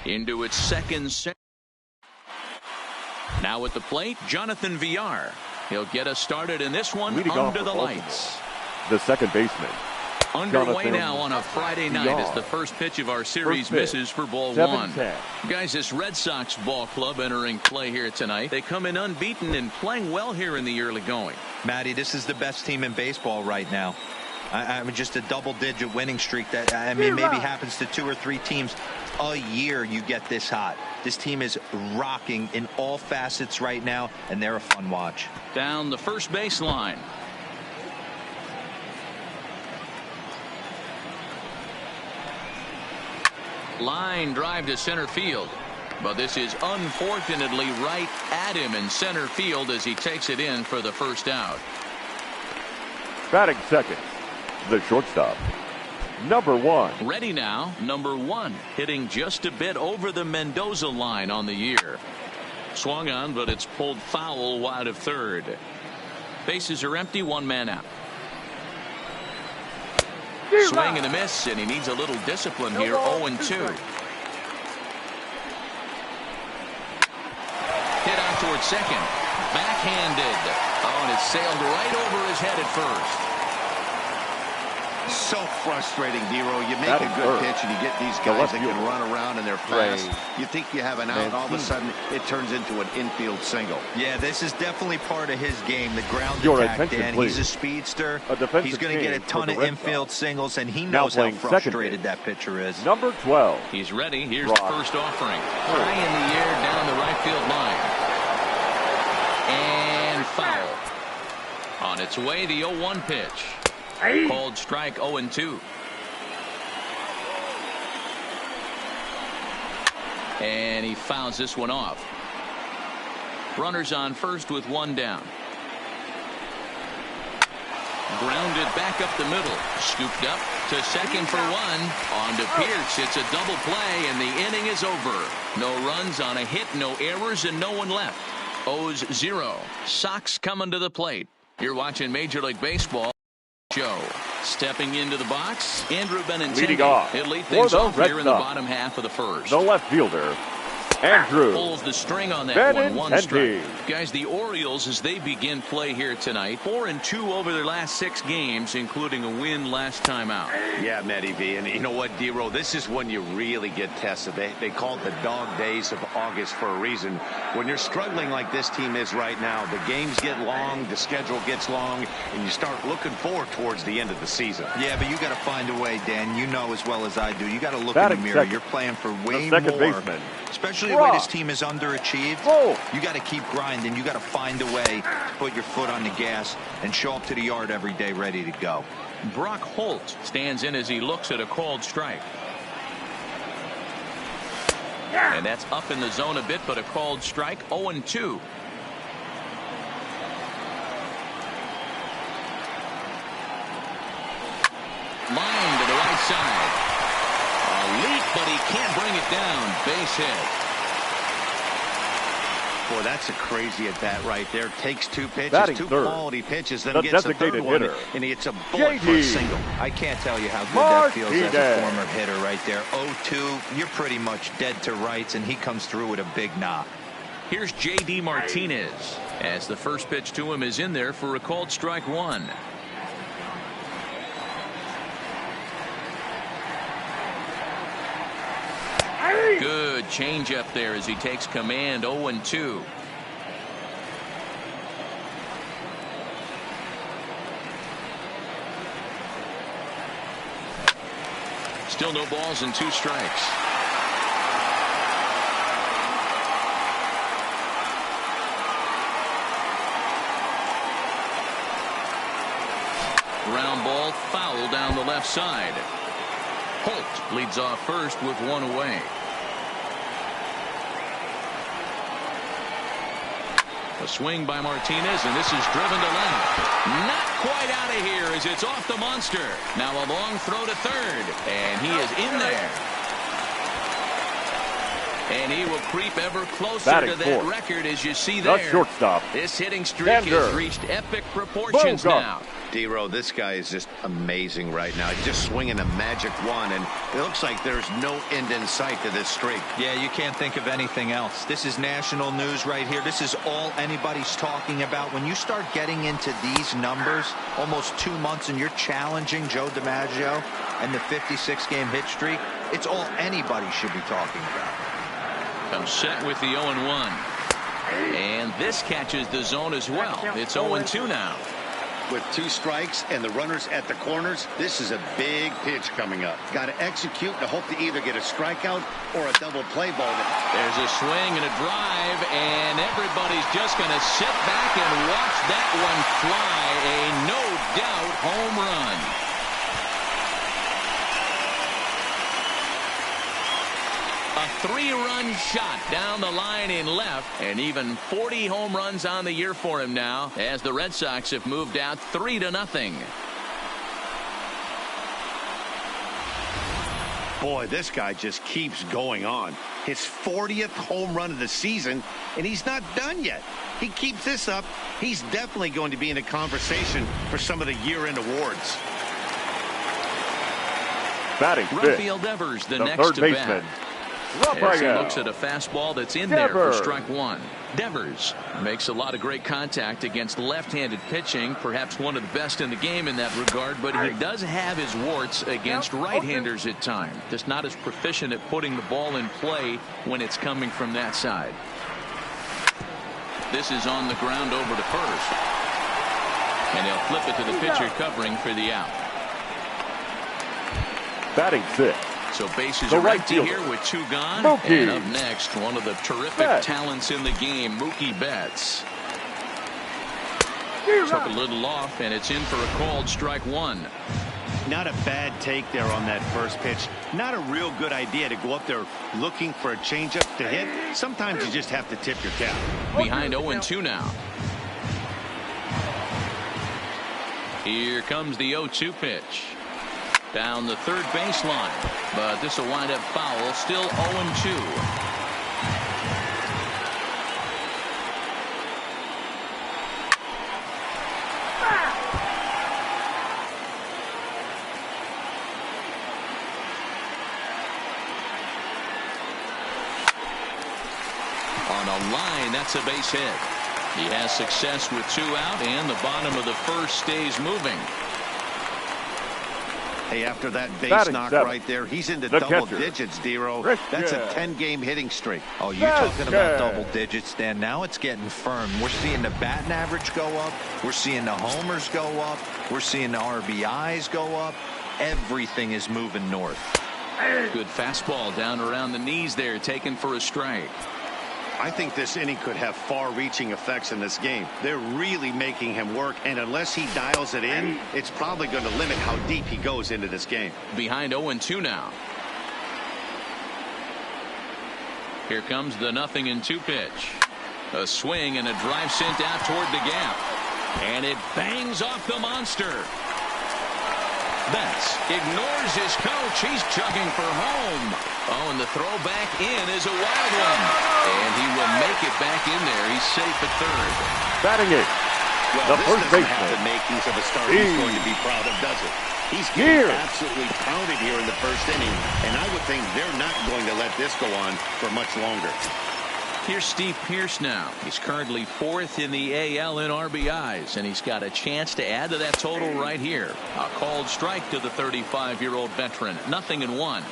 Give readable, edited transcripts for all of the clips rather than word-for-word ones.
into its second set. Now at the plate, Jonathan VR. He'll get us started in this one under the lights. The second baseman. Underway now on a Friday night as the first pitch of our series misses for ball one. Guys, this Red Sox ball club entering play here tonight. They come in unbeaten and playing well here in the early going. Matty, this is the best team in baseball right now. I mean, just a double-digit winning streak that, I mean, maybe happens to 2 or 3 teams a year you get this hot. This team is rocking in all facets right now, and they're a fun watch. Down the first baseline. Line drive to center field. But this is unfortunately right at him in center field as he takes it in for the first out. Batting second, the shortstop, number 1. Ready now, number 1, hitting just a bit over the Mendoza line on the year. Swung on, but it's pulled foul wide of third. Bases are empty, 1 man out. Swing and a miss, and he needs a little discipline here. 0-2. Hit out towards second. Backhanded. Oh, and it sailed right over his head at first. So frustrating, Dero. You make a good pitch and you get these guys that can run around and they're fast. You think you have an out, and all of a sudden it turns into an infield single. Yeah, this is definitely part of his game, the ground Your attack, Dan. Please. He's a speedster. He's going to get a ton of infield singles, and he knows how frustrated that pitcher is. Number 12. He's ready. Here's the first offering. High in the air down the right field line. And foul. On its way, the 0-1 pitch. Called strike. 0-2. And he fouls this one off. Runners on first with 1 down. Grounded back up the middle. Scooped up to second for 1. On to Pierce. It's a double play, and the inning is over. No runs on a hit, no errors, and no one left. O's 0. Sox coming to the plate. You're watching Major League Baseball. Joe stepping into the box. Andrew Benintendi. He'll lead things off here in the bottom half of the first. The left fielder, Andrew. Pulls the string on that one. 1 strike. Guys, the Orioles, as they begin play here tonight, 4-2 over their last 6 games, including a win last time out. Yeah, Matty V. And you know what, Dero? This is when you really get tested. They call it the dog days of August for a reason. When you're struggling like this team is right now, the games get long, the schedule gets long, and you start looking forward towards the end of the season. Yeah, but you got to find a way, Dan. You know as well as I do. You got to look in the mirror. You're playing for way more. Baseman. Especially the way this team is underachieved. You got to keep grinding. You got to find a way to put your foot on the gas and show up to the yard every day ready to go. Brock Holt stands in as he looks at a called strike. And that's up in the zone a bit, but a called strike. 0-2. Line to the right side. A leap, but he can't bring it down. Base hit. Boy, that's a crazy at bat right there. Takes 2 pitches, 2 quality pitches, then gets a third one, and he hits a bullet for a single. I can't tell you how good that feels as a former hitter right there. 0-2, you're pretty much dead to rights, and he comes through with a big knock. Here's J.D. Martinez as the first pitch to him is in there for a called strike 1. Good changeup there as he takes command. 0-2. Still no balls and 2 strikes. Ground ball foul down the left side. Holt leads off first with 1 away. A swing by Martinez, and this is driven to left. Not quite out of here as it's off the monster. Now a long throw to third, and he is in there. And he will creep ever closer to that record as you see there. Shortstop. This hitting streak has reached epic proportions now. D-Row, this guy is just amazing right now. He's just swinging a magic wand, and it looks like there's no end in sight to this streak. Yeah, you can't think of anything else. This is national news right here. This is all anybody's talking about. When you start getting into these numbers, almost 2 months, and you're challenging Joe DiMaggio and the 56-game hit streak, it's all anybody should be talking about. Comes set with the 0-1. And this catches the zone as well. It's 0-2 now. With 2 strikes and the runners at the corners, this is a big pitch coming up. Got to execute to hope to either get a strikeout or a double play ball. There's a swing and a drive, and everybody's just going to sit back and watch that one fly. A no-doubt home run. A 3-run shot down the line in left, and even 40 home runs on the year for him now, as the Red Sox have moved out 3-0. Boy, this guy just keeps going on. His 40th home run of the season, and he's not done yet. He keeps this up, he's definitely going to be in a conversation for some of the year-end awards. Batting fifth, Rafael Devers, the next third to baseman. bat. As he looks at a fastball that's in there for strike one. Devers makes a lot of great contact against left-handed pitching, perhaps one of the best in the game in that regard, but he does have his warts against right-handers at times. Just not as proficient at putting the ball in play when it's coming from that side. This is on the ground over to first. And they'll flip it to the pitcher covering for the out. Batting sixth, So bases the are right empty here with 2 gone. Mookie. And up next, one of the terrific talents in the game, Mookie Betts. Took a little off, and it's in for a called strike one. Not a bad take there on that first pitch. Not a real good idea to go up there looking for a changeup to hit. Sometimes you just have to tip your cap. Behind 0-2 now. Here comes the 0-2 pitch. Down the third baseline, but this will wind up foul. Still 0-2. On a line, that's a base hit. He has success with 2 out, and the bottom of the first stays moving. Hey, after that base Batting knock seven, right there, he's into the double catcher, digits, D-Row. That's a 10-game hitting streak. Oh, you're talking about double digits, Dan. Now it's getting firm. We're seeing the batting average go up. We're seeing the homers go up. We're seeing the RBIs go up. Everything is moving north. Good fastball down around the knees there, taken for a strike. I think this inning could have far-reaching effects in this game. They're really making him work, and unless he dials it in, it's probably going to limit how deep he goes into this game. Behind 0-2 now. Here comes the 0-2 pitch. A swing and a drive sent out toward the gap. And it bangs off the monster. Betts ignores his coach. He's chugging for home. Oh, and the throw back in is a wild one. And he will make it back in there. He's safe at third. batting eighth, Well, the this first doesn't baseman. have the makings of a start he's going to be proud of, does it? He's getting absolutely pounded here in the first inning, and I would think they're not going to let this go on for much longer. Here's Steve Pearce now. He's currently 4th in the AL in RBIs, and he's got a chance to add to that total right here. A called strike to the 35-year-old veteran. 0-1.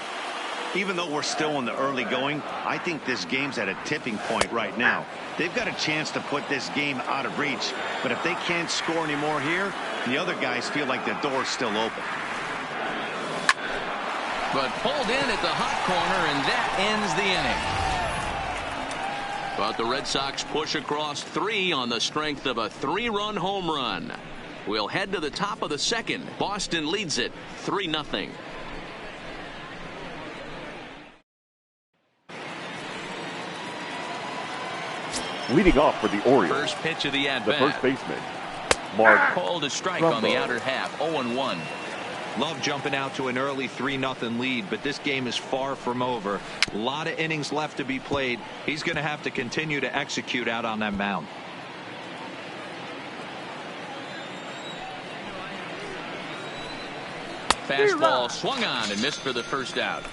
Even though we're still in the early going, I think this game's at a tipping point right now. They've got a chance to put this game out of reach, but if they can't score anymore here, the other guys feel like the door's still open. But pulled in at the hot corner, and that ends the inning. But the Red Sox push across 3 on the strength of a 3-run home run. We'll head to the top of the second. Boston leads it 3-0. Leading off for the Orioles, First pitch of the the at-bat. first baseman, Mark Called a strike on the outer half. 0-1. Love jumping out to an early 3-0 lead, but this game is far from over. A lot of innings left to be played. He's going to have to continue to execute out on that mound. Fastball swung on and missed for the first out.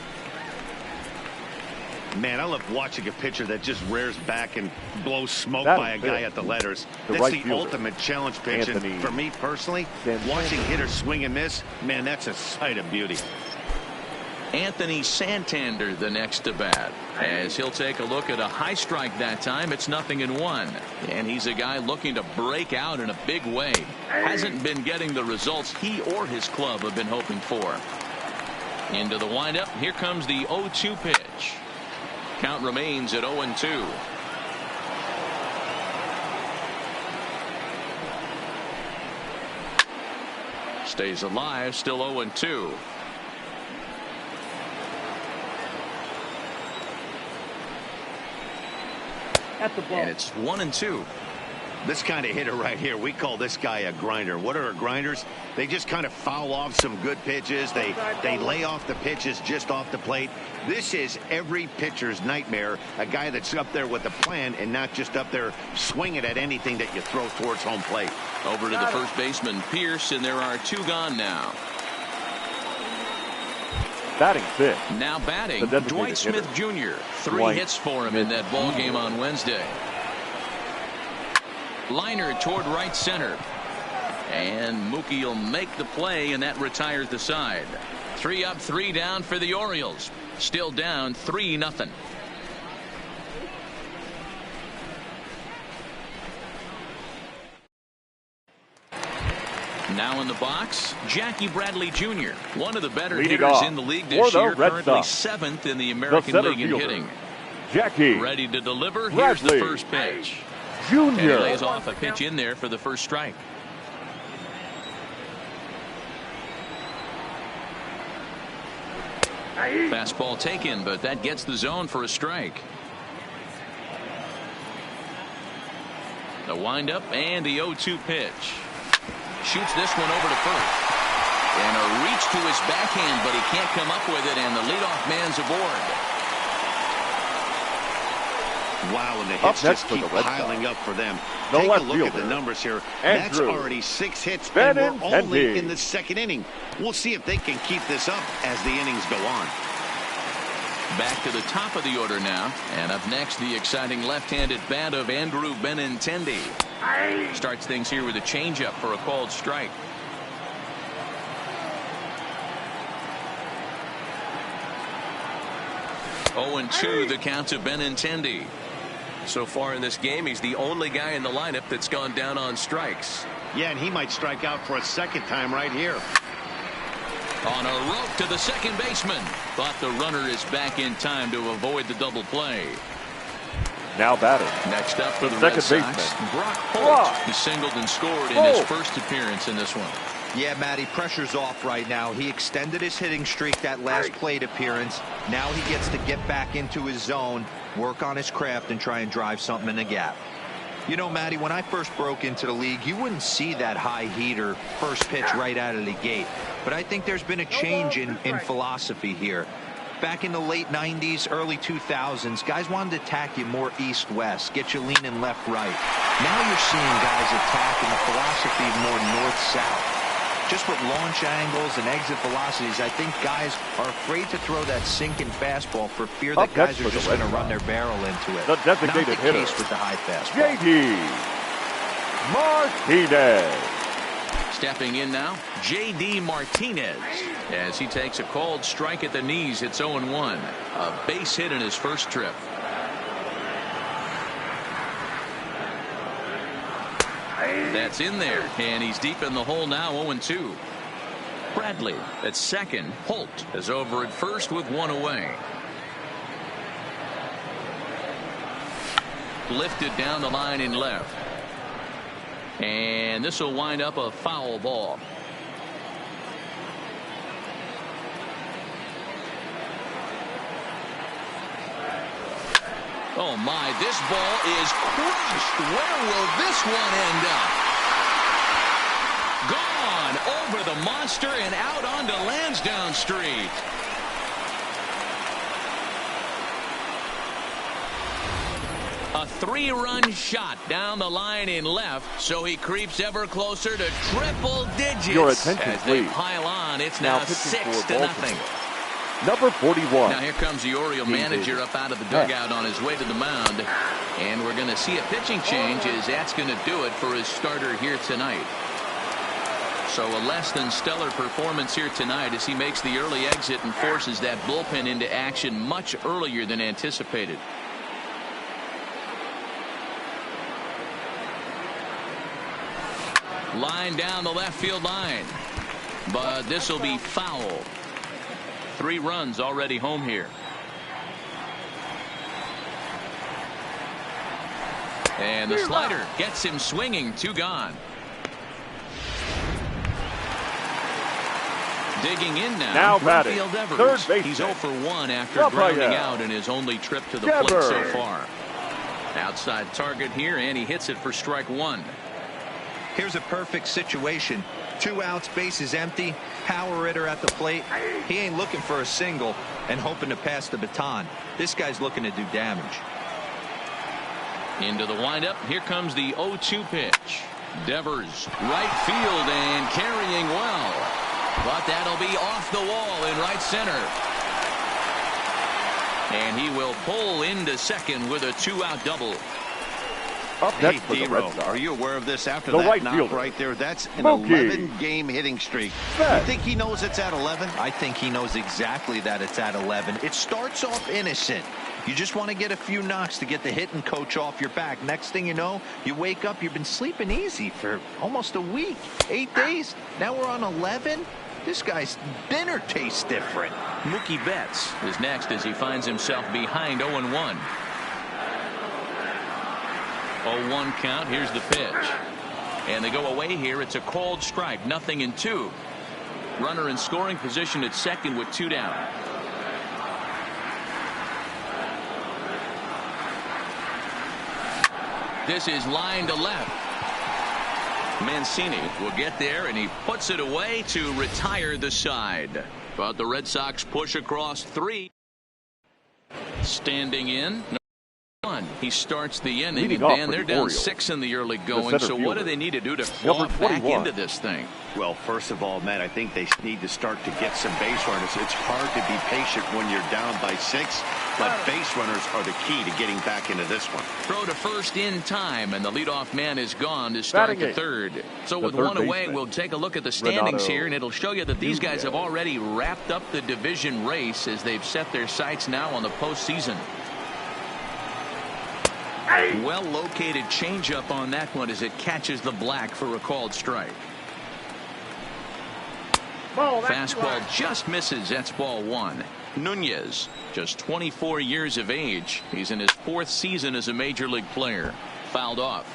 Man, I love watching a pitcher that just rears back and blows smoke by a guy at the letters. That's the ultimate challenge pitch. And for me personally, watching hitters swing and miss, man, that's a sight of beauty. Anthony Santander the next to bat, as he'll take a look at a high strike that time. It's 0-1, and he's a guy looking to break out in a big way. Hasn't been getting the results he or his club have been hoping for. Into the windup. Here comes the 0-2 pitch. Count remains at 0-2. Stays alive, still 0-2. And it's 1-2. This kind of hitter right here, we call this guy a grinder. What are grinders? They just kind of foul off some good pitches. They lay off the pitches just off the plate. This is every pitcher's nightmare, a guy that's up there with a plan and not just up there swinging at anything that you throw towards home plate. Over to the first baseman, Pierce, and there are 2 gone now. Batting fifth. Now batting, Dwight Smith Jr. 3 hits for him in that ball game on Wednesday. Liner toward right center. And Mookie will make the play, and that retires the side. 3 up, 3 down for the Orioles. Still down 3-0. Now in the box, Jackie Bradley Jr., one of the better hitters in the league this year, currently 7th in the American League in hitting. Jackie ready to deliver. Here's the first pitch. Jr. And he lays off a pitch in there for the first strike. Fastball taken, but that gets the zone for a strike. The windup and the 0-2 pitch. Shoots this one over to first. And a reach to his backhand, but he can't come up with it, and the leadoff man's aboard. Wow, and the hits just keep piling up for them. Take a look at the numbers here. That's already 6 hits, and we're only in the 2nd inning. We'll see if they can keep this up as the innings go on. Back to the top of the order now, and up next, the exciting left-handed bat of Andrew Benintendi. Starts things here with a changeup for a called strike. Oh, and 2 the count to Benintendi. So far in this game, he's the only guy in the lineup that's gone down on strikes. Yeah, and he might strike out for a 2nd time right here. On a rope to the second baseman. Thought the runner is back in time to avoid the double play. Now batting. Next up for the second Red Sox, baseman, Brock Holt. He singled and scored in his first appearance in this one. Yeah, Matty, pressure's off right now. He extended his hitting streak that last plate appearance. Now he gets to get back into his zone, work on his craft, and try and drive something in the gap. You know, Matty, when I first broke into the league, you wouldn't see that high heater first pitch right out of the gate. But I think there's been a change in philosophy here. Back in the late 90s, early 2000s, guys wanted to attack you more east-west, get you leaning left-right. Now you're seeing guys attacking the philosophy more north-south. Just with launch angles and exit velocities, I think guys are afraid to throw that sinking fastball for fear that guys are just going to run their barrel into it. The designated hitter, case with the high fastball. J.D. Martinez. Stepping in now, J.D. Martinez, as he takes a called strike at the knees. It's 0-1. A base hit in his first trip. That's in there, and he's deep in the hole now. 0-2. Bradley at second. Holt is over at first with 1 away. Lifted down the line in left. And this will wind up a foul ball. Oh my, this ball is crushed. Where will this one end up? Gone over the monster and out onto Lansdowne Street. A 3-run shot down the line in left, so he creeps ever closer to triple digits. Your attention, as they please. pile on. It's now 6-0. Number 41. Now here comes the Oriole manager up out of the dugout on his way to the mound. And we're going to see a pitching change as that's going to do it for his starter here tonight. So a less than stellar performance here tonight as he makes the early exit and forces that bullpen into action much earlier than anticipated. Line down the left field line. But this will be foul. 3 runs already home here. And the slider gets him swinging. 2 gone. Digging in now batting. Third base. He's 0 for 1 after grounding out in his only trip to the plate so far. Outside target here, and he hits it for strike 1. Here's a perfect situation. 2 outs, bases empty, power hitter at the plate. He ain't looking for a single and hoping to pass the baton. This guy's looking to do damage. Into the windup. Here comes the 0-2 pitch. Devers, right field and carrying well. But that'll be off the wall in right center. And he will pull into second with a 2-out double. Up next for the Red D-Row, Sox. are you aware of this after The that right knock fielder. right there? That's an Mookie. 11-game hitting streak. You think he knows it's at 11? I think he knows exactly that it's at 11. It starts off innocent. You just want to get a few knocks to get the hitting coach off your back. Next thing you know, you wake up, you've been sleeping easy for almost a week, 8 days. Now we're on 11. This guy's dinner tastes different. Mookie Betts is next as he finds himself behind 0-1. 0-1 count. Here's the pitch. And they go away here. It's a called strike. 0-2. Runner in scoring position at second with 2 down. This is line to left. Mancini will get there, and he puts it away to retire the side. But the Red Sox push across 3. Standing in. He starts the inning, and Dan, they're down 6 in the early going. So what do they need to do to claw back into this thing? Well, first of all, Matt, I think they need to start to get some base runners. It's hard to be patient when you're down by 6, but base runners are the key to getting back into this one. Throw to first in time, and the leadoff man is gone to start the third. So with 1 away, we'll take a look at the standings here, and it'll show you that these guys have already wrapped up the division race as they've set their sights now on the postseason. Well located changeup on that one as it catches the black for a called strike. Fastball just misses. That's ball 1. Nunez, just 24 years of age. He's in his 4th season as a major league player. Fouled off.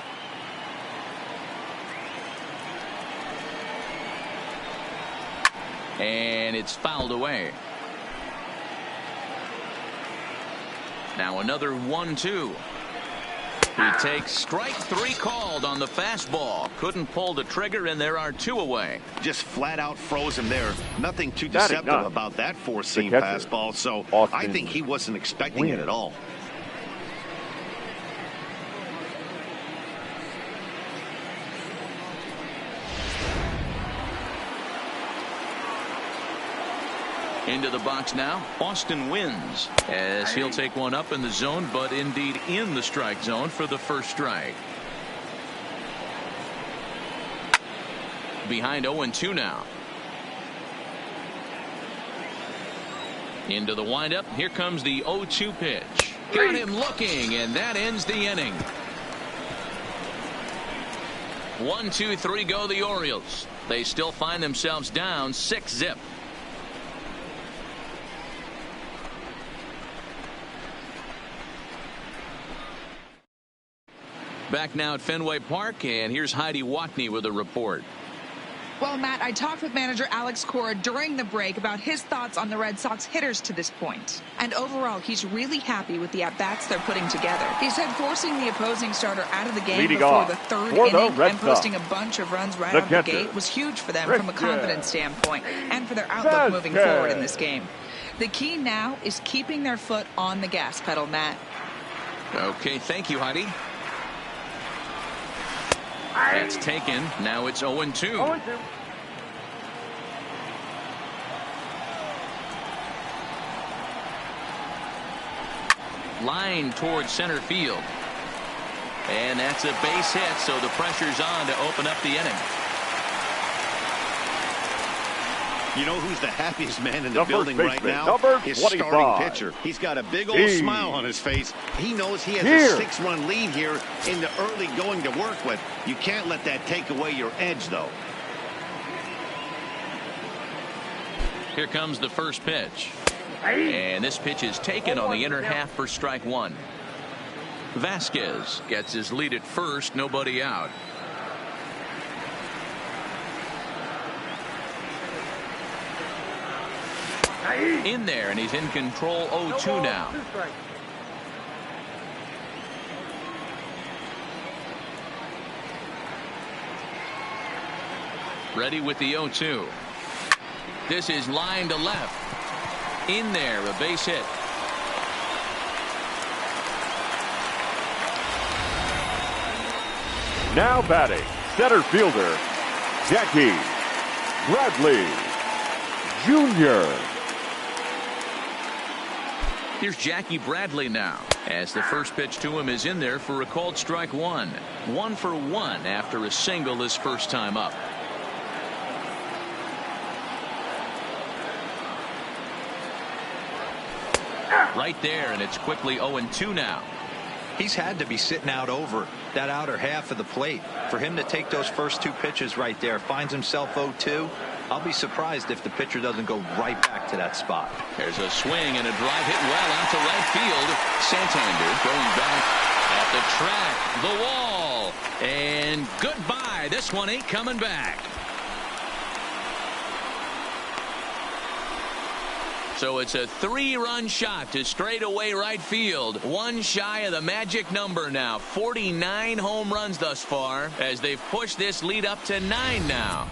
And it's fouled away. Now another 1-2. He takes strike 3 called on the fastball. Couldn't pull the trigger, and there are 2 away. Just flat out froze him there. Nothing too deceptive about that 4-seam fastball, so I think he wasn't expecting it at all. Into the box now. Austin wins as he'll take one up in the zone, but indeed in the strike zone for the first strike. Behind 0-2 now. Into the windup. Here comes the 0-2 pitch. Got him looking, and that ends the inning. 1, 2, 3 go the Orioles. They still find themselves down 6-0. Back now at Fenway Park, and here's Heidi Watney with a report. Well, Matt, I talked with manager Alex Cora during the break about his thoughts on the Red Sox hitters to this point. And overall, he's really happy with the at-bats they're putting together. He said forcing the opposing starter out of the game before the 3rd inning and posting a bunch of runs right out of the gate was huge for them from a confidence standpoint and for their outlook moving forward in this game. The key now is keeping their foot on the gas pedal, Matt. Okay, thank you, Heidi. That's taken. Now it's 0-2. 0-2. Line towards center field. And that's a base hit, so the pressure's on to open up the inning. You know who's the happiest man in the building right now? Number his 25. starting pitcher. He's got a big old smile on his face. He knows he has a 6-run lead here in the early going to work with. You can't let that take away your edge, though. Here comes the first pitch. And this pitch is taken on the inner half for strike one. Vasquez gets his lead at first, nobody out. In there, and he's in control. 0-2 now. Ready with the 0-2. This is line to left. In there, a base hit. Now batting, center fielder, Jackie Bradley Jr. Here's Jackie Bradley now, as the first pitch to him is in there for a called strike one. 1 for 1 after a single his first time up. Right there, and it's quickly 0-2 now. He's had to be sitting out over that outer half of the plate. For him to take those first 2 pitches right there, finds himself 0-2. I'll be surprised if the pitcher doesn't go right back to that spot. There's a swing and a drive hit well out to right field. Santander going back at the track, the wall, and goodbye. This one ain't coming back. So it's a 3-run shot to straightaway right field. One shy of the magic number now. 49 home runs thus far as they've pushed this lead up to 9 now.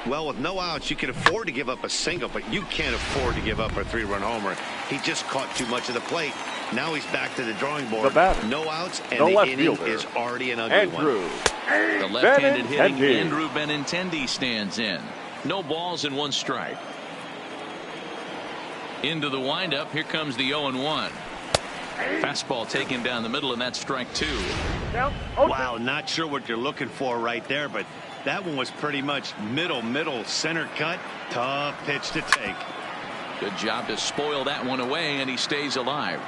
Well, with no outs, you can afford to give up a single, but you can't afford to give up a 3-run homer. He just caught too much of the plate. Now he's back to the drawing board. No outs, and the inning is already an ugly one. The left-handed hitting Andrew Benintendi stands in. No balls and 1 strike. Into the windup. Here comes the 0-1. Fastball taken down the middle, and that's strike 2. Wow, not sure what you're looking for right there, but that one was pretty much middle center cut. Tough pitch to take. Good job to spoil that one away, and he stays alive.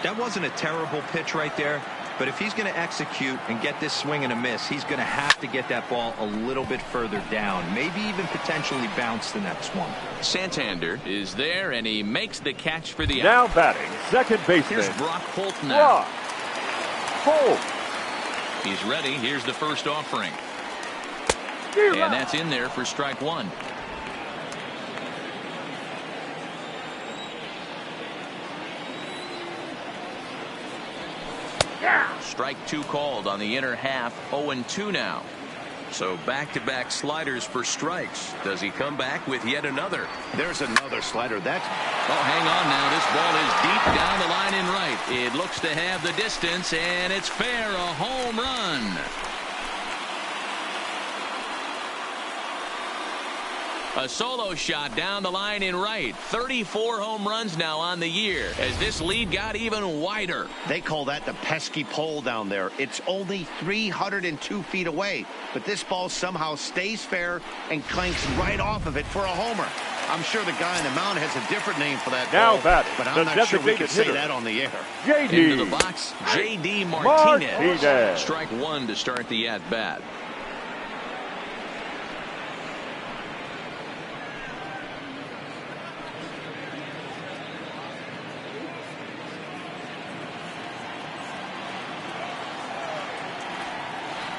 That wasn't a terrible pitch right there, but if he's going to execute and get this swing and a miss, he's going to have to get that ball a little bit further down, maybe even potentially bounce the next one. Santander is there, and he makes the catch for the now out. Batting, second baseman. Here's Brock Holt now. Holt. He's ready. Here's the first offering. And that's in there for strike 1. Strike 2 called on the inner half. 0-2 now. So back-to-back sliders for strikes. Does he come back with yet another? There's another slider. That's... Oh, hang on now. This ball is deep down the line in right. It looks to have the distance, and it's fair. A home run. A solo shot down the line in right. 34 home runs now on the year as this lead got even wider. They call that the pesky pole down there. It's only 302 feet away, but this ball somehow stays fair and clanks right off of it for a homer. I'm sure the guy on the mound has a different name for that ball, but I'm not sure we can say that on the air. Into the box, J.D. Martinez. Strike 1 to start the at-bat.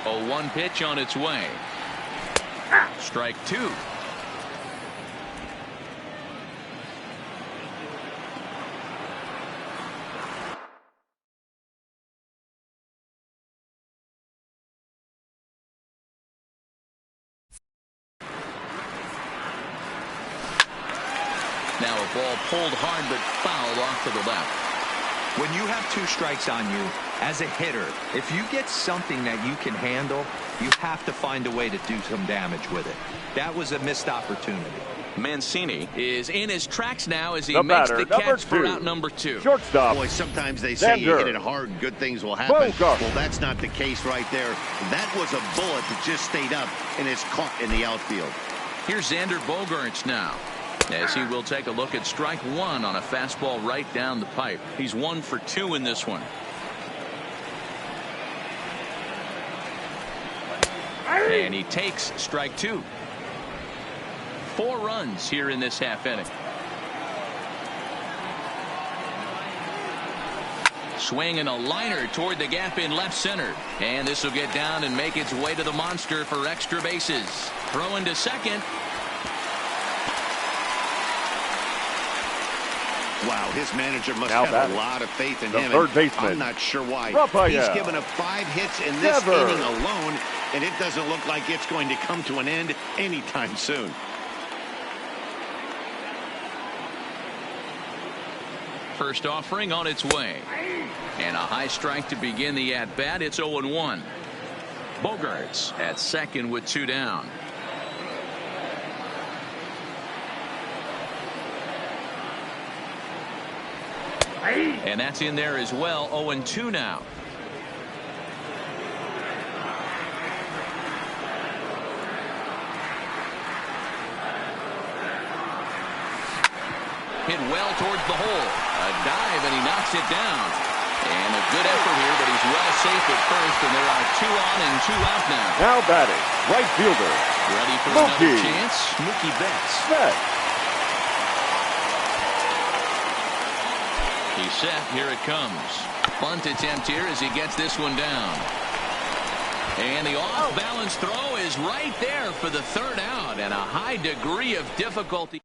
A 1 pitch on its way. Strike 2. Now a ball pulled hard but fouled off to the left. When you have 2 strikes on you, as a hitter, if you get something that you can handle, you have to find a way to do some damage with it. That was a missed opportunity. Mancini is in his tracks now as he makes the catch for out number 2. Shortstop. Boy, sometimes they say you hit it hard, good things will happen. Well, that's not the case right there. That was a bullet that just stayed up and is caught in the outfield. Here's Xander Bogaerts now, as he will take a look at strike 1 on a fastball right down the pipe. He's 1 for 2 in this one. And he takes strike 2. 4 runs here in this half inning. Swing and a liner toward the gap in left center. And this will get down and make its way to the monster for extra bases. Throwing to second. Wow, his manager must have a lot of faith in him. Third baseman. I'm not sure why. Raphael. He's given up 5 hits in this inning alone, and it doesn't look like it's going to come to an end anytime soon. First offering on its way. And a high strike to begin the at-bat. It's 0-1. Bogaerts at second with 2 down. And that's in there as well. 0-2 now. Hit well towards the hole. A dive, and he knocks it down. And a good effort here, but he's well safe at first, and there are 2 on and 2 out now. Now batting, right fielder. Ready for another chance? Mookie Betts. He's set. Here it comes. Bunt attempt here as he gets this one down. And the off-balance throw is right there for the 3rd out, and a high degree of difficulty.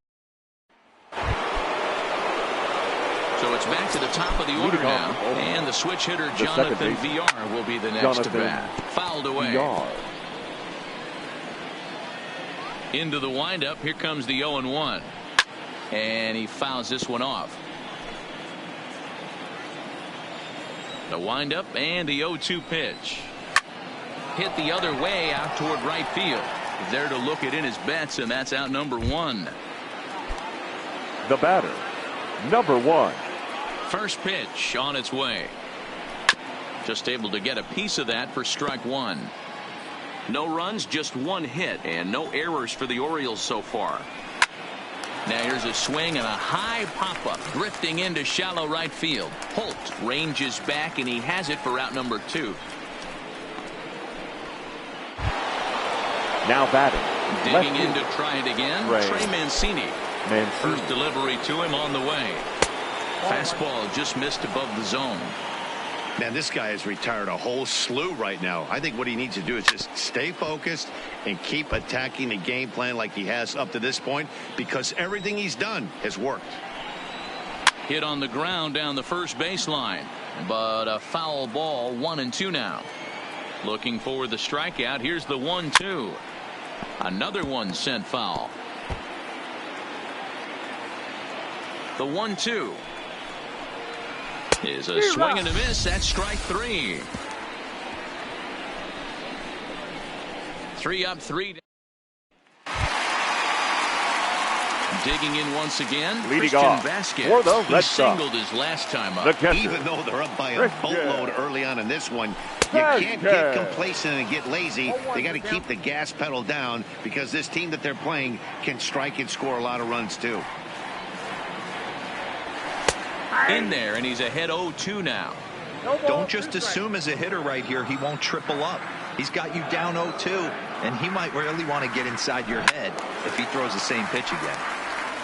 So it's back to the top of the order now. And the switch hitter, Jonathan VR, will be the next to bat. Fouled away. Into the windup. Here comes the 0-1. And he fouls this one off. The windup and the 0-2 pitch. Hit the other way out toward right field. There to look it in his bets, and that's out number 1. The batter, number 1. First pitch on its way. Just able to get a piece of that for strike 1. No runs, just 1 hit, and no errors for the Orioles so far. Now here's a swing and a high pop-up drifting into shallow right field. Holt ranges back, and he has it for out number 2. Now batting. Digging in to try it again. Trey Mancini. First delivery to him on the way. Fastball just missed above the zone. Man, this guy has retired a whole slew right now. I think what he needs to do is just stay focused and keep attacking the game plan like he has up to this point, because everything he's done has worked. Hit on the ground down the first baseline, but a foul ball. 1-2 now. Looking for the strikeout. Here's the 1-2. Another one sent foul. The 1-2 is a swing and a miss. That's strike 3. 3 up, 3 down. Digging in once again. Leading off for the Red Sox. He singled his last time up. Even though they're up by a boatload early on in this one, you can't get complacent and get lazy. They got to keep the gas pedal down, because this team that they're playing can strike and score a lot of runs too. In there, and he's ahead 0-2 now. Don't just assume as a hitter right here he won't triple up. He's got you down 0-2, and he might really want to get inside your head if he throws the same pitch again.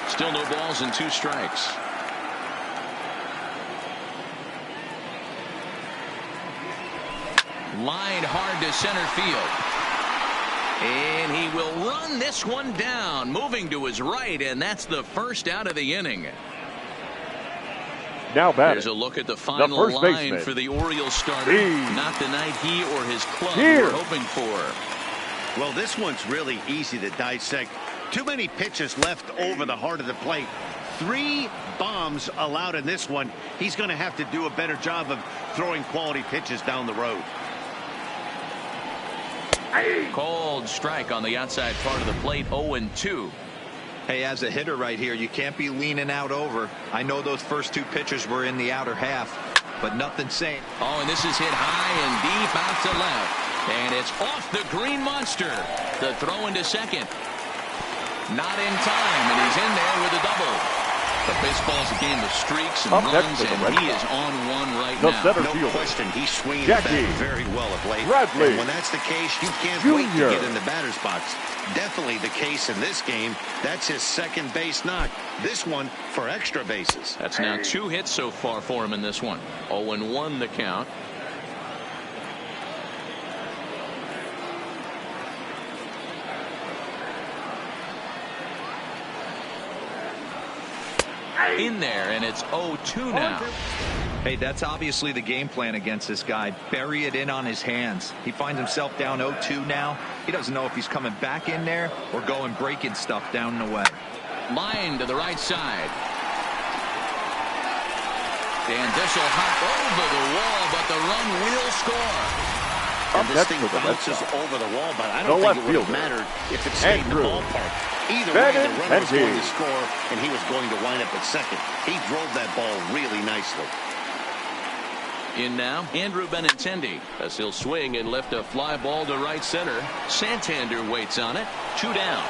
Still no balls and 2 strikes. Line hard to center field. And he will run this one down, moving to his right, and that's the first out of the inning. Now batting. There's a look at the final line for the Orioles starter. Not the night he or his club were hoping for. Well, this one's really easy to dissect. Too many pitches left over the heart of the plate. 3 bombs allowed in this one. He's going to have to do a better job of throwing quality pitches down the road. Cold strike on the outside part of the plate. 0-2. Hey, as a hitter right here, you can't be leaning out over. I know those first 2 pitches were in the outer half, but nothing saying. Oh, and this is hit high and deep out to left. And it's off the green monster. The throw into second. Not in time, and he's in there with a double. But baseball's a game of streaks and runs, and he is on one right now. No question, he's swinging the bat very well of late. And when that's the case, you can't wait to get in the batter's box. Definitely the case in this game. That's his second base knock. This one for extra bases. That's now 2 hits so far for him in this one. 0-1 the count. In there, and it's 0-2 now. Hey, that's obviously the game plan against this guy. Bury it in on his hands. He finds himself down 0-2 now. He doesn't know if he's coming back in there or going breaking stuff down and away. Line to the right side. And this will hop over the wall, but the run will score. And this thing bounces over the wall, but I don't think it would have mattered if it stayed in the ballpark. Either way, the runner was going to score, and he was going to wind up at second. He drove that ball really nicely. In now, Andrew Benintendi, as he'll swing and lift a fly ball to right center. Santander waits on it. 2 down.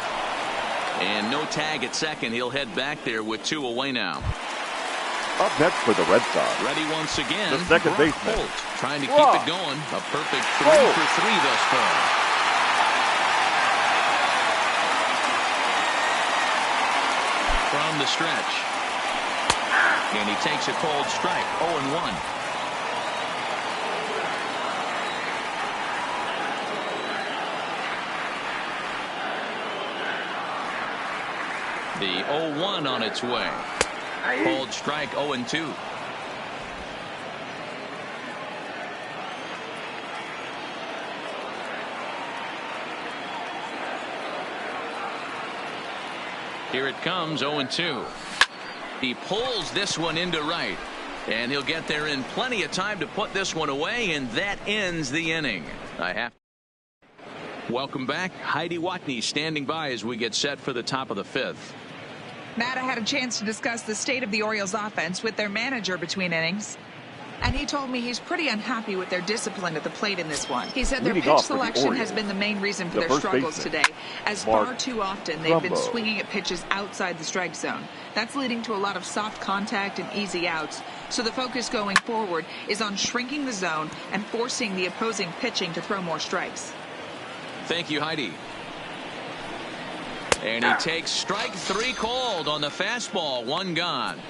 And no tag at second. He'll head back there with 2 away now. Up next for the Red Sox. Ready once again. The second baseman. Holt, trying to keep it going. A perfect 3 for 3 thus far. From the stretch. And he takes a cold strike. 0-1. The 0-1 on its way. Cold strike. 0-2. Here it comes. 0-2. He pulls this one into right, and he'll get there in plenty of time to put this one away, and that ends the inning. Welcome back. Heidi Watney standing by as we get set for the top of the 5th. Matt, I had a chance to discuss the state of the Orioles offense with their manager between innings. And he told me he's pretty unhappy with their discipline at the plate in this one. He said their pitch selection has been the main reason for their struggles today, as far too often they've been swinging at pitches outside the strike zone. That's leading to a lot of soft contact and easy outs. So the focus going forward is on shrinking the zone and forcing the opposing pitching to throw more strikes. Thank you, Heidi. And he takes strike 3 called on the fastball. 1 gone.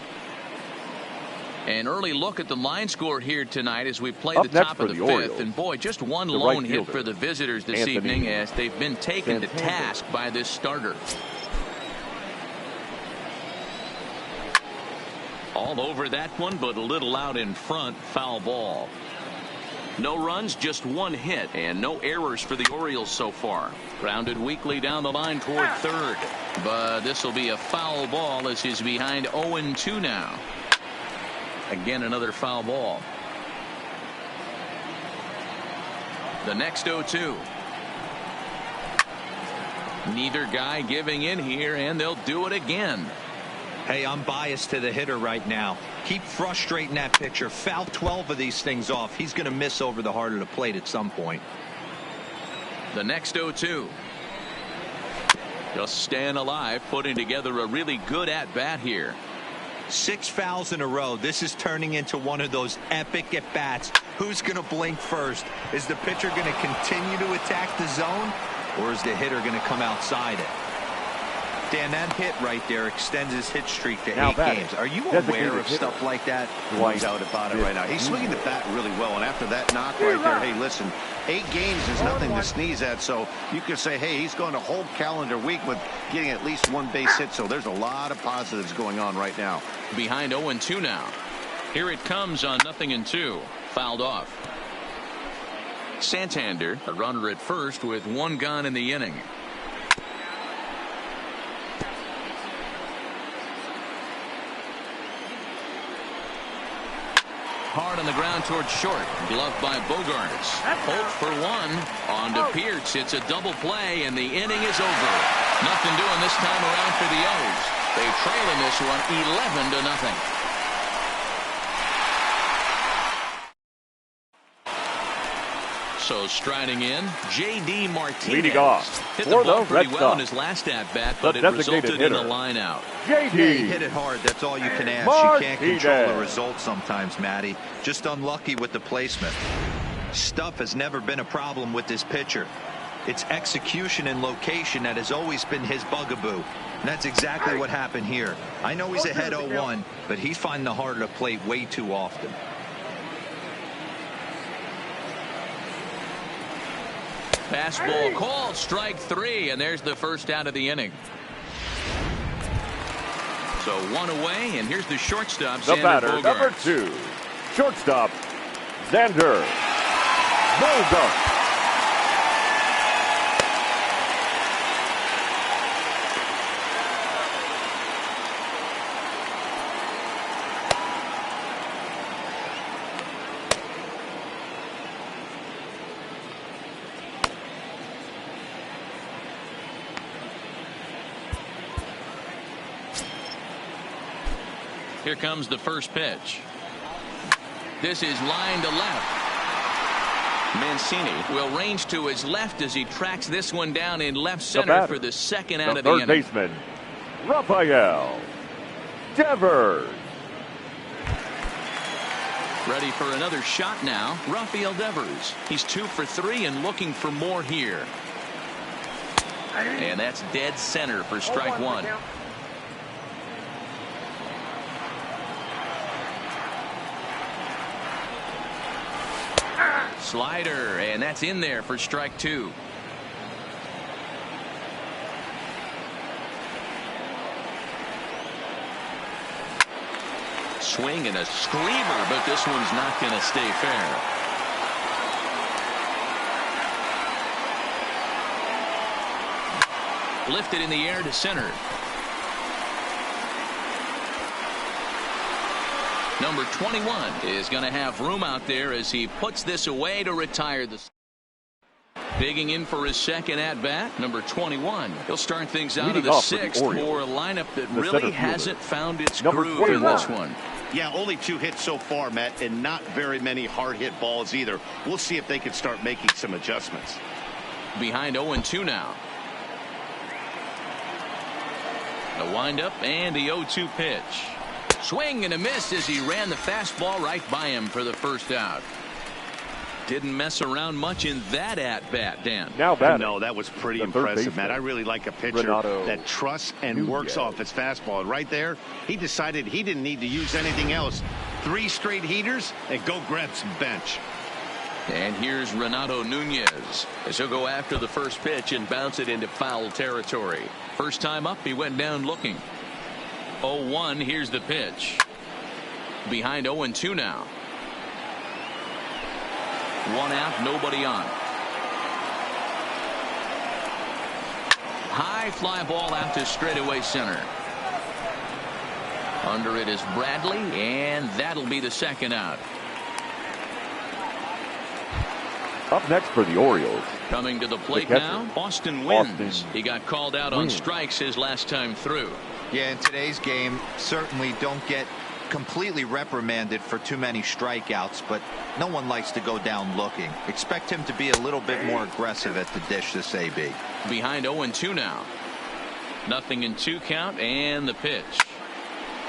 An early look at the line score here tonight as we play the top of the 5th. And boy, just one lone hit for the visitors this evening as they've been taken to task by this starter. All over that one, but a little out in front. Foul ball. No runs, just 1 hit, and no errors for the Orioles so far. Grounded weakly down the line toward third. But this will be a foul ball as he's behind 0-2 now. Again, another foul ball. The next 0-2. Neither guy giving in here, and they'll do it again. Hey, I'm biased to the hitter right now. Keep frustrating that pitcher. Foul 12 of these things off. He's going to miss over the heart of the plate at some point. The next 0-2. Just staying alive, putting together a really good at-bat here. 6 fouls in a row. This is turning into one of those epic at-bats. Who's going to blink first? Is the pitcher going to continue to attack the zone, or is the hitter going to come outside it? Dan, that hit right there extends his hit streak to 8 games. Are you aware of stuff like that? No doubt about it right now. He's swinging the bat really well, and after that knock right there, hey, listen, 8 games is nothing to sneeze at, so you could say, hey, he's going a whole calendar week with getting at least 1 base hit, so there's a lot of positives going on right now. Behind 0-2 now. Here it comes on 0-2. Fouled off. Santander, a runner at first with 1 gone in the inning. on the ground towards short. Gloved by Bogarts. Holt for one. On to Pearce. It's a double play, and the inning is over. Nothing doing this time around for the O's. They trail in this one 11-0. So striding in, J.D. Martinez. Leading off hit for the ball the pretty Red well in Sox. his last at-bat, but The it resulted designated in a hitter, line out. J.D. Yeah, he hit it hard. That's all you can ask. Martinez. You can't control the result sometimes, Matty. Just unlucky with the placement. Stuff has never been a problem with this pitcher. It's execution and location that has always been his bugaboo. And that's exactly what happened here. I know he's ahead 0-1, but he's finding the heart of the plate way too often. Fastball called, strike three, and there's the first out of the inning. So one away, and here's the shortstop, The Xander batter, Bogaerts. number 2, shortstop, Xander Bogaerts. Here comes the first pitch. This is line to left. Mancini will range to his left as he tracks this one down in left center for the second out of the inning. Third baseman, Rafael Devers. Ready for another shot now, Rafael Devers. He's 2 for 3 and looking for more here. And that's dead center for strike one. Slider, and that's in there for strike two. Swing and a screamer, but this one's not going to stay fair. Lifted in the air to center. Number 21 is going to have room out there as he puts this away to retire the. Digging in for his second at-bat, number 21. He'll start things out of the sixth for a lineup that really hasn't found its groove in this one. Yeah, only 2 hits so far, Matt, and not very many hard-hit balls either. We'll see if they can start making some adjustments. Behind 0-2 now. The windup and the 0-2 pitch. Swing and a miss as he ran the fastball right by him for the first out. Didn't mess around much in that at-bat, Dan. Now batting. No, that was pretty impressive, Matt. I really like a pitcher that trusts and works off his fastball. And right there, he decided he didn't need to use anything else. 3 straight heaters and go grab some bench. And here's Renato Nunez as he'll go after the first pitch and bounce it into foul territory. First time up, he went down looking. 0-1, here's the pitch. Behind 0-2 now. 1 out, nobody on. High fly ball out to straightaway center. Under it is Bradley, and that'll be the second out. Up next for the Orioles. Coming to the plate now, Austin Wynns. He got called out on strikes his last time through. Yeah, in today's game, certainly don't get completely reprimanded for too many strikeouts, but no one likes to go down looking. Expect him to be a little bit more aggressive at the dish this AB. Behind 0-2 now. Nothing in 2 count, and the pitch.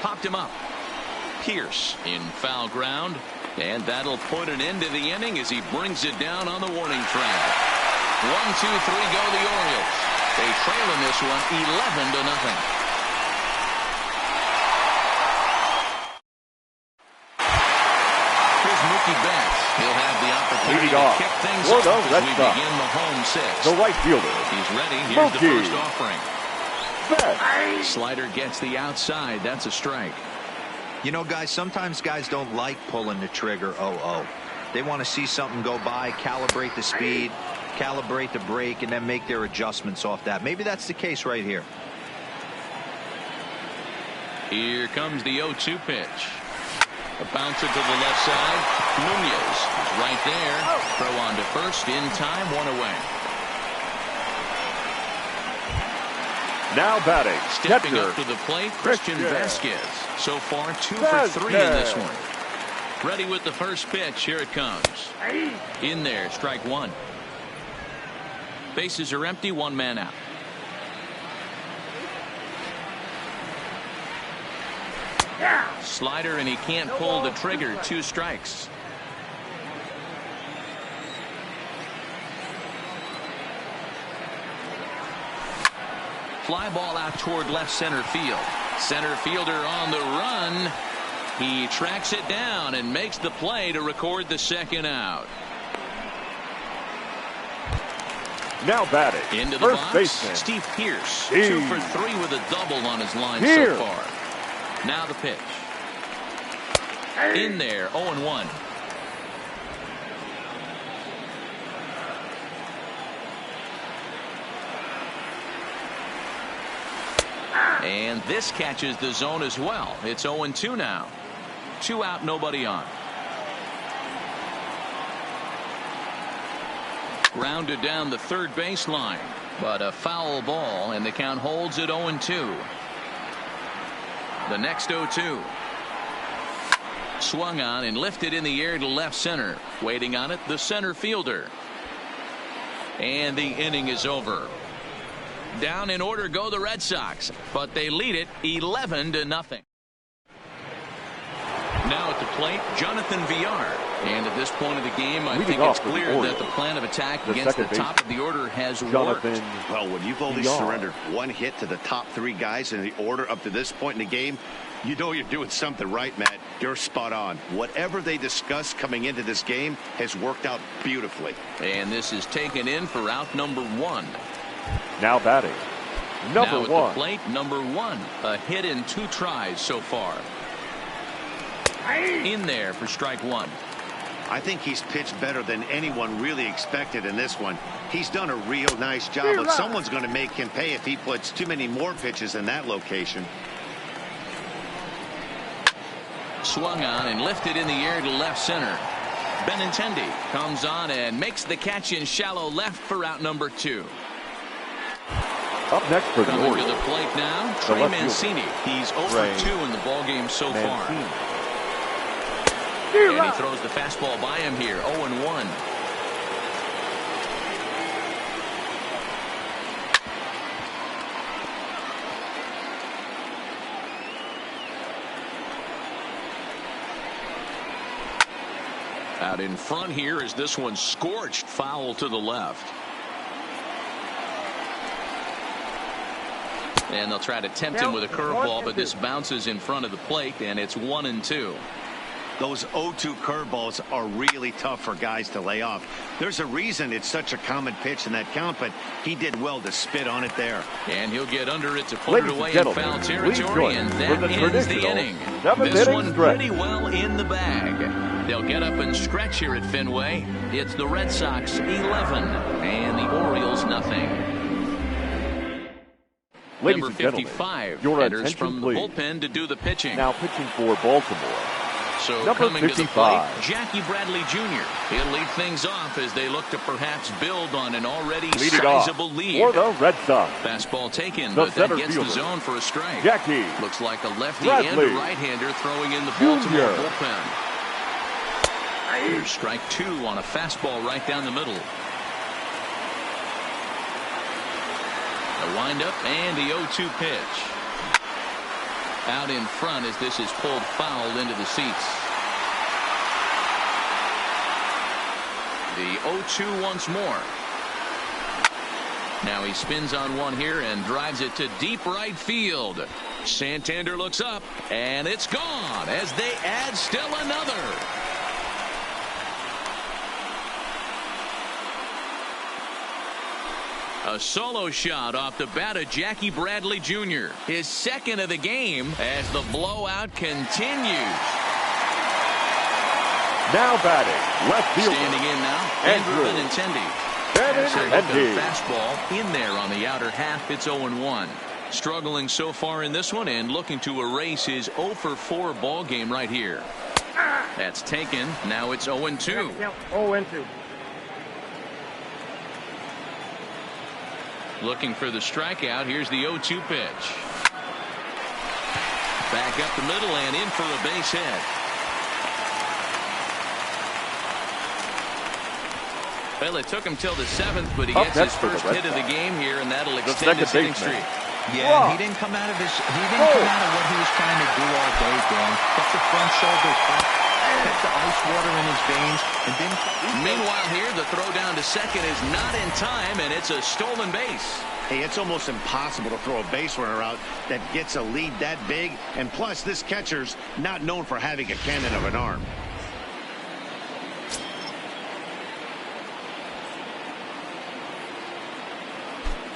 Popped him up. Pearce in foul ground, and that'll put an end to the inning as he brings it down on the warning track. 1, 2, 3 go the Orioles. They trail in this one 11-0. He'll have the opportunity to kick things off as we begin the home 6th. The right fielder. He's ready. Here's the first offering. Slider gets the outside. That's a strike. You know, guys, sometimes guys don't like pulling the trigger 0-0. They want to see something go by, calibrate the speed, calibrate the break, and then make their adjustments off that. Maybe that's the case right here. Here comes the 0-2 pitch. A bouncer to the left side. Nunez is right there. Throw on to first in time, one away. Now batting. Stepping up to the plate, Christian Vasquez. So far, 2 for 3 in this one. Ready with the first pitch. Here it comes. In there, strike one. Bases are empty, one man out. Slider, and he can't pull the trigger. 2 strikes. Fly ball out toward left center field. Center fielder on the run. He tracks it down and makes the play to record the second out. Now batting. Into the box, baseman. Steve Pearce. 2 for 3 with a double on his line so far. Now the pitch. In there, 0-1. And this catches the zone as well. It's 0-2 now. 2 out, nobody on. Grounded down the third baseline, but a foul ball, and the count holds at 0-2. The next 0-2. Swung on and lifted in the air to left center. Waiting on it, the center fielder. And the inning is over. Down in order go the Red Sox, but they lead it 11-0. Now at the plate, Jonathan Villar. And at this point of the game, I think it's clear that the plan of attack against the top of the order has worked. Well, when you've only surrendered 1 hit to the top 3 guys in the order up to this point in the game, you know you're doing something right, Matt. You're spot on. Whatever they discussed coming into this game has worked out beautifully. And this is taken in for out number 1. Now batting. Number 1. At the plate, number 1. A hit in 2 tries so far. In there for strike 1. I think he's pitched better than anyone really expected in this one. He's done a real nice job, but someone's going to make him pay if he puts too many more pitches in that location. Swung on and lifted in the air to left center. Benintendi comes on and makes the catch in shallow left for out number 2. Up next for the Coming Orioles. to the plate now, Trey Mancini. He's 0 for 2 in the ballgame so far. And he throws the fastball by him here, 0-1. Out in front here is this one scorched foul to the left. And they'll try to tempt him with a curveball, but this bounces in front of the plate, and it's 1-2. Those 0-2 curveballs are really tough for guys to lay off. There's a reason it's such a common pitch in that count, but he did well to spit on it there. And he'll get under it to put it away in foul territory, and that ends the inning. This one pretty well in the bag. They'll get up and stretch here at Fenway. It's the Red Sox 11 and the Orioles nothing. Number 55 enters from the bullpen to do the pitching. Now pitching for Baltimore. So Number coming 55. to the plate, Jackie Bradley Jr. He'll lead things off as they look to perhaps build on an already sizable lead. For the Red Sox. Fastball taken, but that gets the zone for a strike. Jackie Looks like a lefty Bradley and a right-hander throwing in the Baltimore bullpen. Here's strike 2 on a fastball right down the middle. The windup and the 0-2 pitch. Out in front as this is pulled foul into the seats. The 0-2 once more. Now he spins on one here and drives it to deep right field. Santander looks up, and it's gone as they add still another. A solo shot off the bat of Jackie Bradley Jr. His second of the game as the blowout continues. Now batting, left fielder. Standing in now, Andrew Benintendi. Benintendi. Fastball in there on the outer half. It's 0-1. Struggling so far in this one and looking to erase his 0 for 4 ball game right here. That's taken. Now it's 0-2. 0-2. Looking for the strikeout. Here's the 0-2 pitch. Back up the middle and in for a base hit. Well, it took him till the 7th, but he gets his first hit of the game here, and that'll extend his hitting streak. Yeah, he didn't come out of what he was trying to do all day, Dan. Kept the front shoulders up, kept the ice water in his veins, and didn't. Meanwhile, here the throw down to second is not in time, and it's a stolen base. Hey, it's almost impossible to throw a base runner out that gets a lead that big, and plus this catcher's not known for having a cannon of an arm.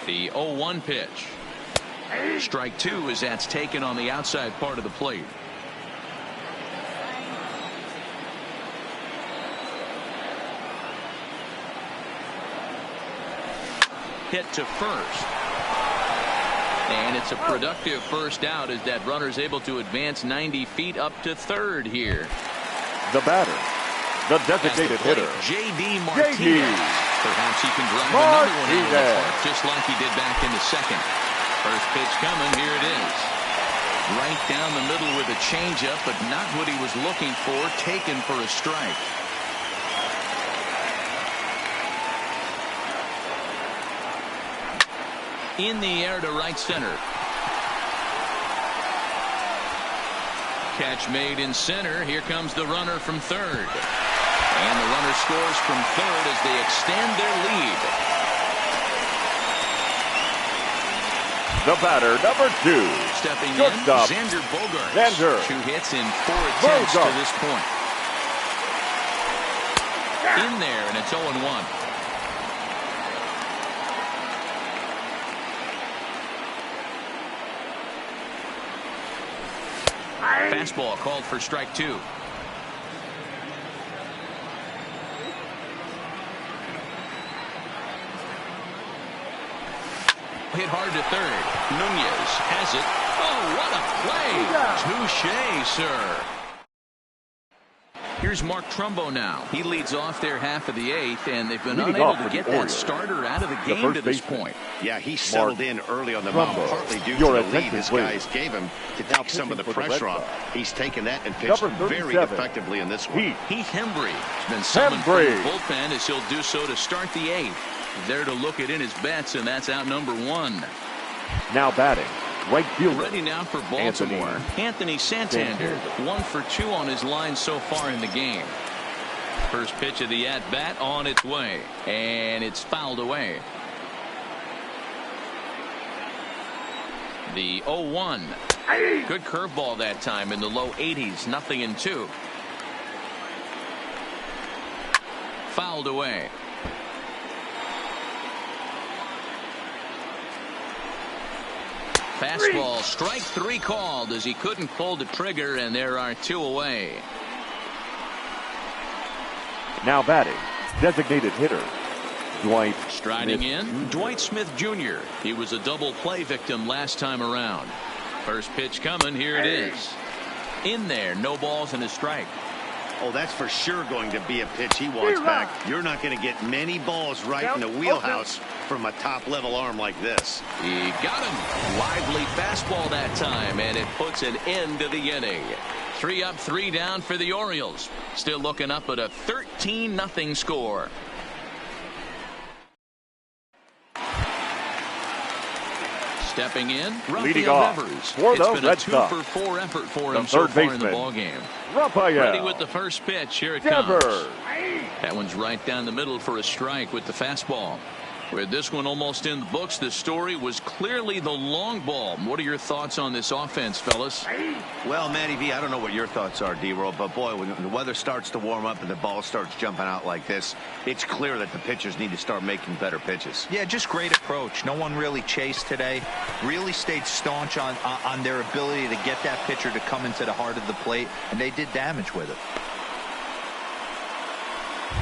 The 0-1 pitch. Strike 2 as that's taken on the outside part of the plate. Hit to first. And it's a productive first out as that runner's able to advance 90 feet up to third here. The batter, the designated hitter, J.D. Martinez. Perhaps he can drive another one into the park just like he did back in the second. First pitch coming. Here it is. Right down the middle with a changeup, but not what he was looking for. Taken for a strike. In the air to right center. Catch made in center. Here comes the runner from third. And the runner scores from third as they extend their lead. The batter, number 2. Stepping in, Xander Bogaerts. 2 hits in 4 attempts to this point. In there, and it's 0-1. Fastball called for strike 2. Hit hard to third. Nunez has it. Oh, what a play. Touché, sir. Here's Mark Trumbo now. He leads off their half of the 8th, and they've been unable to get that starter out of the game to this point. Yeah, he settled in early on the mound, partly due to the lead his guys gave him to take some of the pressure off. He's taken that and pitched very effectively in this one. Heath Hembry has been summoned from the bullpen as he'll do so to start the 8th. There to look it in his bets, and that's out number 1. Now batting, right fielder. Ready now for Baltimore. Anthony Santander, 1 for 2 on his line so far in the game. First pitch of the at-bat on its way, and it's fouled away. The 0-1. Good curveball that time in the low 80s, 0-2. Fouled away. Fastball, strike 3 called as he couldn't pull the trigger, and there are 2 away. Now batting, designated hitter, Dwight. Striding in, Dwight Smith Jr. He was a double play victim last time around. First pitch coming, here it is. In there, no balls and a strike. Oh, that's for sure going to be a pitch he wants back. You're not going to get many balls right in the wheelhouse from a top-level arm like this. He got him. Lively fastball that time, and it puts an end to the inning. 3 up, 3 down for the Orioles. Still looking up at a 13-0 score. Stepping in, leading Rafael off Devers. for the It's been a Red 2-for-4 effort for him so far in the ballgame. Rafael. Ready with the first pitch. Here it comes. That one's right down the middle for a strike with the fastball. With this one almost in the books, the story was clearly the long ball. What are your thoughts on this offense, fellas? Well, Matty V, I don't know what your thoughts are, D-Roll, but boy, when the weather starts to warm up and the ball starts jumping out like this, it's clear that the pitchers need to start making better pitches. Yeah, just great approach. No one really chased today. Really stayed staunch on their ability to get that pitcher to come into the heart of the plate, and they did damage with it.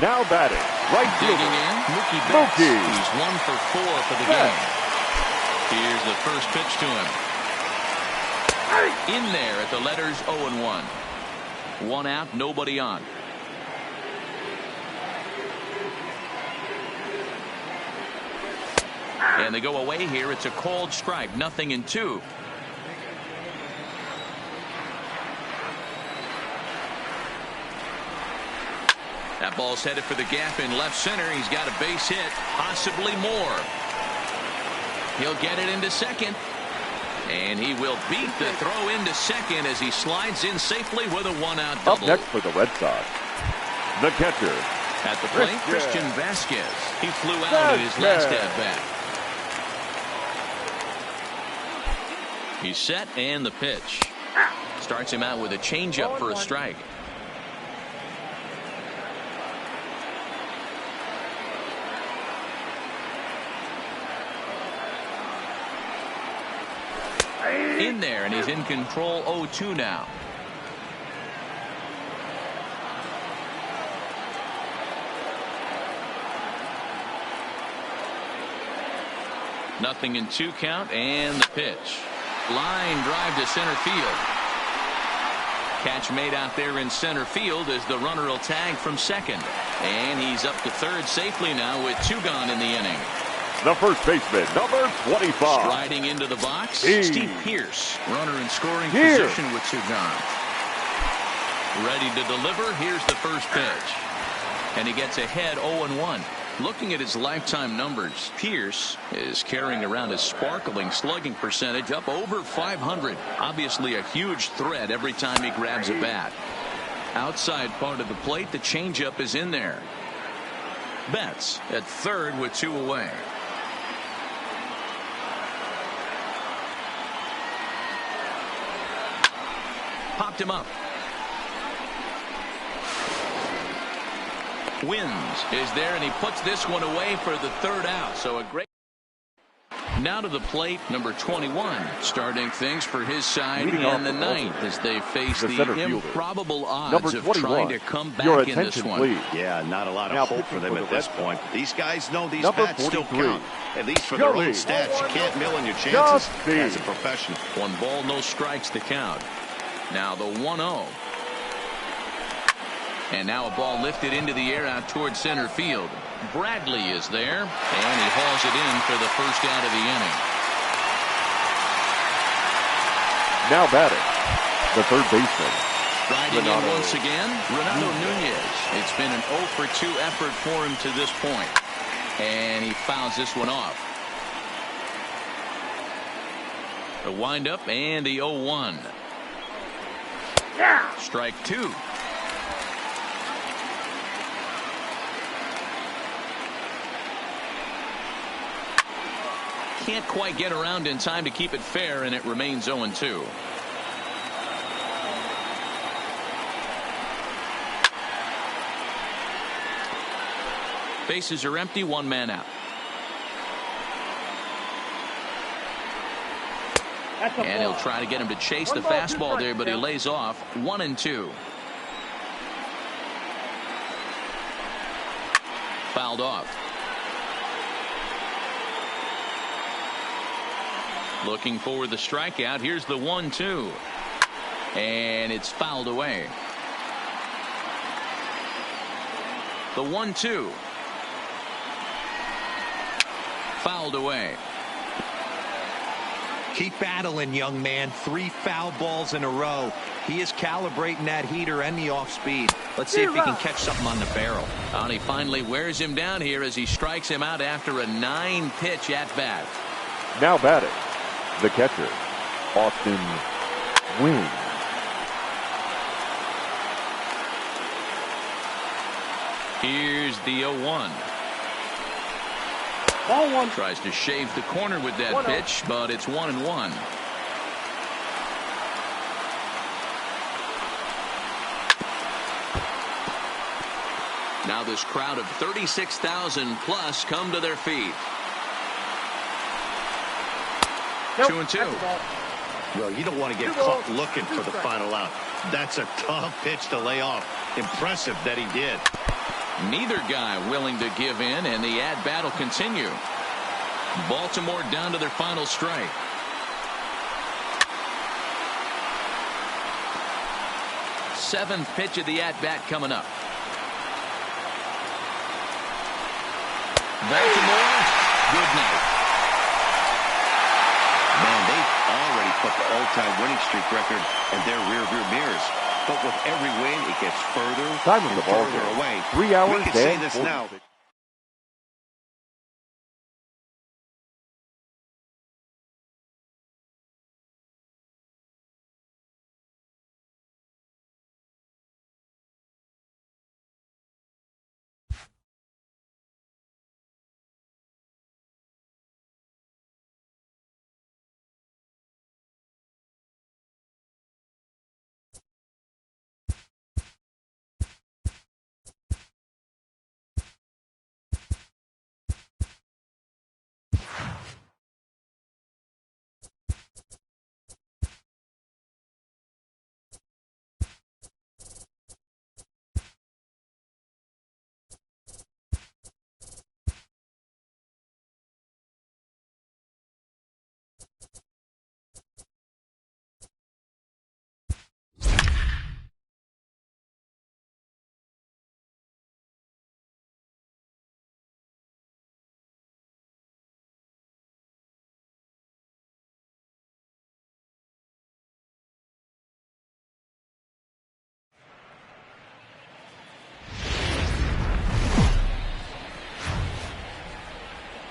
Now batting, right Digging fielder, in, Mookie Betts. Mookie. He's 1 for 4 for the game. Here's the first pitch to him. In there at the letters 0-1. 1 out, nobody on. And they go away here. It's a called strike, 0-2. That ball's headed for the gap in left center. He's got a base hit, possibly more. He'll get it into second. And he will beat the throw into second as he slides in safely with a 1-out double. Up next for the Red Sox, the catcher. At the plate, Christian Vasquez. He flew out in his last at-bat. He's set, and the pitch. Starts him out with a changeup for a strike. In there, and he's in control. 0-2 now. Nothing in 2 count, and the pitch. Line drive to center field. Catch made out there in center field as the runner will tag from second. And he's up to third safely now with 2 gone in the inning. The first baseman, number 25. Striding into the box, Steve Pearce. Runner in scoring position with 2 gone. Ready to deliver. Here's the first pitch. And he gets ahead 0-1. Looking at his lifetime numbers, Pearce is carrying around a sparkling slugging percentage up over 500. Obviously a huge threat every time he grabs a bat. Outside part of the plate, the changeup is in there. Betts at third with 2 away. Popped him up. Wins is there, and he puts this one away for the 3rd out. So a great. Now to the plate, number 21, starting things for his side in the 9th as they face the improbable odds of trying to come back in this one. Please. Yeah, not a lot of hope for them at this point. These guys know these bats still count. At least for their own stats, you can't mill in your chances as a professional. 1 ball, no strikes to count. Now the 1-0. And now a ball lifted into the air out towards center field. Bradley is there, and he hauls it in for the first out of the inning. Now batting, the third baseman. Striding in once again, Renato Nunez. It's been an 0-for-2 effort for him to this point. And he fouls this one off. The windup and the 0-1. Strike 2. Can't quite get around in time to keep it fair, and it remains 0-2. Bases are empty, 1 man out. And he'll try to get him to chase the fastball there, but he lays off. 1-2. Fouled off. Looking for the strikeout. Here's the 1-2. And it's fouled away. The 1-2. Fouled away. Keep battling, young man. 3 foul balls in a row. He is calibrating that heater and the off speed. Let's see if he can catch something on the barrel. And he finally wears him down here as he strikes him out after a 9-pitch at bat. Now batting, the catcher, Austin Wing. Here's the 0-1. Ball 1. Tries to shave the corner with that pitch, but it's 1-1. Now this crowd of 36,000 plus come to their feet. 2-2. Well, you don't want to get caught looking for the final out. That's a tough pitch to lay off. Impressive that he did. Neither guy willing to give in, and the at-bat will continue. Baltimore down to their final strike. 7th pitch of the at-bat coming up. Baltimore, good night. Man, they've already put the all-time winning streak record in their rearview mirrors. But with every win, it gets further and further away. 3 hours. We can say this now.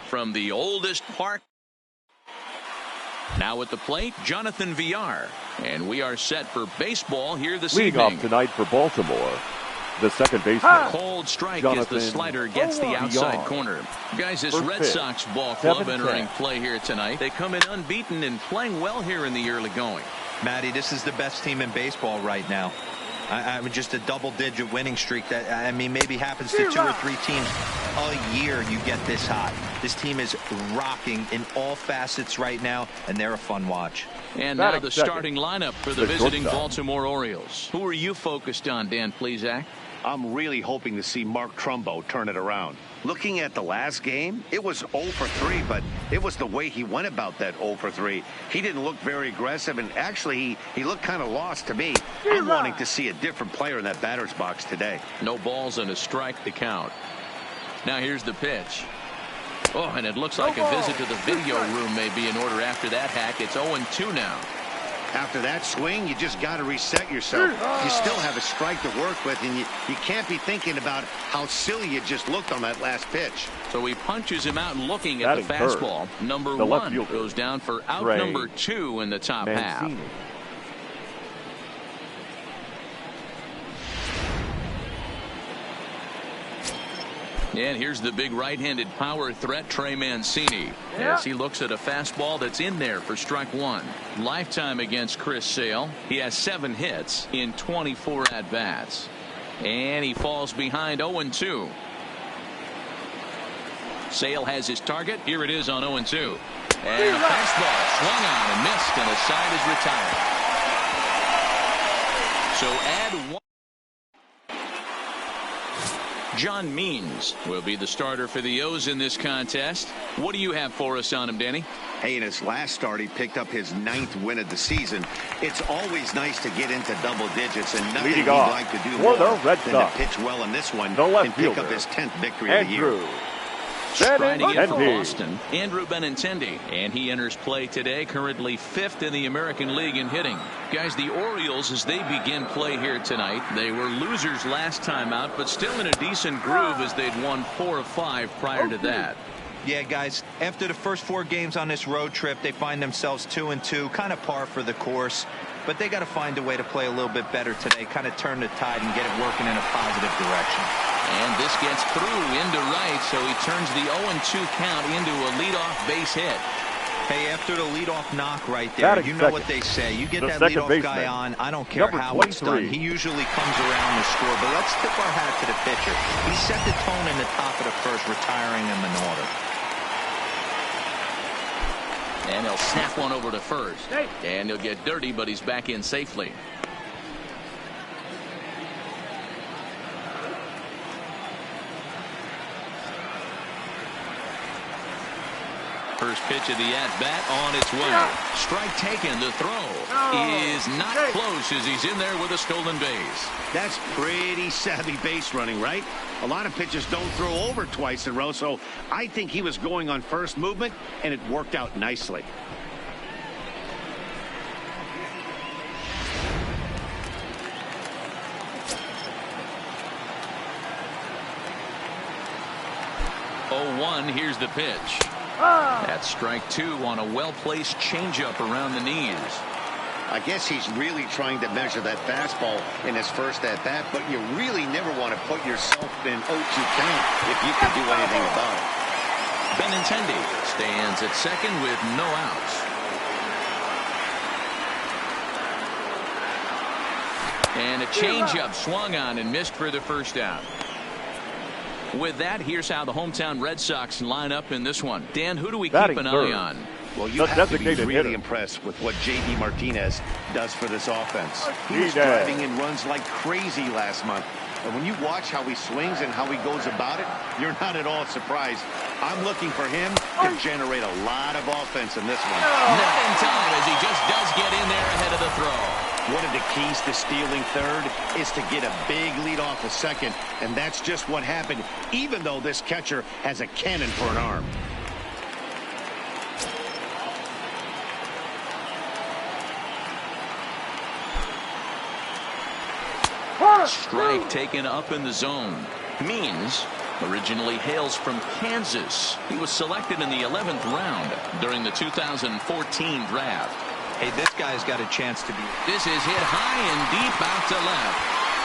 From the oldest park. Now at the plate, Jonathan Villar. And we are set for baseball here this evening. Leading off tonight for Baltimore, the second baseman. Cold strike Jonathan as the slider gets the outside Villar. corner. Guys, this First Red pitch, Sox ball club 7-10. entering play here tonight. They come in unbeaten and playing well here in the early going. Matty, this is the best team in baseball right now. I mean, just a double-digit winning streak that, I mean, maybe happens to 2 or 3 teams a year you get this hot. This team is rocking in all facets right now, and they're a fun watch. And now Batting the second, starting lineup for the the visiting shortstop. Baltimore Orioles. Who are you focused on, Dan Plesac? I'm really hoping to see Mark Trumbo turn it around. Looking at the last game, it was 0 for 3, but it was the way he went about that 0 for 3. He didn't look very aggressive, and actually, he looked kind of lost to me. I'm wanting to see a different player in that batter's box today. No balls and a strike to count. Now here's the pitch. Oh, and it looks like a visit to the video room may be in order after that hack. It's 0-2 now. After that swing, you just got to reset yourself. You still have a strike to work with, and you can't be thinking about how silly you just looked on that last pitch. So he punches him out and looking at the Batting third, fastball. Number the left 1 fielder, goes down for out Ray number 2 in the top half. Mancini. And here's the big right-handed power threat, Trey Mancini, as he looks at a fastball that's in there for strike 1. Lifetime against Chris Sale. He has 7 hits in 24 at-bats. And he falls behind 0-2. Sale has his target. Here it is on 0-2. And a fastball swung on and missed, and a side is retired. So add 1. John Means will be the starter for the O's in this contest. What do you have for us on him, Danny? Hey, in his last start, he picked up his 9th win of the season. It's always nice to get into double digits, and nothing he'd like to do more than to pitch well in this one and pick up his 10th victory of the year. Striding in for Boston, Andrew Benintendi, and he enters play today, currently 5th in the American League in hitting. Guys, the Orioles, as they begin play here tonight, they were losers last time out, but still in a decent groove as they'd won 4 of 5 prior to that. Yeah, guys, after the first 4 games on this road trip, they find themselves 2-2, kind of par for the course. But they got to find a way to play a little bit better today, kind of turn the tide and get it working in a positive direction. And this gets through into right, so he turns the 0-2 count into a leadoff base hit. Hey, after the leadoff knock right there, you know what they say. You get that leadoff guy on, I don't care how it's done. He usually comes around the score. But let's tip our hat to the pitcher. He set the tone in the top of the first, retiring him in order. And he'll snap one over to first. And he'll get dirty, but he's back in safely. First pitch of the at-bat on its way. Strike taken. The throw is not close as he's in there with a stolen base. That's pretty savvy base running, right? A lot of pitchers don't throw over twice in a row, so I think he was going on first movement, and it worked out nicely. Here's the pitch. That's strike two on a well-placed changeup around the knees. I guess he's really trying to measure that fastball in his first at-bat, but you really never want to put yourself in 0-2 count if you can do anything about it. Benintendi stands at second with no outs. And a changeup swung on and missed for the first out. With that, here's how the hometown Red Sox line up in this one. Dan, who do we keep an eye on? Well, you have to be really impressed with what J.D. Martinez does for this offense. He was driving in runs like crazy last month. And when you watch how he swings and how he goes about it, you're not at all surprised. I'm looking for him to generate a lot of offense in this one. Not in time as he just does get in there ahead of the throw. One of the keys to stealing third is to get a big lead off the second, and that's just what happened, even though this catcher has a cannon for an arm. Strike taken up in the zone. Means originally hails from Kansas. He was selected in the 11th round during the 2014 draft. Hey, this guy's got a chance to be. This is hit high and deep out to left.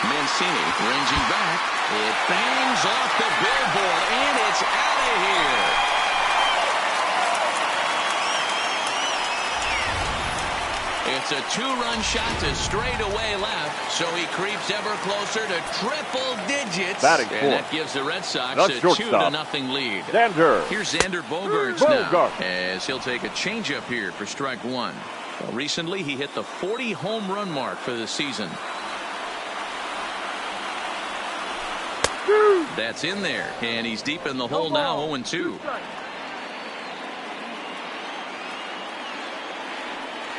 Mancini ranging back. It bangs off the billboard, and it's out of here. It's a two-run shot to straightaway left, so he creeps ever closer to triple digits. And that gives the Red Sox a 2-0 lead. Here's Xander Bogaerts now, as he'll take a changeup here for strike one. Well, recently, he hit the 40 home run mark for the season. That's in there, and he's deep in the hole now, 0-2.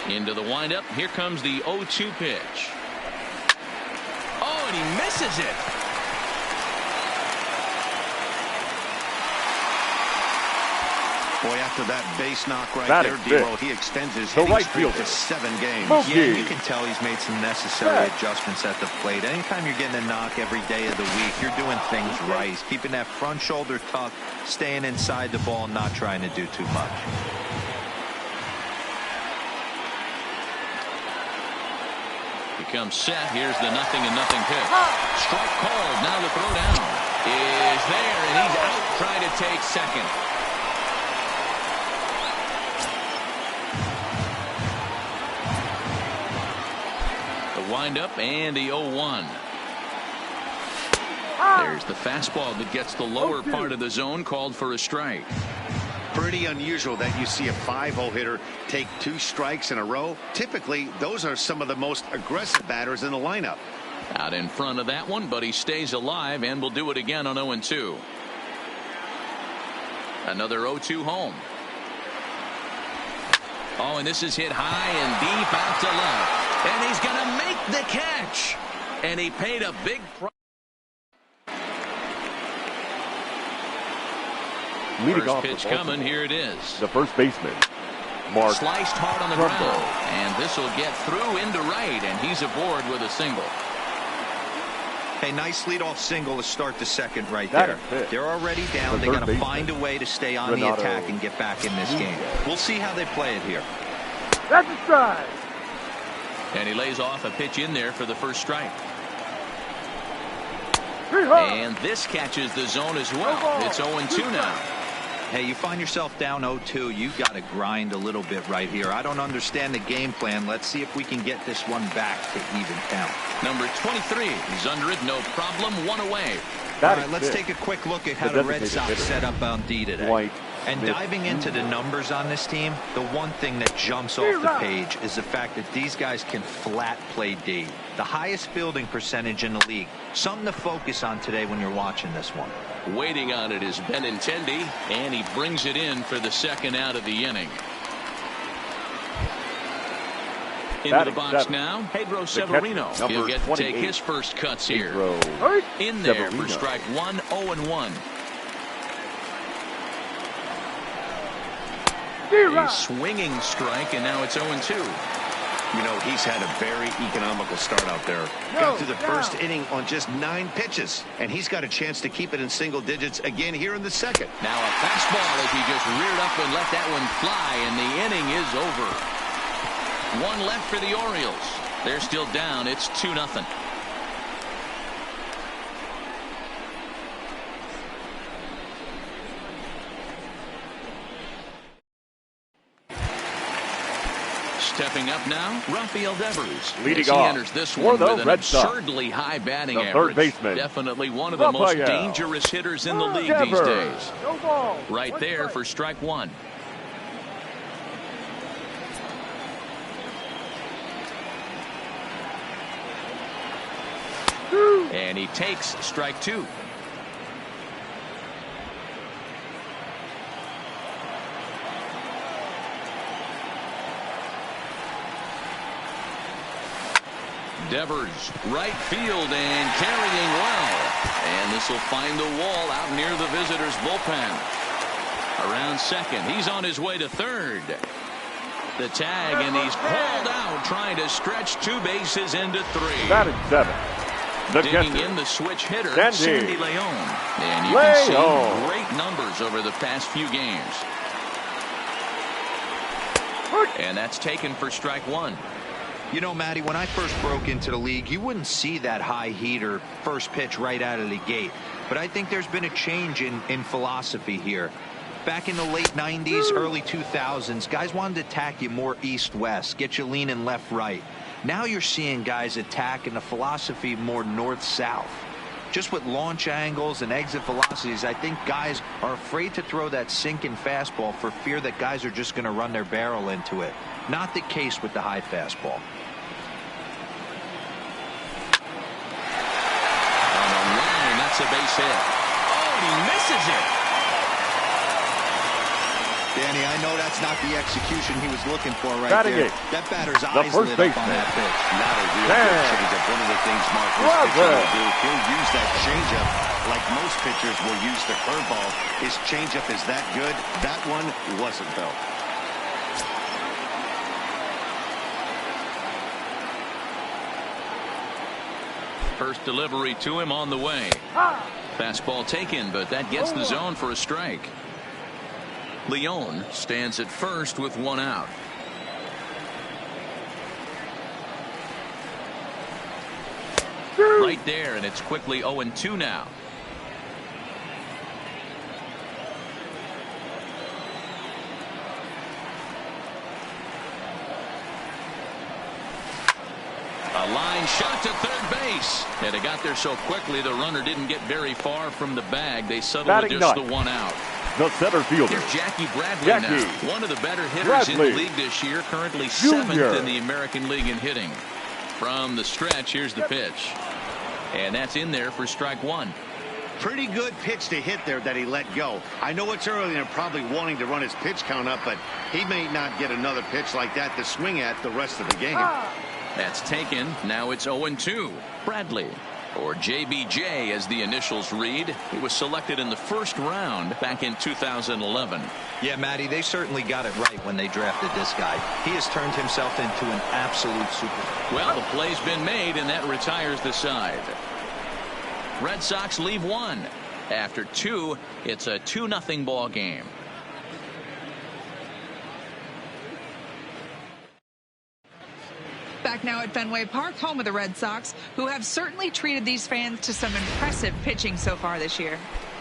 Into the windup. Here comes the 0-2 pitch. Oh, and he misses it. Boy, after that base knock right there, D-Roll, he extends his hitting streak to 7 games. Yeah, you can tell he's made some necessary adjustments at the plate. Anytime you're getting a knock every day of the week, you're doing things right. He's keeping that front shoulder tucked, staying inside the ball, not trying to do too much. He comes set. Here's the 0-0 pitch. Strike called. Now the throw down is there, and he's out trying to take second. Windup and the 0-1. There's the fastball that gets the lower part of the zone, called for a strike. Pretty unusual that you see a 5-0 hitter take 2 strikes in a row. Typically, those are some of the most aggressive batters in the lineup. Out in front of that one, but he stays alive and will do it again on 0-2. Another 0-2 home. Oh, and this is hit high and deep out to left. And he's going to make the catch. And he paid a big price. First pitch coming. Here it is. The first baseman, Mark. Sliced hard on the ground. And this will get through into right. And he's aboard with a single. Hey, nice leadoff single to start the second right there. They're already down. They got to find a way to stay on the attack and get back in this game. We'll see how they play it here. That's a strike. And he lays off a pitch in there for the first strike. And this catches the zone as well. It's 0-2 now. Hey, you find yourself down 0-2. You've got to grind a little bit right here. I don't understand the game plan. Let's see if we can get this one back to even count. Number 23 is under it. No problem. One away. All right, let's take a quick look at how the Red Sox set up on D today. And diving into the numbers on this team, the one thing that jumps off the page is the fact that these guys can flat play D. The highest fielding percentage in the league. Something to focus on today when you're watching this one. Waiting on it is Benintendi, and he brings it in for the second out of the inning. Into the box now, Pedro Severino. He'll get to take his first cuts here. In there for strike one, 0-1. A swinging strike, and now it's 0-2. You know, he's had a very economical start out there. Got through the first inning on just 9 pitches, and he's got a chance to keep it in single digits again here in the second. Now a fastball as he just reared up and let that one fly, and the inning is over. One left for the Orioles. They're still down. It's 2-0. Stepping up now, Rafael Devers. Leading he off enters this one with an absurdly high batting average. Baseman. Definitely one of the most dangerous hitters in the league these days. Right there for strike one. And he takes strike two. Devers, right field, and carrying well. And this will find the wall out near the visitors' bullpen. Around second, he's on his way to third. The tag, and he's pulled out, trying to stretch 2 bases into 3. Batting 7. Digging in the switch hitter, Sandy Leon. And you can see great numbers over the past few games. And that's taken for strike one. You know, Matty, when I first broke into the league, you wouldn't see that high heater first pitch right out of the gate. But I think there's been a change in philosophy here. Back in the late 90s, early 2000s, guys wanted to attack you more east-west, get you leaning left-right. Now you're seeing guys attack in the philosophy more north-south. Just with launch angles and exit velocities, I think guys are afraid to throw that sinking fastball for fear that guys are just going to run their barrel into it. Not the case with the high fastball. On the line, that's a base hit. Oh, and he misses it. Danny, I know that's not the execution he was looking for right there. That batter's eyes lit up on that pitch. Not a real good changeup. One of the things Mark this pitcher will do, he'll use that changeup like most pitchers will use the curveball. His changeup is that good. That one wasn't, though. First delivery to him on the way. Fastball taken, but that gets the zone for a strike. Leon stands at first with 1 out. Right there, and it's quickly 0-2 now. A line shot to third base. And it got there so quickly the runner didn't get very far from the bag. They settled with just the 1 out. The center fielder. Here's Jackie Bradley now. One of the better hitters in the league this year. Currently 7th in the American League in hitting. From the stretch, here's the pitch. And that's in there for strike one. Pretty good pitch to hit there that he let go. I know it's early and they're probably wanting to run his pitch count up, but he may not get another pitch like that to swing at the rest of the game. That's taken. Now it's 0-2. Bradley, or JBJ as the initials read. He was selected in the first round back in 2011. Yeah, Matty, they certainly got it right when they drafted this guy. He has turned himself into an absolute superstar. Well, the play's been made, and that retires the side. Red Sox leave 1. After 2, it's a 2-0 ball game. Back now at Fenway Park, home of the Red Sox, who have certainly treated these fans to some impressive pitching so far this year.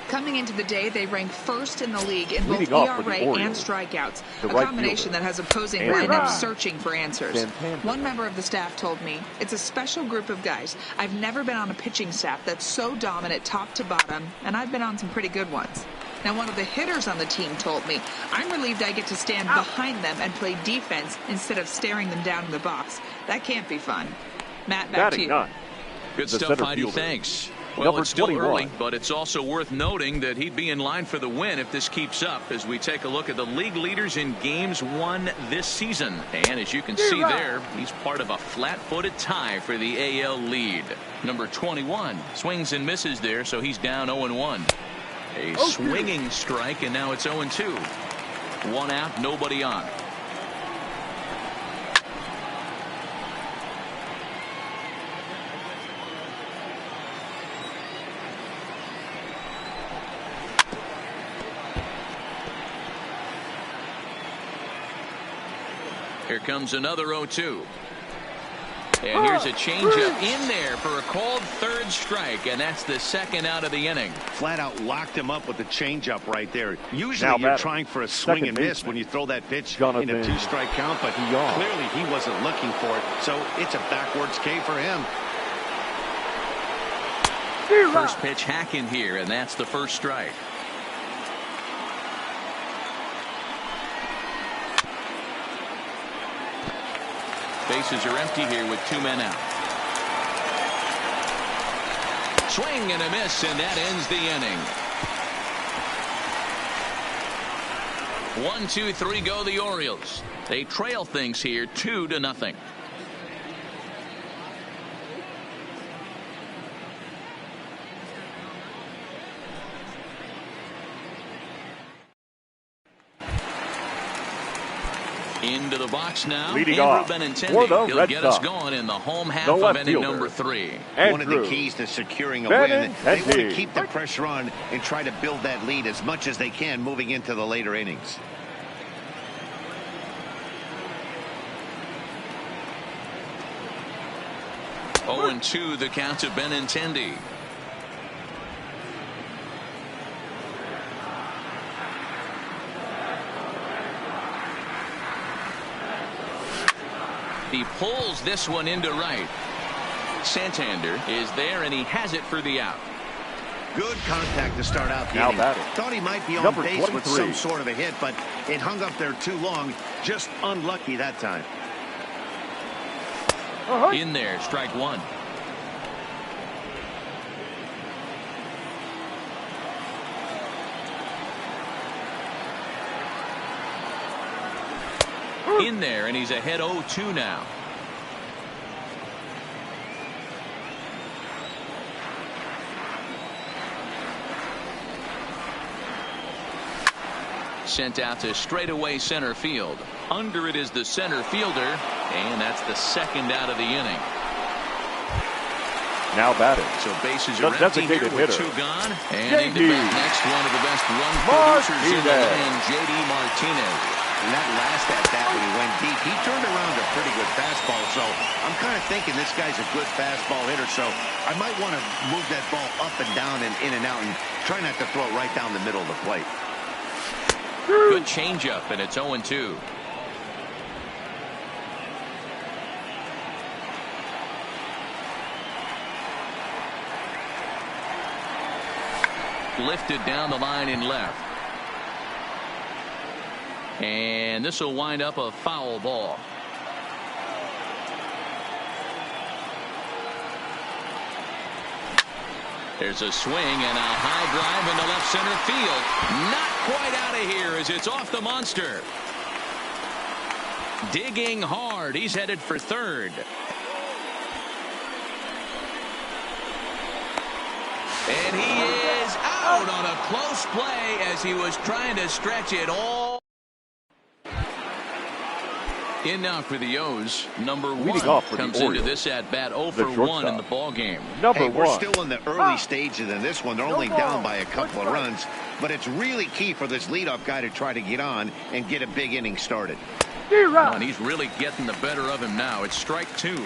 Coming into the day, they rank first in the league in both ERA and strikeouts, a combination that has opposing lineups searching for answers. One member of the staff told me, it's a special group of guys. I've never been on a pitching staff that's so dominant top to bottom, and I've been on some pretty good ones. Now, one of the hitters on the team told me, I'm relieved I get to stand behind them and play defense instead of staring them down in the box. That can't be fun. Matt, back to you. Good stuff, Heidi. Thanks. Well, it's still early, but it's also worth noting that he'd be in line for the win if this keeps up as we take a look at the league leaders in games won this season. And as you can see there, he's part of a flat-footed tie for the AL lead. Number 21 swings and misses there, so he's down 0-1. A swinging strike, and now it's 0-2. One out, nobody on. Here comes another 0-2. And here's a changeup in there for a called third strike, and that's the second out of the inning. Flat out locked him up with the changeup right there. Usually you're trying for a swing and miss when you throw that pitch in a 2-strike count, but clearly he wasn't looking for it, so it's a backwards K for him. First pitch hacking here, and that's the first strike. Bases are empty here with 2 men out. Swing and a miss, and that ends the inning. 1, 2, 3 go the Orioles. They trail things here 2-0. Into the box now. Leading off for the Red get Sox. us going in the home half of inning number 3. One of the keys to securing a win. They want to keep the pressure on and try to build that lead as much as they can moving into the later innings. Oh, 0-2 the count to Benintendi. He pulls this one into right. Santander is there, and he has it for the out. Good contact to start out the inning. Thought he might be on base with some sort of a hit, but it hung up there too long. Just unlucky that time. In there, strike one. In there, and he's ahead 0-2 now. Sent out to straightaway center field. Under it is the center fielder, and that's the second out of the inning. Now batting. So bases are empty here with 2 gone. And into bat next, one of the best run producers in the land, J.D. Martinez. And that last at bat when he went deep, he turned around a pretty good fastball. So I'm kind of thinking this guy's a good fastball hitter. So I might want to move that ball up and down and in and out and try not to throw it right down the middle of the plate. Good changeup, and it's 0-2. Lifted down the line in left. And this will wind up a foul ball. There's a swing and a high drive into left center field. Not quite out of here as it's off the monster. Digging hard. He's headed for third. And he is out on a close play as he was trying to stretch it all. In now for the O's, number 1 comes into this at bat 0 for 1 in the ball game. We're still in the early stages in this one. They're only down by a couple of runs, but it's really key for this leadoff guy to try to get on and get a big inning started. And he's really getting the better of him now. It's strike 2.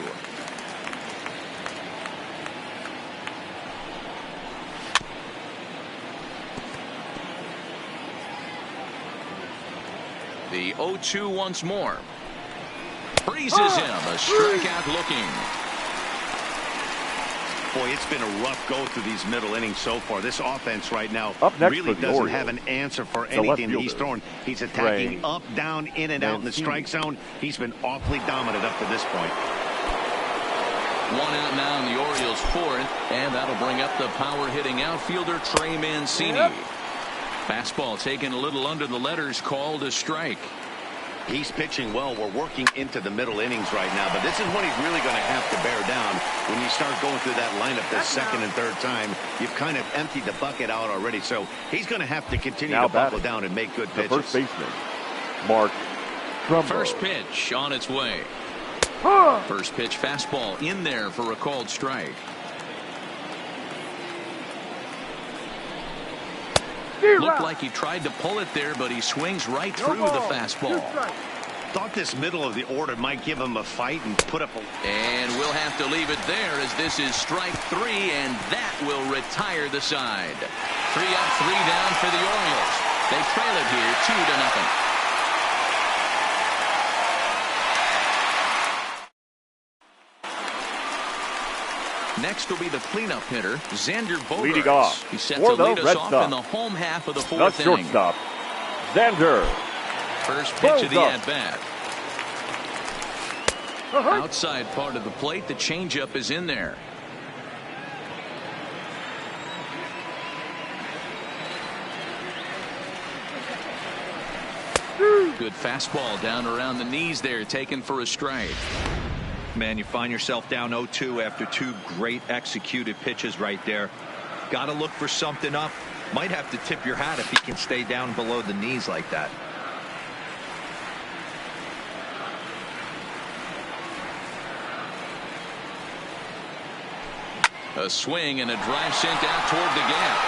The 0-2 once more. Freezes him. A strikeout looking. Boy, it's been a rough go through these middle innings so far. This offense right now really doesn't have an answer for anything that he's throwing. He's attacking up, down, in and out in the strike zone. He's been awfully dominant up to this point. One out now in the Orioles' fourth, and that'll bring up the power-hitting outfielder Trey Mancini. Fastball taken a little under the letters, called a strike. He's pitching well. We're working into the middle innings right now, but this is when he's really going to have to bear down. When you start going through that lineup the second and third time, you've kind of emptied the bucket out already, so he's going to have to continue to buckle down and make good pitches. The first baseman, Mark Trumbo. First pitch on its way. First pitch fastball in there for a called strike. Looked like he tried to pull it there, but he swings right through the fastball. Thought this middle of the order might give him a fight and put up a... And we'll have to leave it there as this is strike three, and that will retire the side. 3 up, 3 down for the Orioles. They trail it here 2-0. Next will be the cleanup hitter, Xander Bogaerts. Leading off He's set to lead us off in the home half of the fourth inning. Shortstop, Xander. First pitch of the at-bat. Outside part of the plate, the changeup is in there. Good fastball down around the knees there, taken for a strike. Man, you find yourself down 0-2 after 2 great executed pitches right there. Got to look for something up. Might have to tip your hat if he can stay down below the knees like that. A swing and a drive sent out toward the gap.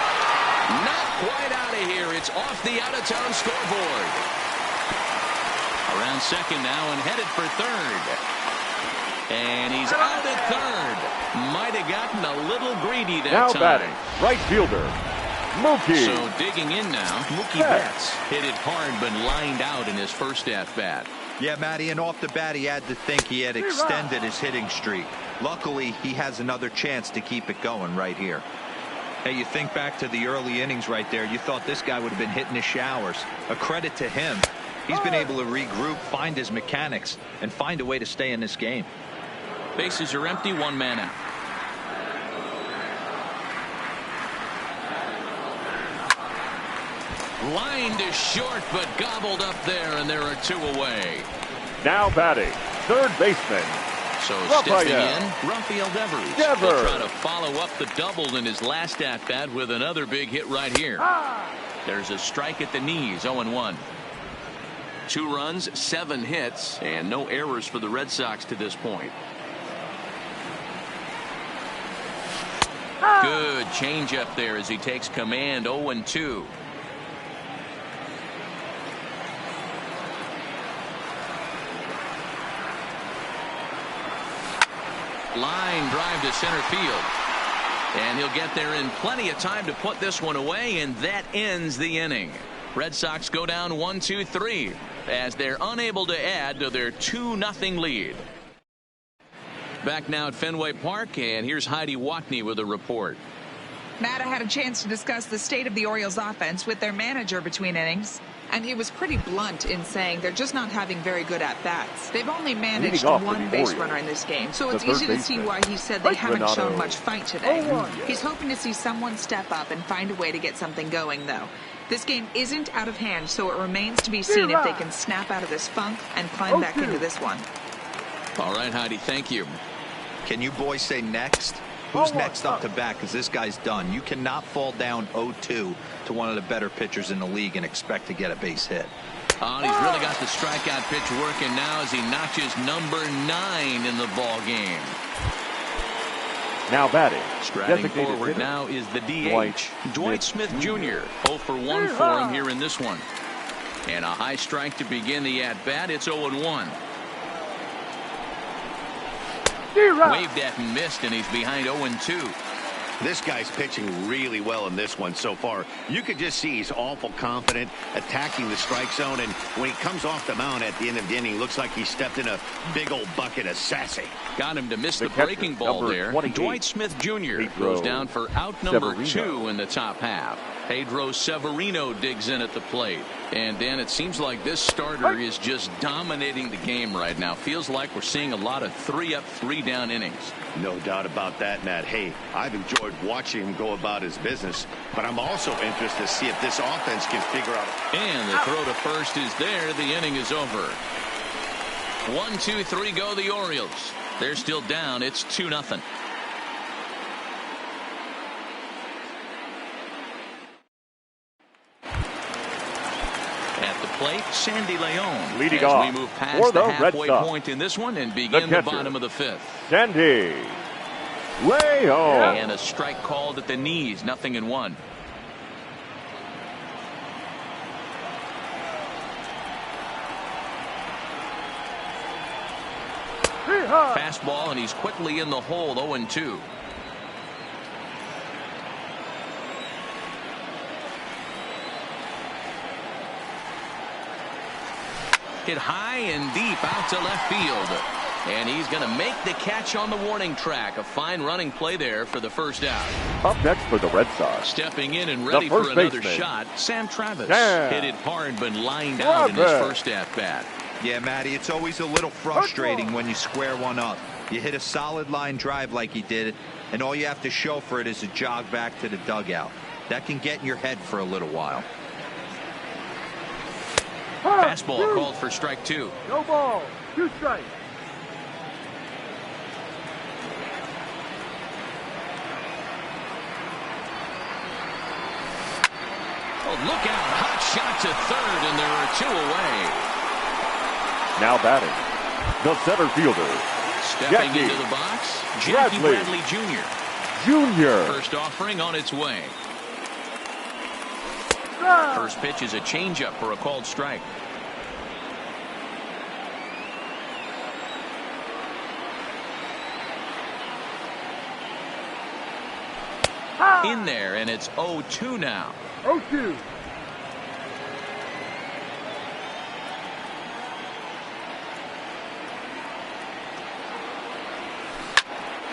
Not quite out of here. It's off the out-of-town scoreboard. Around second now and headed for third. And he's out at third. Might have gotten a little greedy that now time. Batting, right fielder, Mookie. So digging in now, Mookie Betts hit it hard but lined out in his first at-bat. Yeah, Matty, and off the bat he had to think he had extended his hitting streak. Luckily, he has another chance to keep it going right here. Hey, you think back to the early innings right there, you thought this guy would have been hitting his showers. A credit to him. He's been able to regroup, find his mechanics, and find a way to stay in this game. Bases are empty, 1 man out. Line to short, but gobbled up there, and there are 2 away. Now batting, third baseman. So stepping in, Rafael Devers. He'll try to follow up the double in his last at-bat with another big hit right here. There's a strike at the knees, 0-1. 2 runs, 7 hits, and no errors for the Red Sox to this point. Good changeup there as he takes command, 0-2. Line drive to center field. And he'll get there in plenty of time to put this one away, and that ends the inning. Red Sox go down 1-2-3 as they're unable to add to their 2-0 lead. Back now at Fenway Park, and here's Heidi Watney with a report. Matt, I had a chance to discuss the state of the Orioles offense with their manager between innings, and he was pretty blunt in saying they're just not having very good at-bats. They've only managed 1 base runner in this game, so it's easy to see why he said they haven't shown much fight today. He's hoping to see someone step up and find a way to get something going, though. This game isn't out of hand, so it remains to be seen if they can snap out of this funk and climb back into this one. All right, Heidi, thank you. Can you boys say next? Who's next up to bat? Because this guy's done. You cannot fall down 0-2 to one of the better pitchers in the league and expect to get a base hit. Oh, he's really got the strikeout pitch working now as he notches number 9 in the ball game. Now batting, striding forward now is the DH, Dwight Smith Jr. 0 for 1 for him here in this one. And a high strike to begin the at-bat. It's 0-1. Waved at and missed, and he's behind 0-2. This guy's pitching really well in this one so far. You could just see he's awful confident attacking the strike zone, and when he comes off the mound at the end of the inning, looks like he stepped in a big old bucket of sassy. Got him to miss the breaking ball there. Dwight Smith Jr. goes down for out number 2 in the top half. Pedro Severino digs in at the plate. And Dan, it seems like this starter is just dominating the game right now. Feels like we're seeing a lot of 3-up, 3-down innings. No doubt about that, Matt. Hey, I've enjoyed watching him go about his business, but I'm also interested to see if this offense can figure out. And the throw to first is there. The inning is over. 1, 2, 3 go the Orioles. They're still down. It's 2-0. Plate, Sandy Leon. Leading as off we move past the halfway point in this one and begin the bottom of the 5th. Sandy Leon. And a strike called at the knees, 0-1. Fastball, and he's quickly in the hole, 0-2. Hit high and deep out to left field. And he's going to make the catch on the warning track. A fine running play there for the first out. Up next for the Red Sox. Stepping in and ready for another shot, Sam Travis. Hit it hard but lined out in his first at-bat. Yeah, Matty, it's always a little frustrating when you square one up. You hit a solid line drive like he did, and all you have to show for it is a jog back to the dugout. That can get in your head for a little while. Fastball called for strike 2. No ball. 2 strikes. Oh, look out. Hot shot to third, and there are 2 away. Now batting, the center fielder. Stepping into the box, Jackie Bradley Jr. First offering on its way. First pitch is a changeup for a called strike. In there, and it's 0-2 now. 0-2.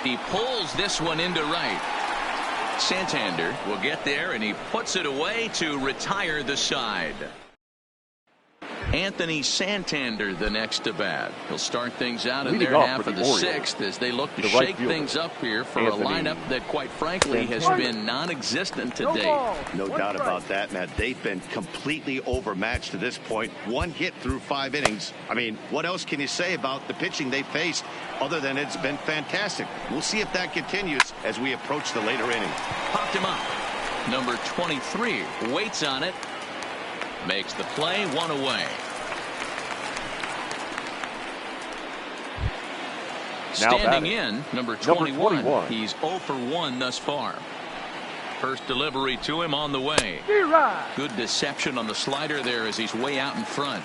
He pulls this one into right. Santander will get there, and he puts it away to retire the side. Anthony Santander the next to bat. He'll start things out in their half of the 6th as they look to shake things up here for a lineup that, quite frankly, has been non-existent to date. No doubt about that, Matt. They've been completely overmatched to this point. 1 hit through 5 innings. I mean, what else can you say about the pitching they faced other than it's been fantastic? We'll see if that continues as we approach the later inning. Popped him up. Number 23 waits on it. Makes the play, 1 away. Standing in, number 21. He's 0 for 1 thus far. First delivery to him on the way. Good deception on the slider there as he's way out in front.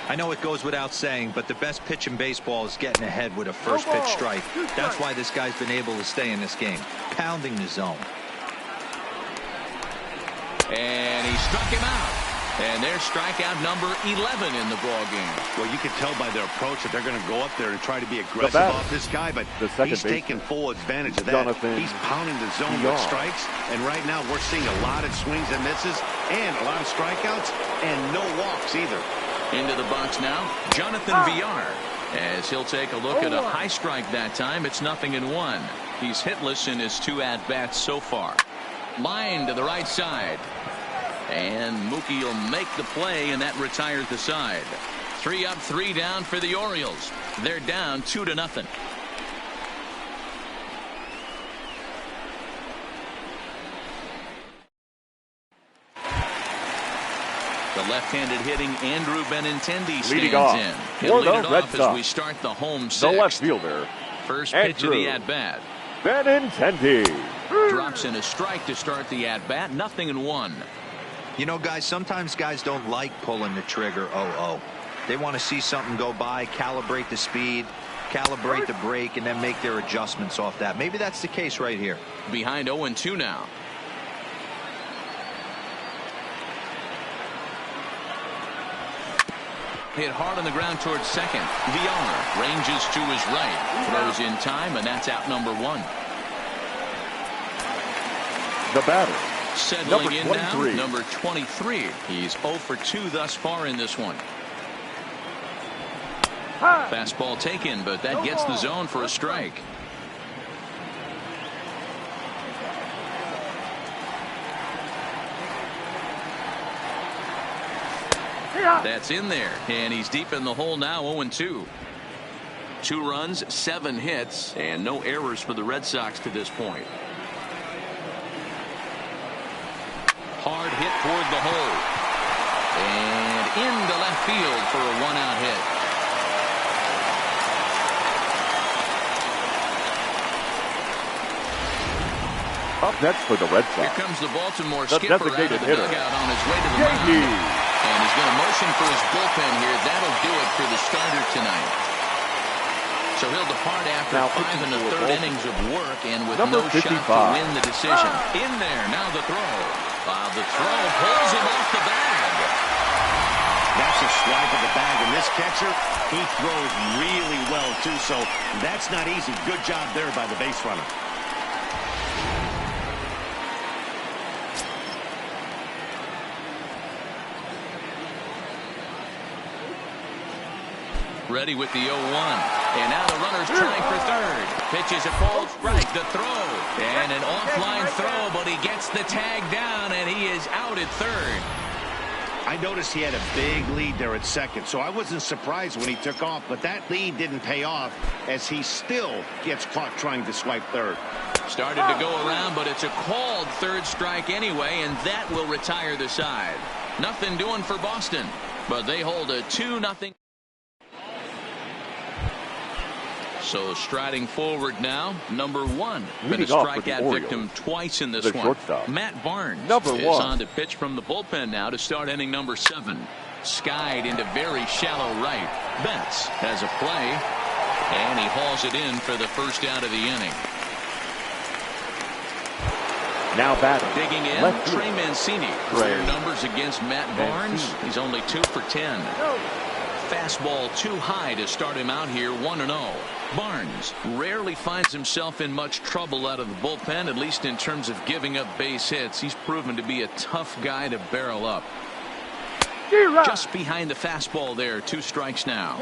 I know it goes without saying, but the best pitch in baseball is getting ahead with a first pitch strike. That's why this guy's been able to stay in this game, pounding the zone. And he struck him out. And there's strikeout number 11 in the ball game. Well, you can tell by their approach that they're going to go up there and try to be aggressive off this guy, but he's taking full advantage of that. He's pounding the zone with strikes, and right now we're seeing a lot of swings and misses and a lot of strikeouts and no walks either. Into the box now, Jonathan Villar. As he'll take a look at a high strike that time, it's 0-1. He's hitless in his 2 at-bats so far. Line to the right side. And Mookie will make the play, and that retires the side. 3 up, 3 down for the Orioles. They're down 2-0. The left-handed hitting Andrew Benintendi stands in. He'll lead it off as we start the home 6th. The left fielder. First pitch of the at-bat. Benintendi drops in a strike to start the at-bat. 0-1. You know, guys, sometimes guys don't like pulling the trigger 0-0. They want to see something go by, calibrate the speed, calibrate the brake, and then make their adjustments off that. Maybe that's the case right here. Behind 0-2 now. Hit hard on the ground towards second. Villar ranges to his right. Throws in time, and that's out number 1. The batter, Settling in now, number 23. He's 0 for 2 thus far in this one. Fastball taken, but that gets the zone for a strike. That's in there, and he's deep in the hole now, 0-2. 2 runs, 7 hits, and no errors for the Red Sox to this point. Hard hit toward the hole. And into left field for a 1-out hit. Up next for the Red Sox. Here comes the Baltimore skipper out of the dugout on his way to the mound. And he's going to motion for his bullpen here. That'll do it for the starter tonight. So he'll depart after 5 1/3 innings of work and with no shot to win the decision. In there, now the throw. The throw pulls him off the bag. That's a swipe of the bag, and this catcher, he throws really well, too, so that's not easy. Good job there by the base runner. Ready with the 0-1. And now the runner's trying for third. Pitches a cold strike. The throw. And an offline throw, but he gets the tag down, and he is out at third. I noticed he had a big lead there at second, so I wasn't surprised when he took off, but that lead didn't pay off as he still gets caught trying to swipe third. Started to go around, but it's a called third strike anyway, and that will retire the side. Nothing doing for Boston, but they hold a 2-0. So striding forward now, number 1. Been a strikeout victim twice in this one. Shortstop. Matt Barnes is on to pitch from the bullpen now to start inning number 7. Skied into very shallow right. Betts has a play, and he hauls it in for the first out of the inning. Now batting. Digging in, Trey Mancini. Career numbers against Matt Barnes. He's only 2 for 10. Fastball too high to start him out here, 1-0. Barnes rarely finds himself in much trouble out of the bullpen, at least in terms of giving up base hits. He's proven to be a tough guy to barrel up. Just behind the fastball there, 2 strikes now.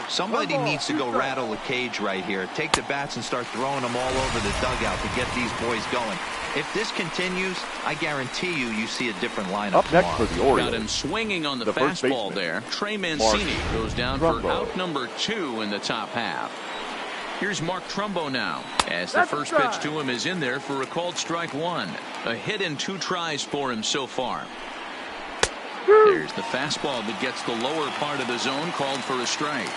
Somebody needs to go rattle the cage right here. Take the bats and start throwing them all over the dugout to get these boys going. If this continues, I guarantee you see a different lineup. Up next for the Orioles. Got him swinging on the fastball there. Trey Mancini goes down for out number 2 in the top half. Here's Mark Trumbo now, as the first pitch to him is in there for a called strike 1. A hit in 2 tries for him so far. There's the fastball that gets the lower part of the zone, called for a strike.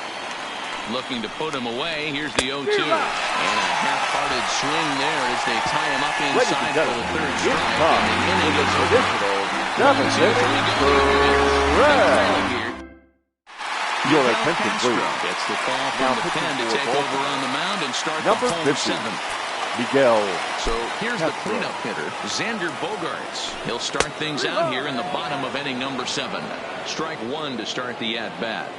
Looking to put him away. Here's the 0-2. And a half-hearted swing there as they tie him up inside for the third strike. And the inning is over. Your attention, please. Gets the call from the pen to take over on the mound and start the home 7th. Miguel. So here's the cleanup hitter, Xander Bogaerts. He'll start things out here in the bottom of inning number 7. Strike 1 to start the at-bat.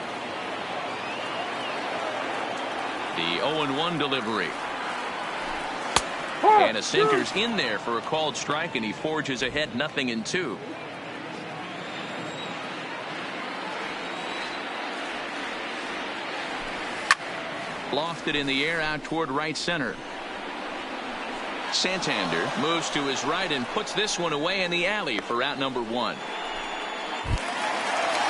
The 0-1 delivery. And a sinker's in there for a called strike, and he forges ahead 0-2. Lofted in the air out toward right center. Santander moves to his right and puts this one away in the alley for out number 1.